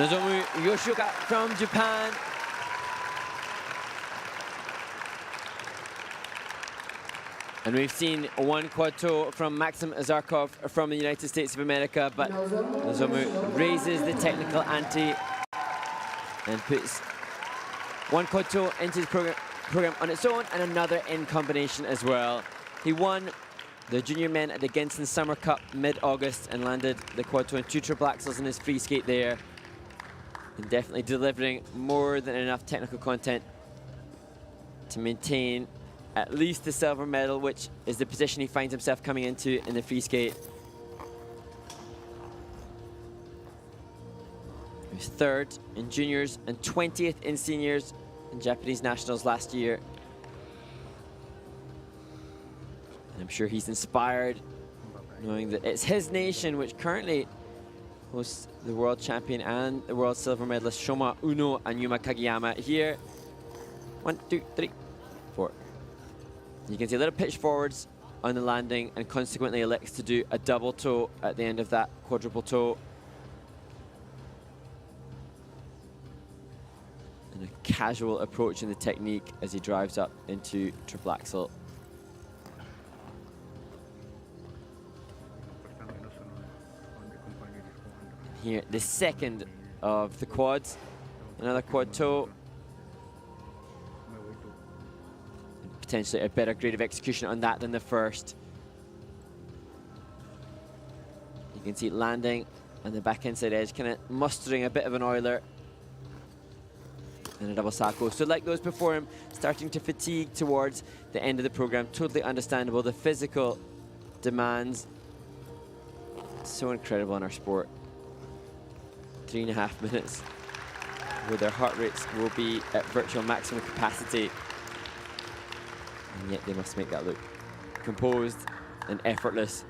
Nozomu Yoshioka from Japan. And we've seen one quad toe from Maxim Azarkov from the United States of America, but Nozomu raises the technical ante and puts one quad toe into his program on its own and another in combination as well. He won the junior men at the Gdansk Summer Cup mid-August and landed the quad toe and 2 triple axels in his free skate there. And definitely delivering more than enough technical content to maintain at least the silver medal, which is the position he finds himself coming into in the free skate. He was 3rd in juniors and 20th in seniors in Japanese nationals last year. And I'm sure he's inspired knowing that it's his nation which currently hosts the world champion and the world silver medalist Shoma Uno and Yuma Kageyama here. 1, 2, 3, 4. You can see a little pitch forwards on the landing and consequently elects to do a double toe at the end of that quadruple toe. And a casual approach in the technique as he drives up into triple axel. Here, the second of the quads, another quad toe. Potentially a better grade of execution on that than the first. You can see it landing on the back inside edge, kind of mustering a bit of an oiler. And a double sacco. So like those before him, starting to fatigue towards the end of the program. Totally understandable. The physical demands, so incredible in our sport. 3.5 minutes where their heart rates will be at virtual maximum capacity. And yet they must make that look composed and effortless.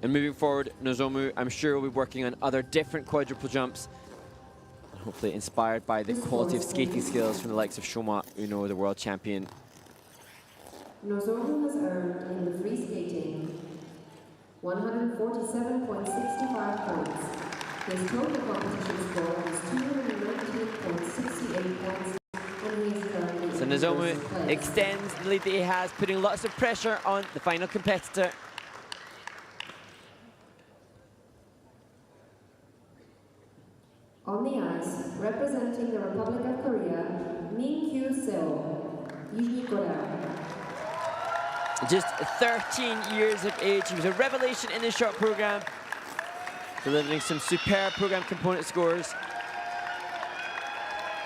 And moving forward, Nozomu, I'm sure, will be working on other different quadruple jumps, and hopefully inspired by the quality of skating skills from the likes of Shoma Uno, the world champion. Nozomu has earned in the free skating 147.65 points. His total competition score is 219.68 points, and he is currently So Nozomu extends the lead that he has, putting lots of pressure on the final competitor. On the ice, representing the Republic of Korea, Min-kyu Seo, Yijikoda. Just 13 years of age, he was a revelation in the short program, delivering some superb program component scores.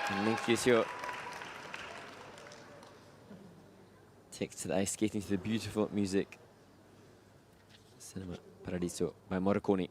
And Min-kyu Seo takes to the ice, skating to the beautiful music, Cinema Paradiso by Morricone.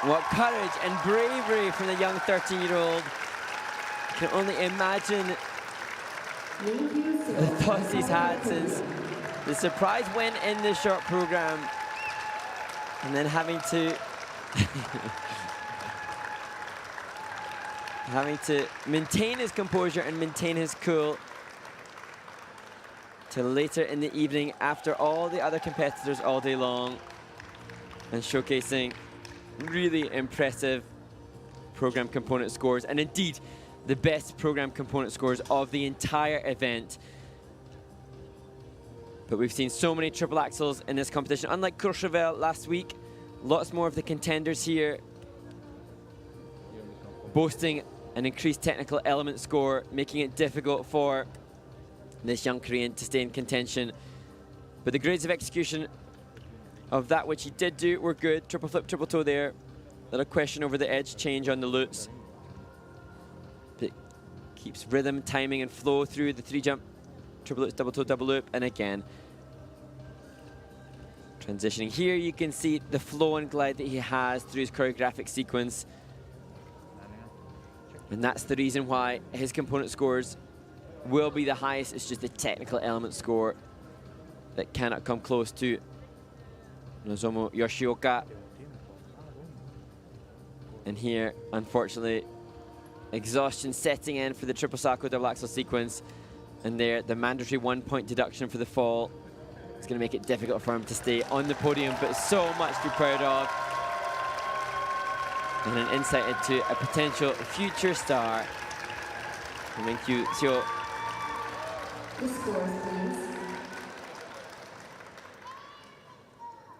What courage and bravery from the young 13-year-old. I can only imagine the thoughts he's had since the surprise win in the short program, and then having to maintain his composure and maintain his cool till later in the evening after all the other competitors all day long, and showcasing really impressive program component scores, and indeed the best program component scores of the entire event. But we've seen so many triple axels in this competition. Unlike Courchevel last week, lots more of the contenders here boasting an increased technical element score, making it difficult for this young Korean to stay in contention. But the grades of execution of that which he did do were good. Triple flip, triple toe there. Little question over the edge change on the loops. But keeps rhythm, timing, and flow through the 3-jump. Triple loops, double toe, double loop, and again. Transitioning here, you can see the flow and glide that he has through his choreographic sequence. And that's the reason why his component scores will be the highest. It's just the technical element score that cannot come close to Nozomu Yoshioka. And here, unfortunately, exhaustion setting in for the triple sacco double axel sequence. And there, the mandatory 1-point deduction for the fall. It's going to make it difficult for him to stay on the podium, but so much to be proud of. And an insight into a potential future star. Thank you, Seo. The scores, please.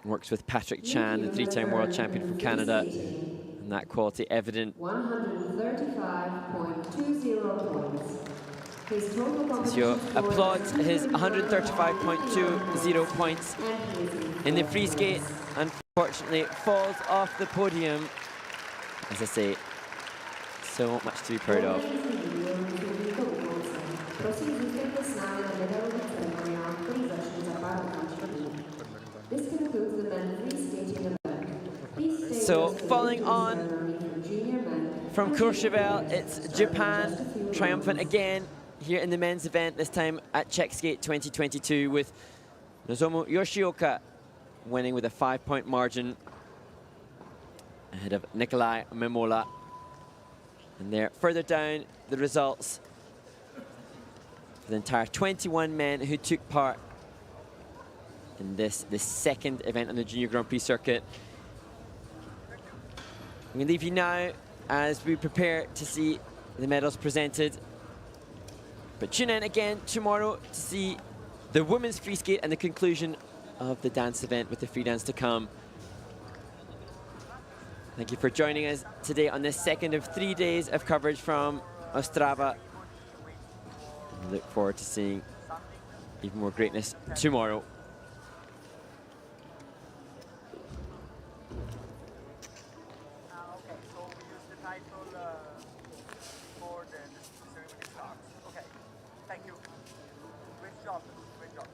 Works with Patrick Chan, the 3-time world champion from Canada. And that quality evident. 135.20 points. His total Seo competition applauds his 135.20 points in the free skate. Unfortunately, falls off the podium. As I say, so much to be proud of. So, following on from Courchevel, it's Japan, triumphant again here in the men's event, this time at Czech Skate 2022, with Nozomu Yoshioka winning with a 5-point margin ahead of Nikolai Memola. And there, further down, the results for the entire 21 men who took part in the second event on the Junior Grand Prix circuit. I'm going to leave you now as we prepare to see the medals presented. But tune in again tomorrow to see the women's free skate and the conclusion of the dance event with the free dance to come. Thank you for joining us today on this second of 3 days of coverage from Ostrava. We look forward to seeing even more greatness tomorrow. Okay, so we use the title for the ceremony starts. Okay, thank you. Great job, great job.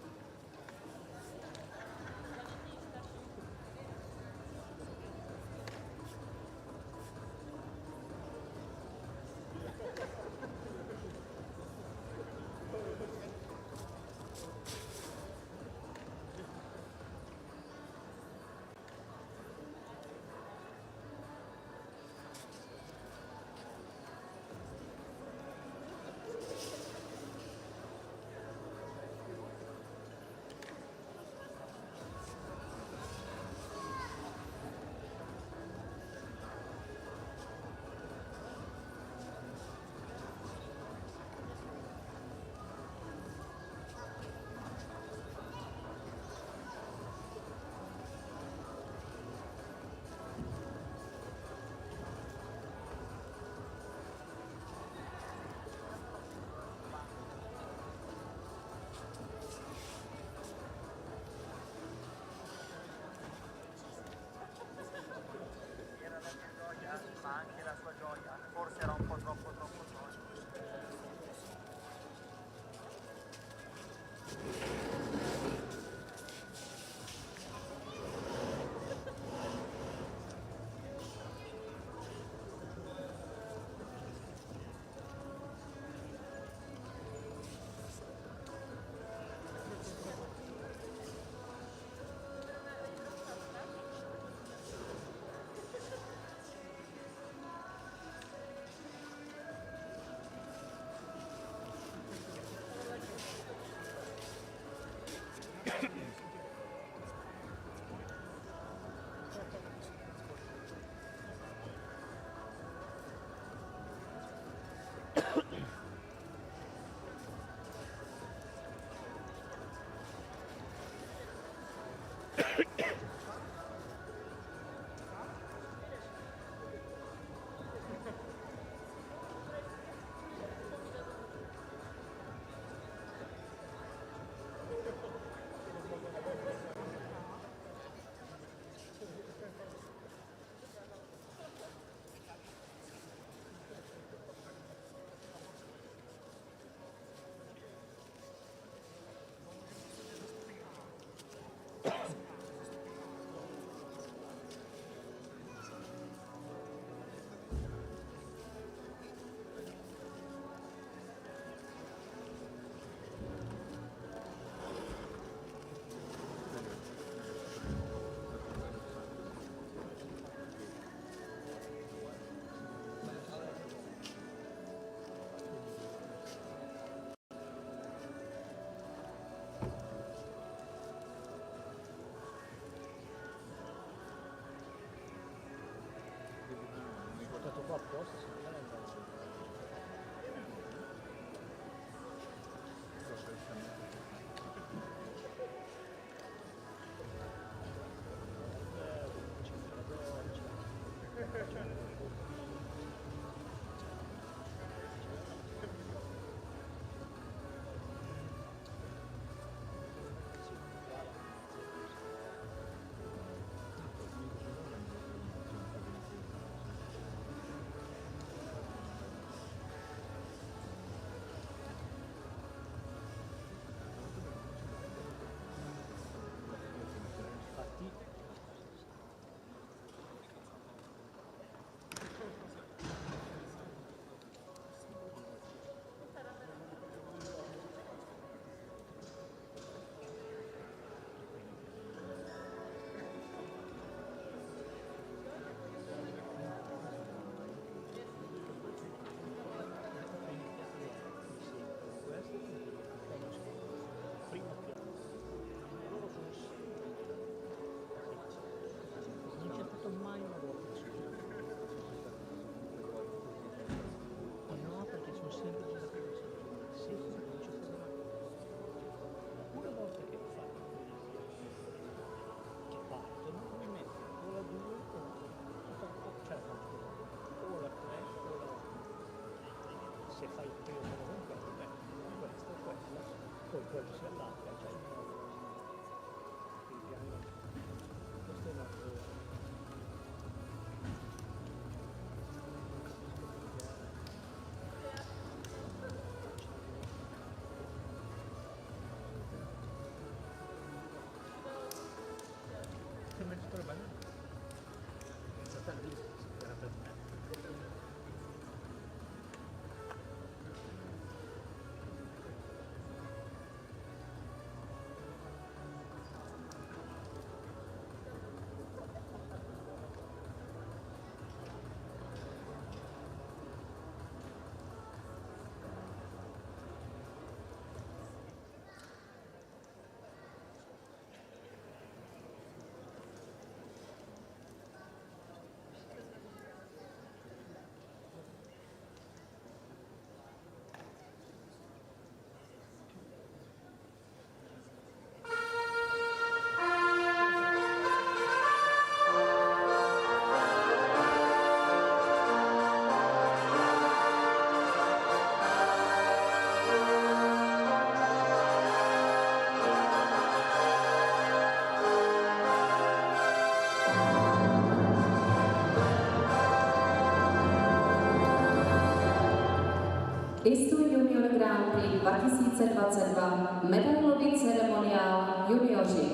ISU Junior Grand Prix 2022 medailový ceremoniál junioři.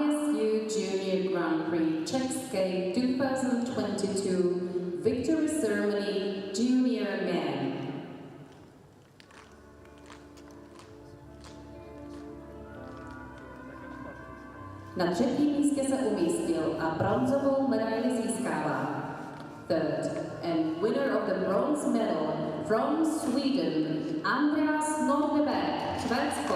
ISU Junior Grand Prix Czech Skate 2022 Victory Ceremony Junior Men. Na třetím místě se umístil a bronzovou medaili získává. Third, and winner of the bronze medal from Sweden, Andreas Nordberg, Švédsko.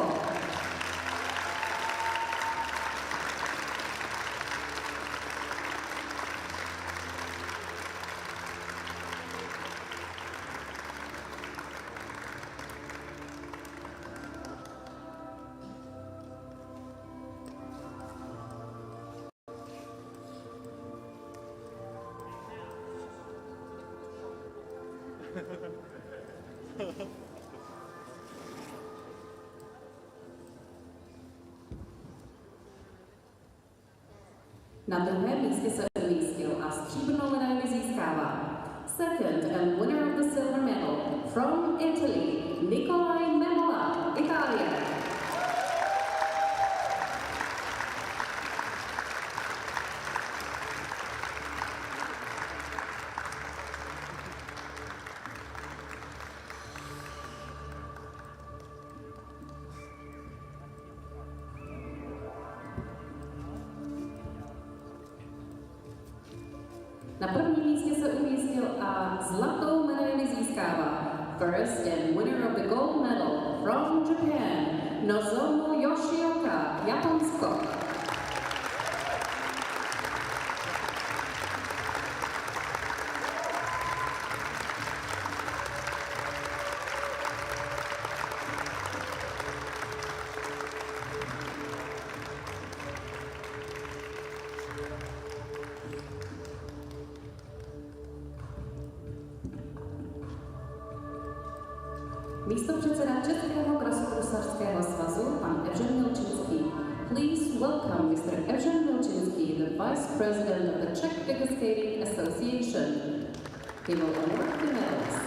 Na druhém místě se umístil a stříbrnou medaili získává. Second and winner of the silver medal from Italy, Nicolai Memola, Itálie. Na prvním místě se umístil a zlatou medaili získává. First and winner of the gold medal from Japan, Nozomu Yoshioka, Japonsko. Místopředseda Českého krasobruslařského svazu, pan Evžen Milčinský. Please welcome Mr. Evžen Milčinský, the Vice President of the Czech Figure Skating Association. He will award the medals.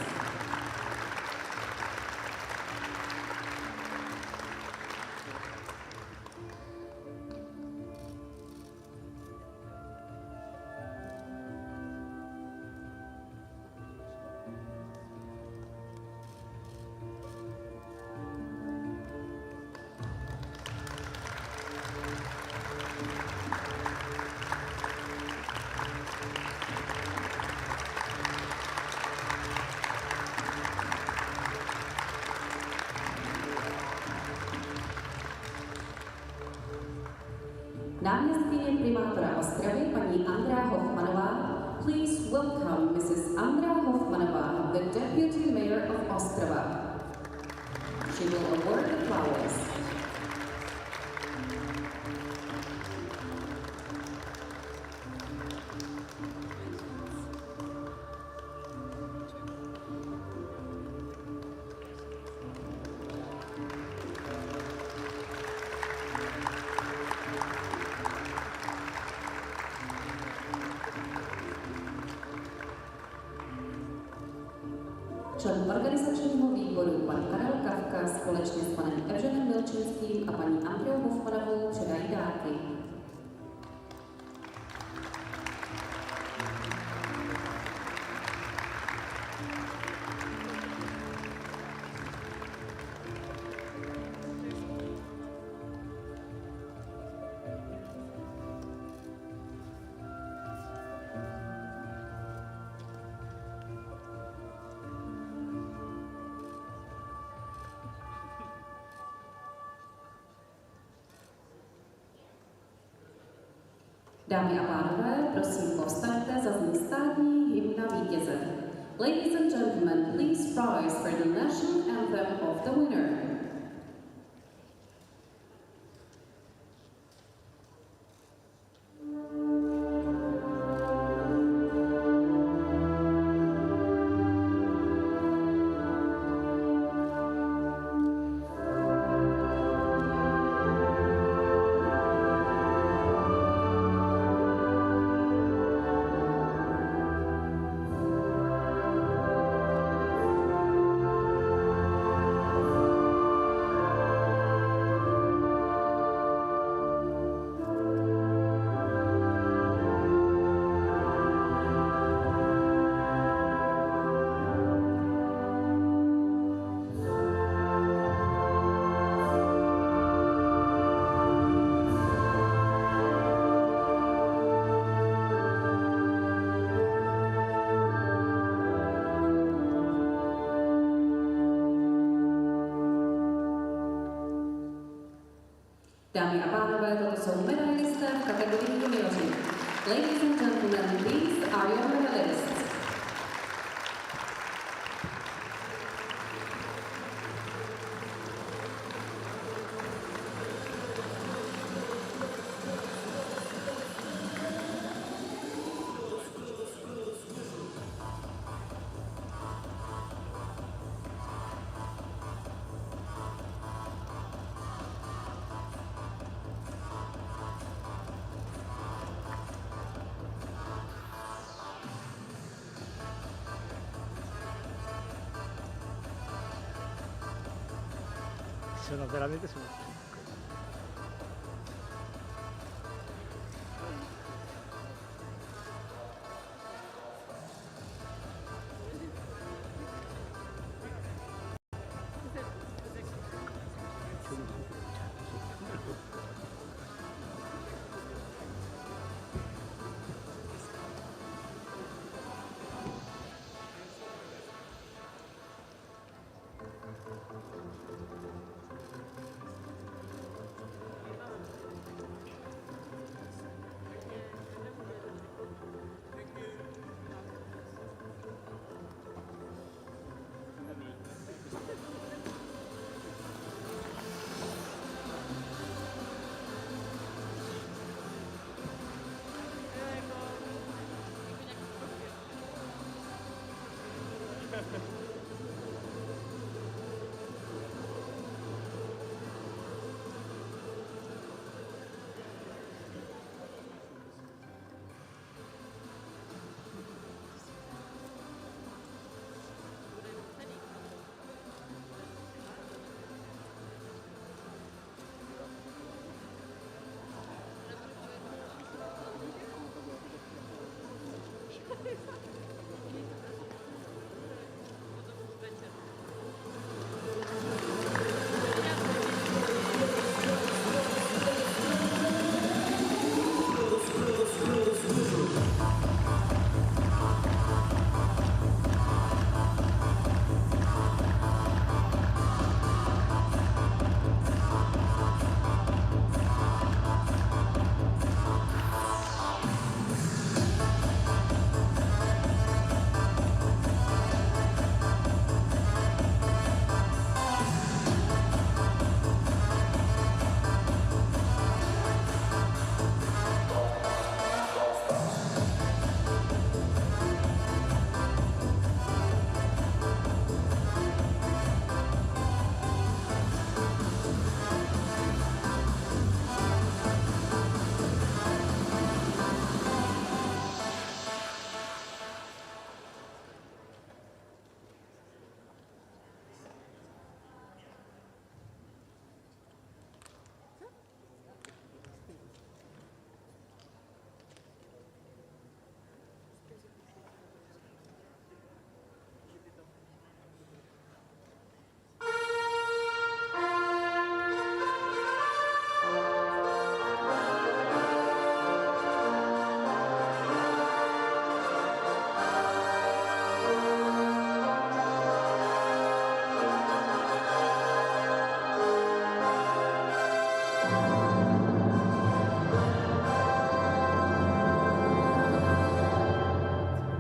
Náměstkyně primátora Ostravy, paní Andrea Hofmanová. Please welcome Mrs. Andrea Hofmanová, the Deputy Mayor of Ostrava. She will award the flowers. Člen organizačního výboru pan Karel Kavka společně s panem Evženem Milčinským a paní Andreou Hofmanovou předají dárky. Dámy a pánové, prosím povstaňte, zazní státní hymna vítěze. Ladies and gentlemen, please rise for the national anthem of the winner. Dámy a pánové, toto jsou medailisté v kategorii junioři. Ladies and gentlemen, these are your medalists. Sono veramente su.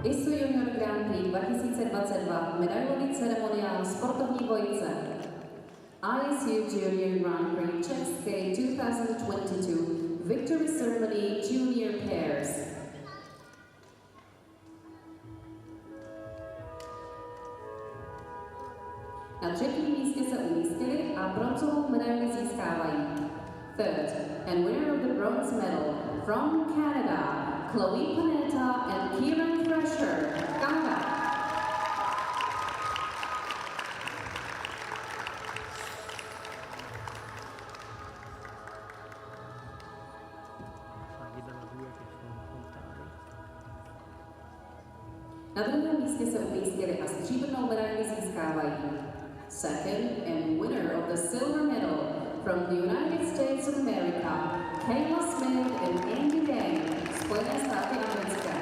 ISU Junior Grand Prix 2022 medailový ceremoniál sportovní dvojice. ISU Junior Grand Prix Czech Skate 2022 Victory Ceremony Junior Pairs. Na třetím místě se umístili a bronzovou medaili získávají. Third, and winner of the bronze medal from Canada, Chloe Panetta and Kieran Fresher, Canada. Na druhém místě se umístili a stříbrnou medaili získávají. Second, and winner of the silver medal from the United States of America, Kayla Smith and Andy Day, Spojené státy americké.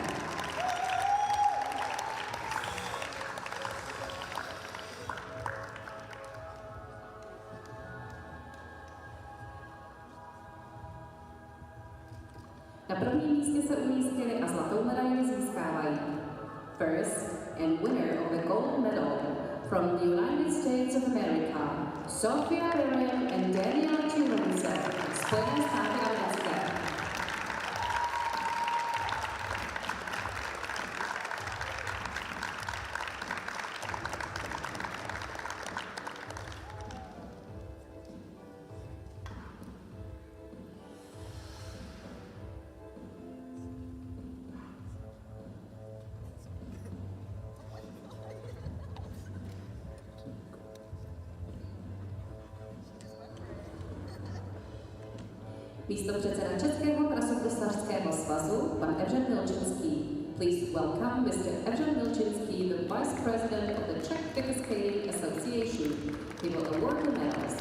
Na prvním místě se umístili a zlatou medaili získávají. First, and winner of the gold medal from the United States of America, Sofia Yerevan and Daniela Chilunce, Spojené státy americké. Místopředseda Českého krasobruslařského svazu, pan Evžen Milčinský. Please welcome Mr. Evžen Milčinský, the Vice President of the Czech Figure Skating Association. He will award the medals.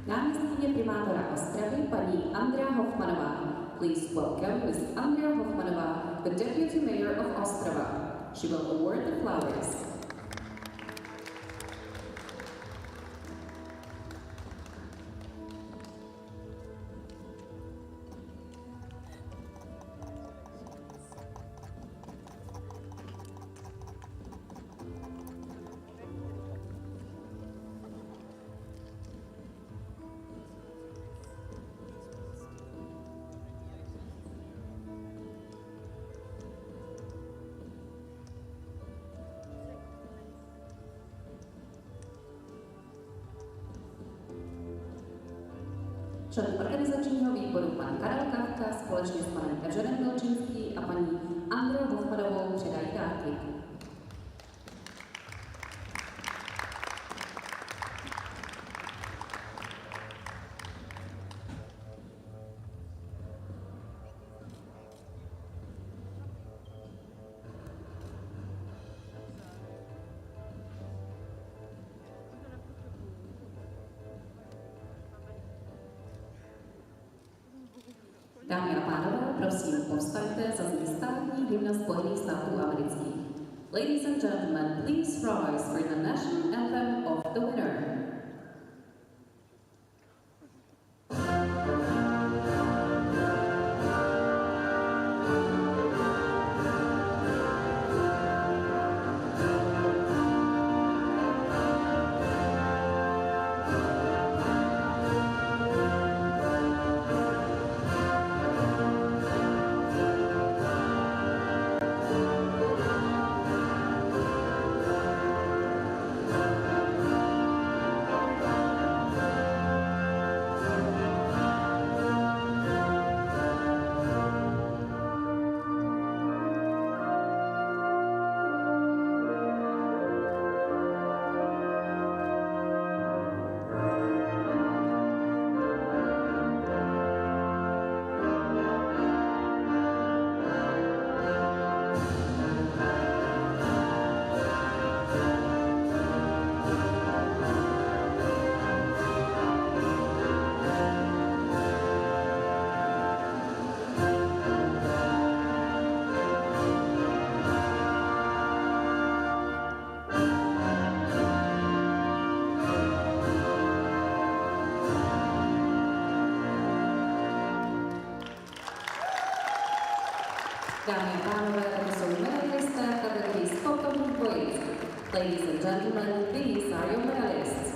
Náměstkyně primátora Ostravy, paní Andrea Hofmanová. Please welcome Ms. Andrea Hofmanová, the Deputy Mayor of Ostrava. She will award the flowers. Člen organizačního výboru pan Karel Kafka společně s panem Evženem Milčinský a paní Andreou Hofmanovou předají dárky. Dámy a pánové, prosím, povstaňte, zazní státní hymna Spojených států amerických. Ladies and gentlemen, please rise for the national anthem of the winner. Dámy a pánové, to jsou medailisté v kategorii sportovních dvojic. Ladies and gentlemen, these are your medalists.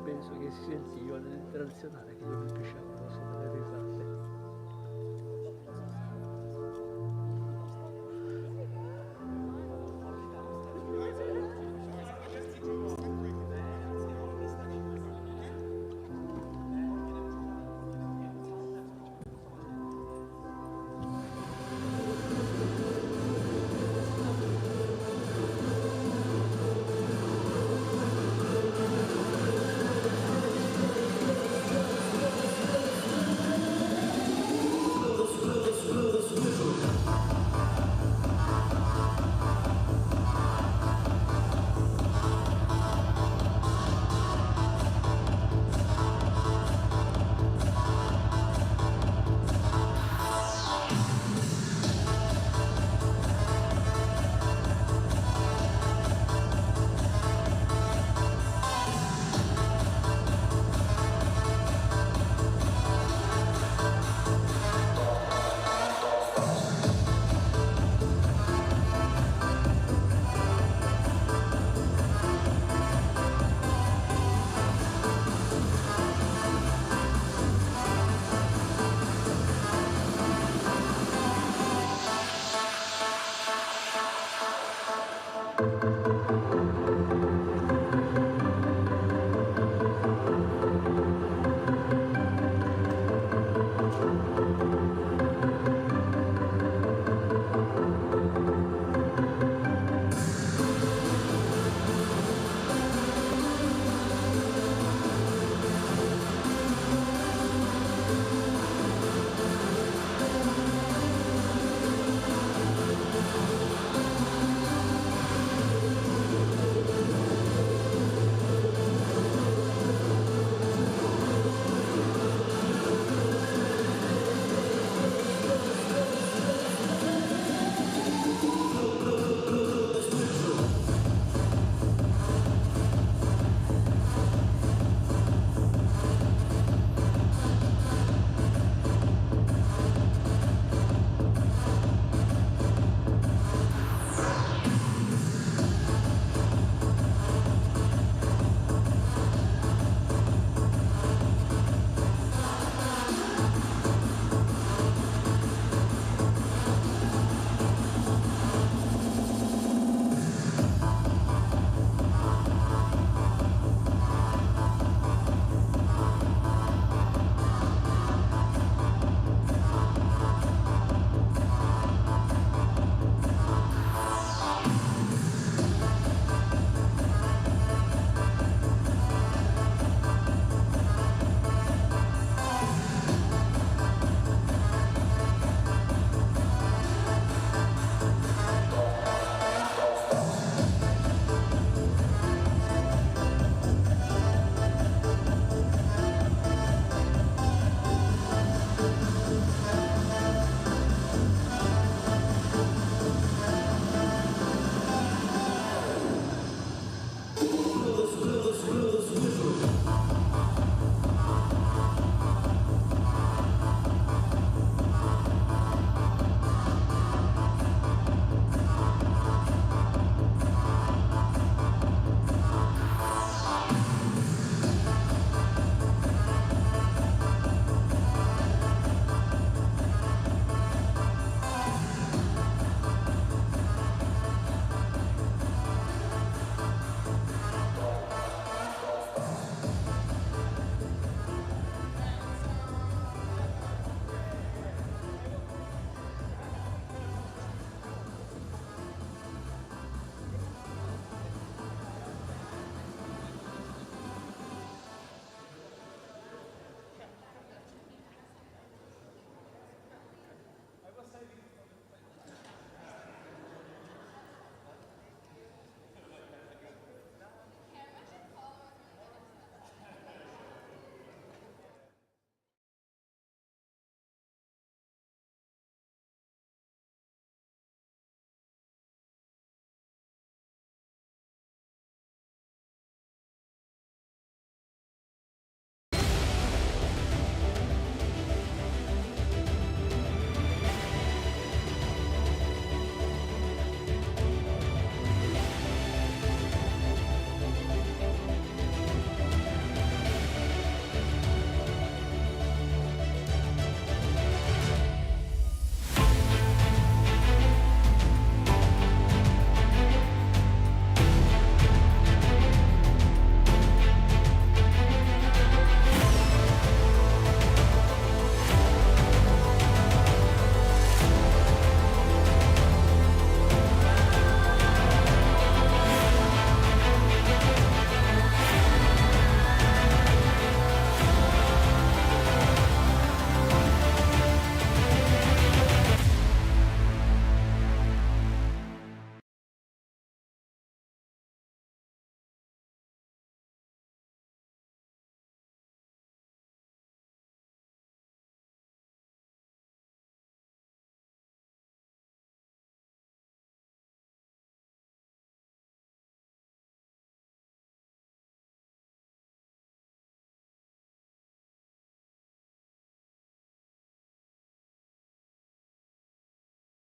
Penso che si sentiva nel tradizionale che io mi piaceva.